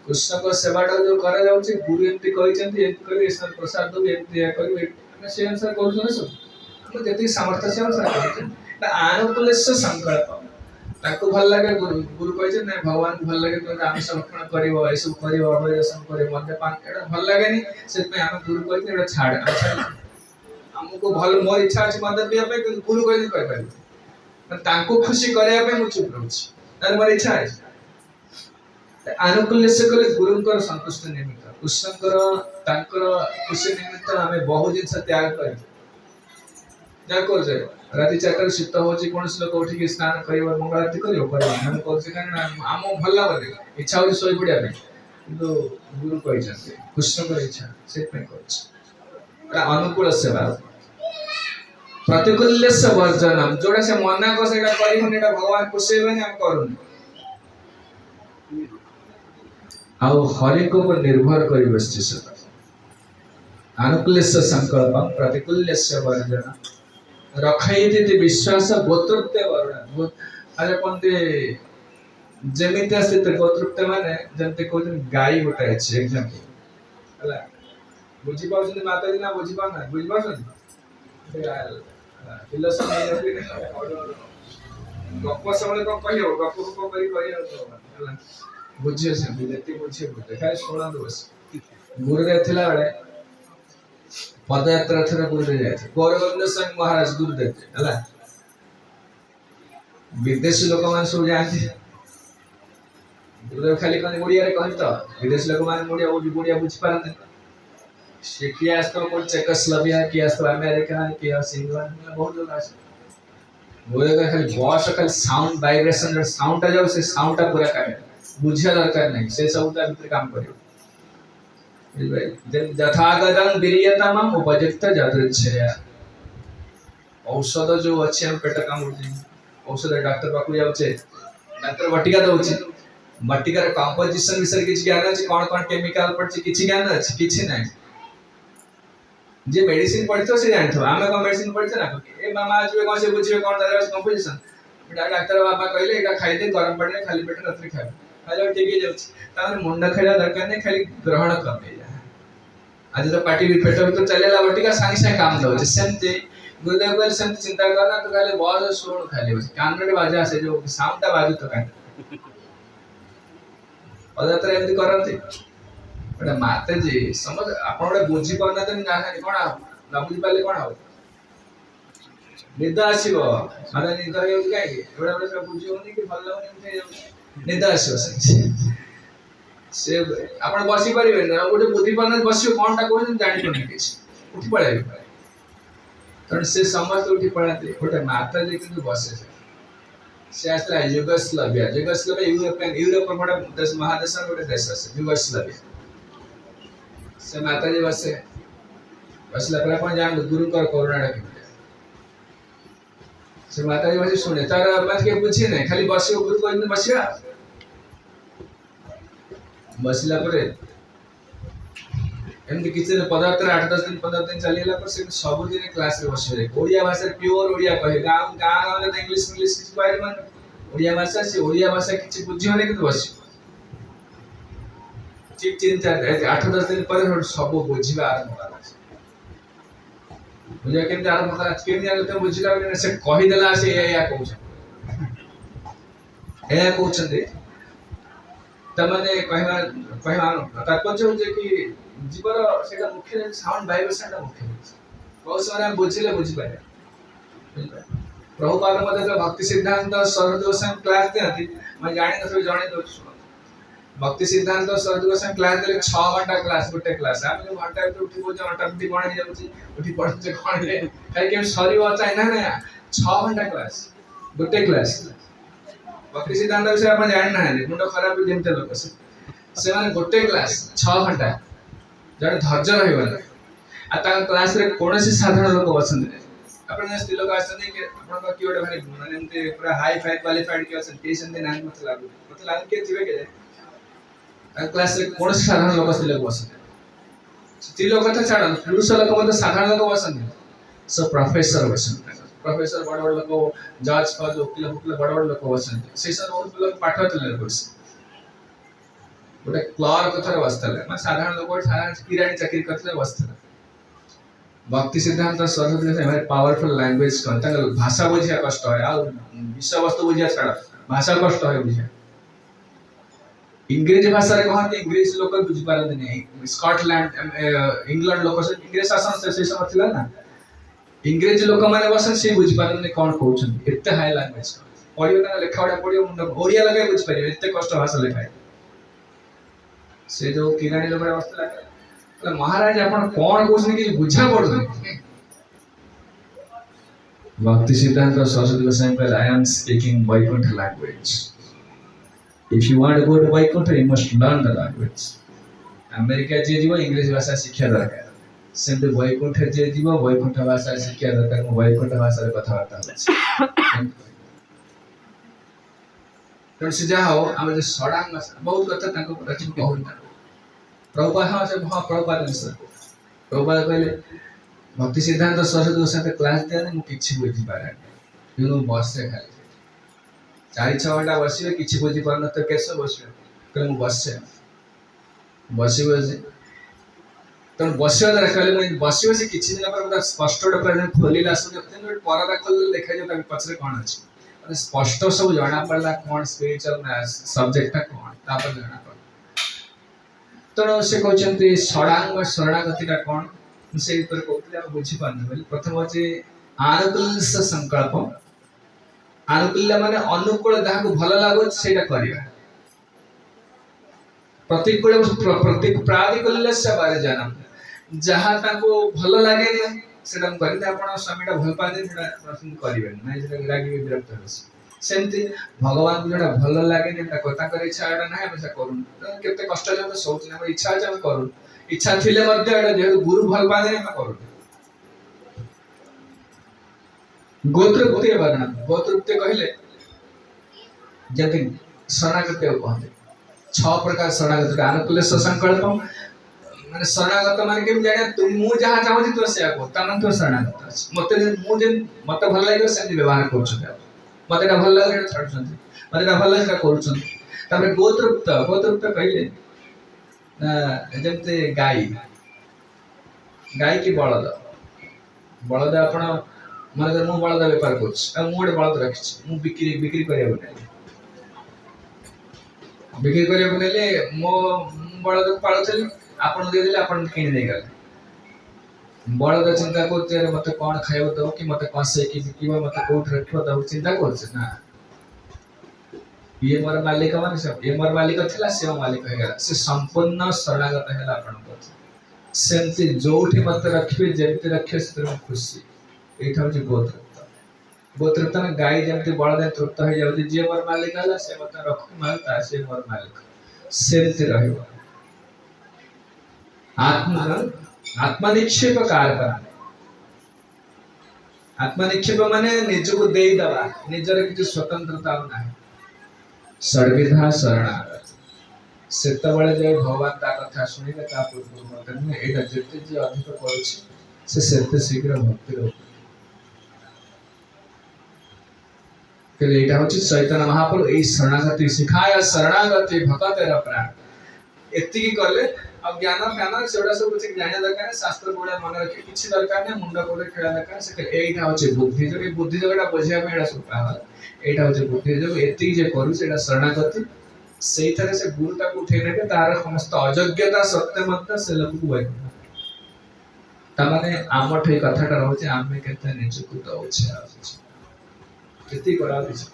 कृष्ण को सेवाटा जो करा जाउछि गुरु एमती कहिसन्ती एमती करी ईश्वर प्रसाद दो एमती करी से अनुसार कहउछन सब हम जति सामर्थ्य से अनुसार कहउछन आनुकूल्यस्य संकल्पम ताको भल लागे गुरु कहिसन नै भगवान भल लागे तो आम समर्पण करिवो ऐसु करिवो अभयसन करिवो मध्य पान एटा भल लागे नि सेत हम गुरु कहिसन एटा छाड़ हमको भल मोर इच्छा अछि मदद बिया पे गुरु कहि कहि पारि ताको खुशी करे पे मु चुप रहउछि तार मोर इच्छा अछि आनुकूल्य से कले गुरुंकर संतुष्ट निमित्त कृष्णकर तांकर खुशी निमित्त हमें बहुत दिन से त्याग करी जाको जे राति 4 शीत होची कोनस लोक उठी के स्नान करियो मंगल आरती करियो हम कहछि कारण आमो भल लागे इच्छा होची सोई पडिया पे किंतु गुरु कहि छथि कृष्णकर इच्छा से पे कहछि अनुकूल सेवा प्रतिकूल्यस्य वर्जनम जोड़ा से मना को सेटा करिबन एटा भगवान पुसेबे हम करून आउ हरेक पर निर्भर करि बसछि सदा अनुकूल्यस्य संकल्प प्रतिकूल्यस्य वर्जन रखैति विश्वास गोत्रत्व वर्ण अरे कोनते जेमिति अस्तित्व गोत्रत्व माने जंते कोन गाय गोटा अछि एग्जांपल हला बुझी पाउछन माता जी ना बुझी पाना बुझी पाउछन फिलोसफी गप सबले को कहियो गप को करी करियो तो हला बुझियो से बिलेती बुझियो बुझे खाय सुना दोस गुरुदेव थिला बेले पदयात्रा थरा गुरुदेव जाय गौरवंद सिंह महाराज गुरुदेव हला विदेशी लोक मान सब जानती गुरुदेव खाली कने ओडिया रे कहन तो विदेशी लोक मान ओडिया बुझ पारन से किया तो कोन चेकोस्लोवाकिया किया तो अमेरिका किया इंग्लैंड बहुत लोग आसे गुरुदेव खाली वॉइस खाली साउंड वाइब्रेशन रे साउंड आ जाओ से साउंड ता पूरा काम बुझिया दरकार नहीं से सब ता भीतर काम करियो जन यथागतम विरियतमम उपजित जादृच्छया औषध जो अच्छे हम पेट काम होती औषध डॉक्टर पाकु जाउछे डॉक्टर बटिका दउछे बटिका रे कंपोजिशन विषय किछ ज्ञान अछि कोन कोन केमिकल पड़छि किछ ज्ञान अछि किछ नाही जे मेडिसिन पढ़तो से जानथो आमे को मेडिसिन पढ़छे ना ए मामा आज कोन से बुझियो कोन दादा कंपोजिशन डॉक्टर बाबा कहले एटा खाइ दे गरम पानी रे खाली पेट रात्रि खाओ हेलो ठीक है जाउछ तार मुंडा खैला दरकार नहीं खाली ग्रहण कर ले आज तो पार्टी भी पेट तो चलेला बटिका सांग से काम दउछे सेमते गुरुदेव को सेमते चिंता करना तो खाली बहुत सुन खाली बस कान रे बाजा से जो साउंड ता बाजू तो कान पदयात्रा एमती करते बड़ा माते जी समझ आपण बड़े बुझी पाना तो ना खाली कोन ना बुझी पाले कोन हो निदा आसीबो माने निदा हे काई एबडा बड़े सब बुझी होनी कि भल लागनी उठे जाउ निदा आसीबो से आपण बसी परिबे ना गोटे बुद्धि पाना बसियो कोनटा कोन जानि कोन किछ उठी पड़ाई कारण से समस्त उठी पड़ाते गोटे माता जी किंतु बसे से आस्था युगोस्लाविया यूरोप बड़ा देश महादेश गोटे देश আছে युगोस्लाविया से माता जी बसे बसला पर अपन जान गुरु कर कोरोना के से माता जी बसे सुने तार बात के पूछी नहीं खाली बसियो गुरु को दिन बसिया बसला पर एमती किसी ने पदार्थ 8-10 दिन 15 दिन चलेला पर से सब दिन क्लास रे बसियो ओडिया भाषा प्योर ओडिया कहे गांव गांव में इंग्लिश इंग्लिश किछ बारे मन ओडिया भाषा से ओडिया भाषा किछ बुझियो ने कि बसियो चिप चिंता 8-10 दिन पर सब बुझिबा आरंभ करा बुझिया केमते आरंभ करा केमते आरंभ तो बुझिला से कहि देला से या कहू ए कहउछते तमने कहवा तात्पर्य हो जे कि जीवन सेटा मुख्य साउंड वाइब्रेशन ता मुख्य बहुत सारा बुझिले बुझि पाए प्रभुपाद मते भक्ति सिद्धांत शरद गोस्वामी क्लास देती मैं जानि न सब जानि दो सुनो भक्ति सिद्धांत शरद गोस्वामी क्लास देले 6 घंटा क्लास गोटे क्लास हम जो घंटा तो उठी बोझ घंटा भी कोन ही जाउची उठी पढ़ते कोन रे काई के सरी हो चाहे ना 6 घंटा क्लास गोटे क्लास भक्ति सिद्धांत विषय अपन जानि ना मुंड खराब जेमते लोक से माने गोटे क्लास 6 घंटा जड़े धैर्य रहबन आ ता क्लास रे कोनोसी साधारण लोक बसन अपन स्त्री लोक आछन कि अपन का की ओडे भारी माने एमते पूरा हाई फाई क्वालिफाइड के आछन टेंशन दे नाम मत लागू के जीवे के ता क्लास रे कोनोसी साधारण लोक स्त्री लोक बसन स्त्री लोक कथा छाड़न पुरुष लोक मत साधारण लोक बसन सब प्रोफेसर बसन प्रोफेसर बड़ बड़ लोक जज फज वकील वकील बड़ बड़ लोक बसन से सब बहुत लोक पाठ तले करस गोटे क्लर्क थरे बसतले मैं साधारण लोक साधारण किरानी चाकरी करतले बसतले भक्ति सिद्धांत सरस्वती से हमारे पावरफुल लैंग्वेज करता है भाषा बुझिया कष्ट है आ विषय वस्तु बुझिया छाड़ा भाषा कष्ट है बुझिया इंग्लिश भाषा रे कहते इंग्लिश लोक बुझि पारते नहीं स्कॉटलैंड इंग्लैंड लोक से इंग्लिश शासन से सब थिला ना इंग्लिश लोक माने बसन से बुझि पारते नहीं कोन कहउछन एते हाई लैंग्वेज पढियो ना लेखावडा पढियो मुंड ओडिया लगे बुझि पारियो एते कष्ट भाषा लेखाय से जो किरानी लोक अवस्था तो महाराज अपन कौन कोसने कि बुझा पड़ो भक्ति सिद्धांत सरस्वती गोस्वामी कहले I am speaking Vaikuntha language if you want to go to Vaikuntha you must learn the language America जे जीव इंग्लिश भाषा शिक्षा दरकार सेमती वैकुंठ जे जीव वैकुंठ भाषा शिक्षा दरकार मु वैकुंठ भाषा रे कथबार्ता होछि तो से जा हो हम जे सडांग बहुत कथा ताको रचिन कहूता प्रभुपाद हाँ से हाँ प्रभुपाद सर प्रभुपाद कहले भक्ति सिद्धांत सरस्वती गोस्वामी क्लास दिया मु किछि बुझी पारे किनु बसे खाली 4-6 घंटा बसिबे किछि बुझी पारन तो कैसे बसिबे कहले मु बसे तो बसिबा द्वारा कहले मु बसिबे से किछि दिन पर स्पष्ट पुरा खोलिला सब परदा खोल देखा जो पछरे कोन अछि माने स्पष्ट सब जाना पड़ला कोन स्पिरिचुअल सब्जेक्ट कोन तापर जाना पड़ तो से कहते षडांग शरणागति का कौन से ऊपर कहते आप बुझी पारने बोली प्रथम होचे आनुकूल संकल्प आनुकूल्य माने अनुकूल जहाँ को भल लागो सेटा करिया प्रतिकूल प्रातिकूल्य से बारे जानम जहाँ ताको भल लागे सेटा हम करिते आपण स्वामीटा भल पादे सेटा प्रश्न करिबेन नै जेटा लागी विरक्त होसी सेमती भगवान को जोड़ा भल लागे ने कथा कर इच्छा एटा नै हम से करू केते कष्ट ले हम सोच हम इच्छा जे हम करू इच्छा थिले मध्ये एटा जे गुरु भल पादे हम करू गोत्रवृत्ति वर्णन गोत्रवृत्ति कहले जति शरणागति कहते 6 प्रकार शरणागति का अनुकूल संकल्प माने शरणागत माने के जाने तुम मु जहां चाहू छी तो से को तमन तो शरणागत मते मु जे मते भल लागे से व्यवहार करू छ मते ना भल लागे छाडछंती मते ना भल लागे करूछंती तबे गोत्रवृत्त कहले जमते गाय की बळद आपण माने मु बळद व्यापार करछ आ मु बड़े बळद रखछ मु बिक्री करिया बनेले मो बळद पाळछली आपण दे देले आपण किन दे गले बळद चिंता करते रे मते कोन खाइबो दो कि मते कसे कि बिकिबो मते कोठ रखबो दो चिंता करछ ना ये मोर मालिक माने सब ये मोर मालिक थिला से मालिक हे गला से संपूर्ण शरणागत हेला आपण को सेमती जोठी मते रखबे जेते रखे से खुशी एठा जे गोत्रवृत्त में गाय जेमती बळद तृप्त हो जाउती जे मोर मालिक हला से मते रखु मालता से मोर मालिक सेमती रहइबो आत्मनिक्षेप कारक आत्मनिक्षेप माने निजको देई दबा निजर किछ स्वतंत्रता नाही सर्वविधा शरणागत सेत बळे जे भगवान ता कथा सुनिले ता पूर्व मते ने एटा जेते जे अधिक करछि से सेते शीघ्र भक्ति रो के एटा होछि चैतन्य महाप्रभु ए शरणागति सिखाया शरणागति भक्तेर प्राण एति की करले अब ज्ञान सेडा सब कुछ जाने दरकार है शास्त्र बोले मन रखे किछि दरकार नै मुंडा कोले खेला दरकार से एटा होचे बुद्धि जगटा बुझिया में एटा सब पावा एटा होचे बुद्धि जग एति जे करू सेटा शरणागति सेई तरह से गुरुता को उठे ने तार समस्त अयोग्यता सत्य मत से लोग को वै ता माने आमठे कथाटा रहउचे आमे केते निचकु दउचे केति करा दिस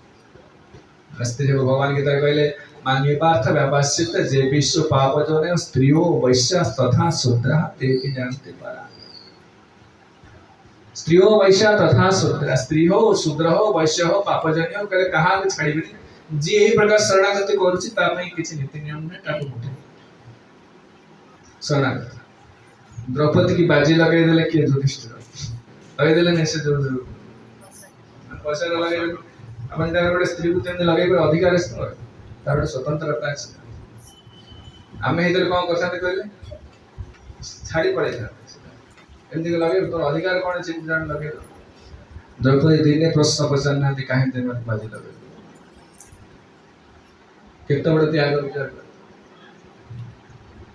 रास्ते जो भगवान गीता कहले मानवीय पार्थ व्यापाश्चित जे विश्व पाप जोने स्त्रियों वैश्य तथा शूद्र ते की जानते पारा स्त्रियों वैश्य तथा शूद्र स्त्री हो शूद्र हो वैश्य हो पापजन्य हो करे कहा के छाड़ीबे जे एही प्रकार शरणागति करूची ता पई किछि नीति नियम ने ताको मुठे शरणागति द्रौपदी की बाजी लगे देले के युधिष्ठिर लगे देले ने से जो पैसा लगे अपन जगह बड़े स्त्री को तेने लगे कोई अधिकार है तार स्वतंत्रता है आमे इधर कोन करसाते कहले छाड़ी पड़े था एमती के लगे तो अधिकार कोन चिंता जान लगे द्रौपदी दिने प्रश्न पचारना दि काहे ते मत बाजी लगे केते बड़ त्याग विचार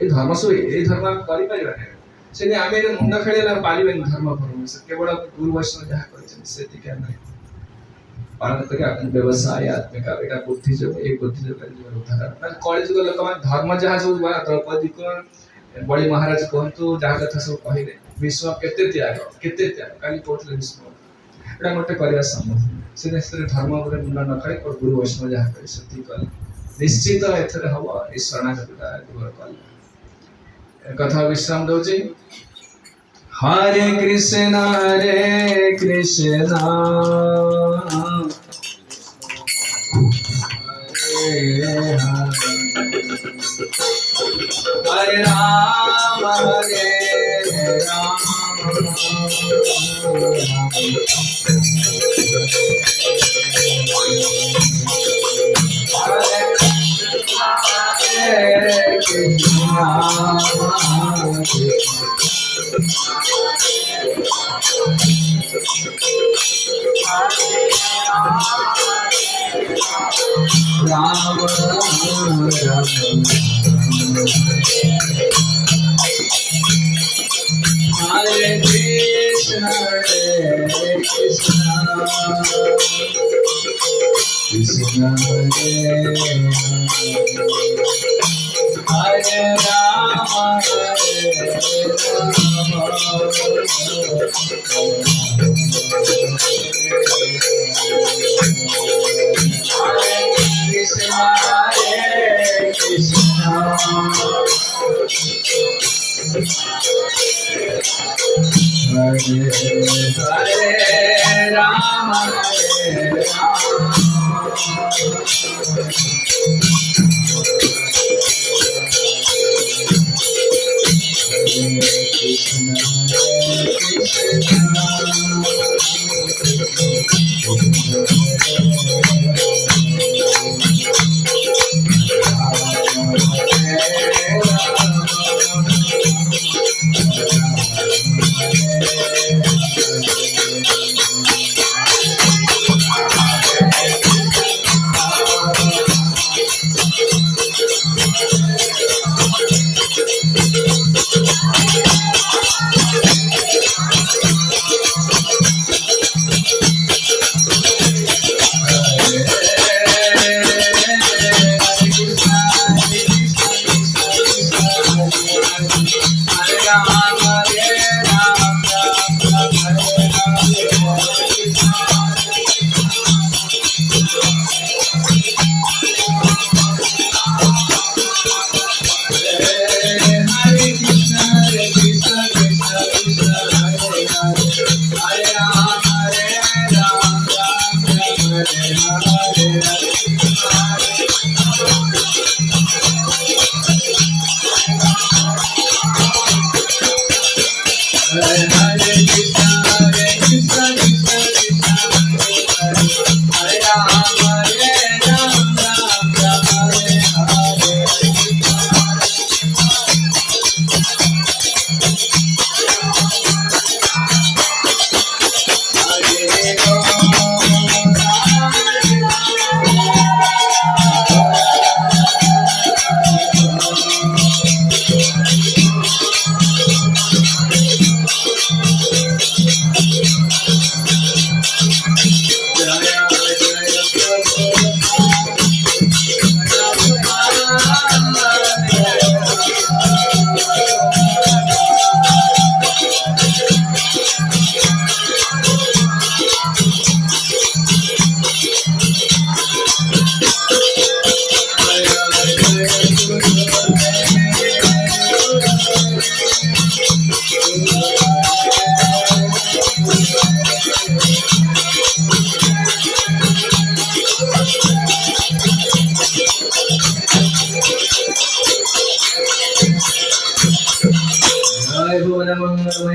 ए धर्म सो ए धर्म करि परिबा नै सेने आमे मुंडा खेलेला पालिबे धर्म करू से केवल गुरु वैष्णव जहा करै से ठीक नै पालन करके अपन व्यवसाय आत्मिक बेटा बुद्धि जो एक बुद्धि जो कर उद्धार मतलब कॉलेज को लोक मान धर्म जहां सब बा द्रौपदी को बड़ी महाराज कहंतु जहां कथा सब कहिले विश्व केते त्याग काली कोठले विश्व एटा मोटे करिया संभव से नेस्तर धर्म ଉପରେ मुंडा न खाई और गुरु वैष्णव जहां करे सती कल निश्चित एथरे हबो ई शरणागतिता दूर कल कथा विश्राम दउची हरे कृष्ण हरे कृष्ण हरे राम हरे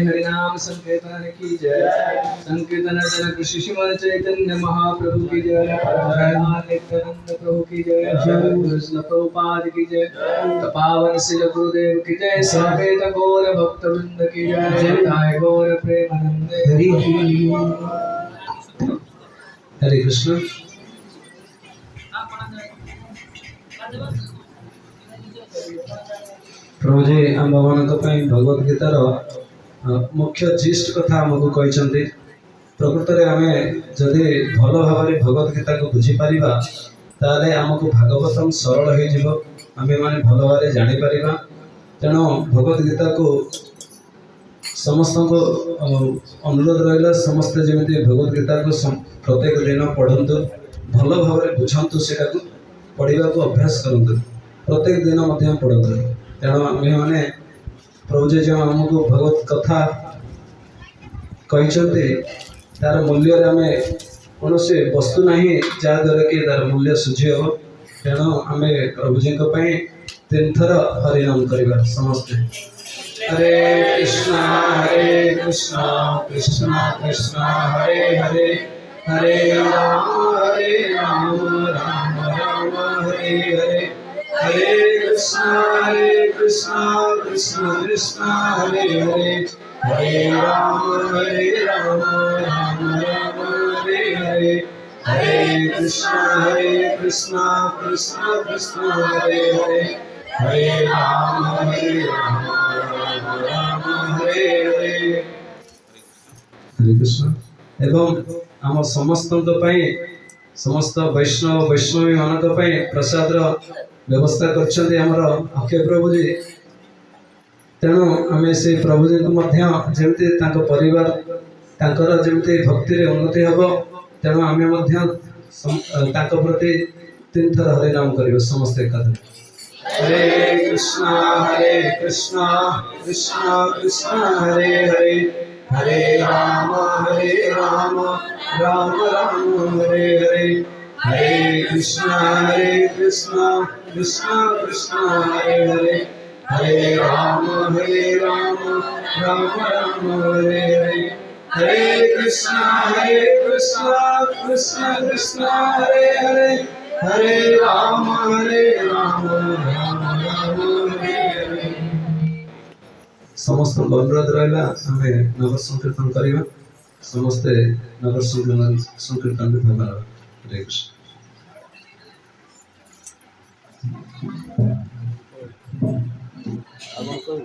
हरिनाम संकीर्तन की जय। संकीर्तन जन कृषि शिवर चैतन्य महाप्रभु की जय। नित्यानंद प्रभु की जय। कृष्ण प्रभुपाद की जय। पावन श्री गुरुदेव की जय। समेत गौर भक्त वृंद की जय। जय गौर प्रेमानंद हरि हरे कृष्ण। प्रभु जी आम भगवान भगवद गीतार मुख्य जीस्ट कथा आमको कहते प्रकृत में आम जदि भल भाव भगवद गीता को बुझीपर ताले आमको भागवतम सरल हो आम मैंने भल भाव जापर तेणु भगवद गीता को समस्त को अनुरोध रहा समस्ते जमी भगवद गीता को प्रत्येक दिन पढ़ु भल भाव बुझातु से पढ़ा को अभ्यास करूँ प्रत्येक दिन पढ़ु तेणु आम मैंने प्रभु जी जो आमको भगवत कथा कहते तार मूल्य आम कौन से वस्तु ना जहाद्वारा कि तार मूल्य सुझी हम तेणु आम प्रभु जी 3 थर हरिनाम करवा समस्ते। हरे कृष्णा कृष्णा कृष्णा हरे हरे हरे राम राम राम हरे हरे हरे कृष्णा कृष्णा कृष्णा हरे हरे हरे राम राम राम हरे हरे हरे कृष्णा कृष्णा कृष्णा हरे हरे हरे राम राम हरे हरे हरे कृष्ण एवं आम समस्त समस्त वैष्णव वैष्णवी मानक प्रसाद व्यवस्था कर अक्षय प्रभु जी तेणु आम से प्रभु जी को जमती परिवार जमती भक्ति उन्नति हम तेणु आम प्रति 3 थर हरे नाम कर समस्ते एकाधर हरे कृष्णा कृष्णा कृष्णा हरे हरे हरे राम राम राम हरे हरे हरे कृष्णा कृष्णा कृष्णा हरे हरे हरे राम राम हरे हरे हरे कृष्णा कृष्णा हरे हरे हरे राम राम हरे हरे समस्त अनुरोध रहा आम नगर संकीर्तन करवा समस्ते नगर संकीर्तन भी भाग हरे कृष्ण ଆପଣ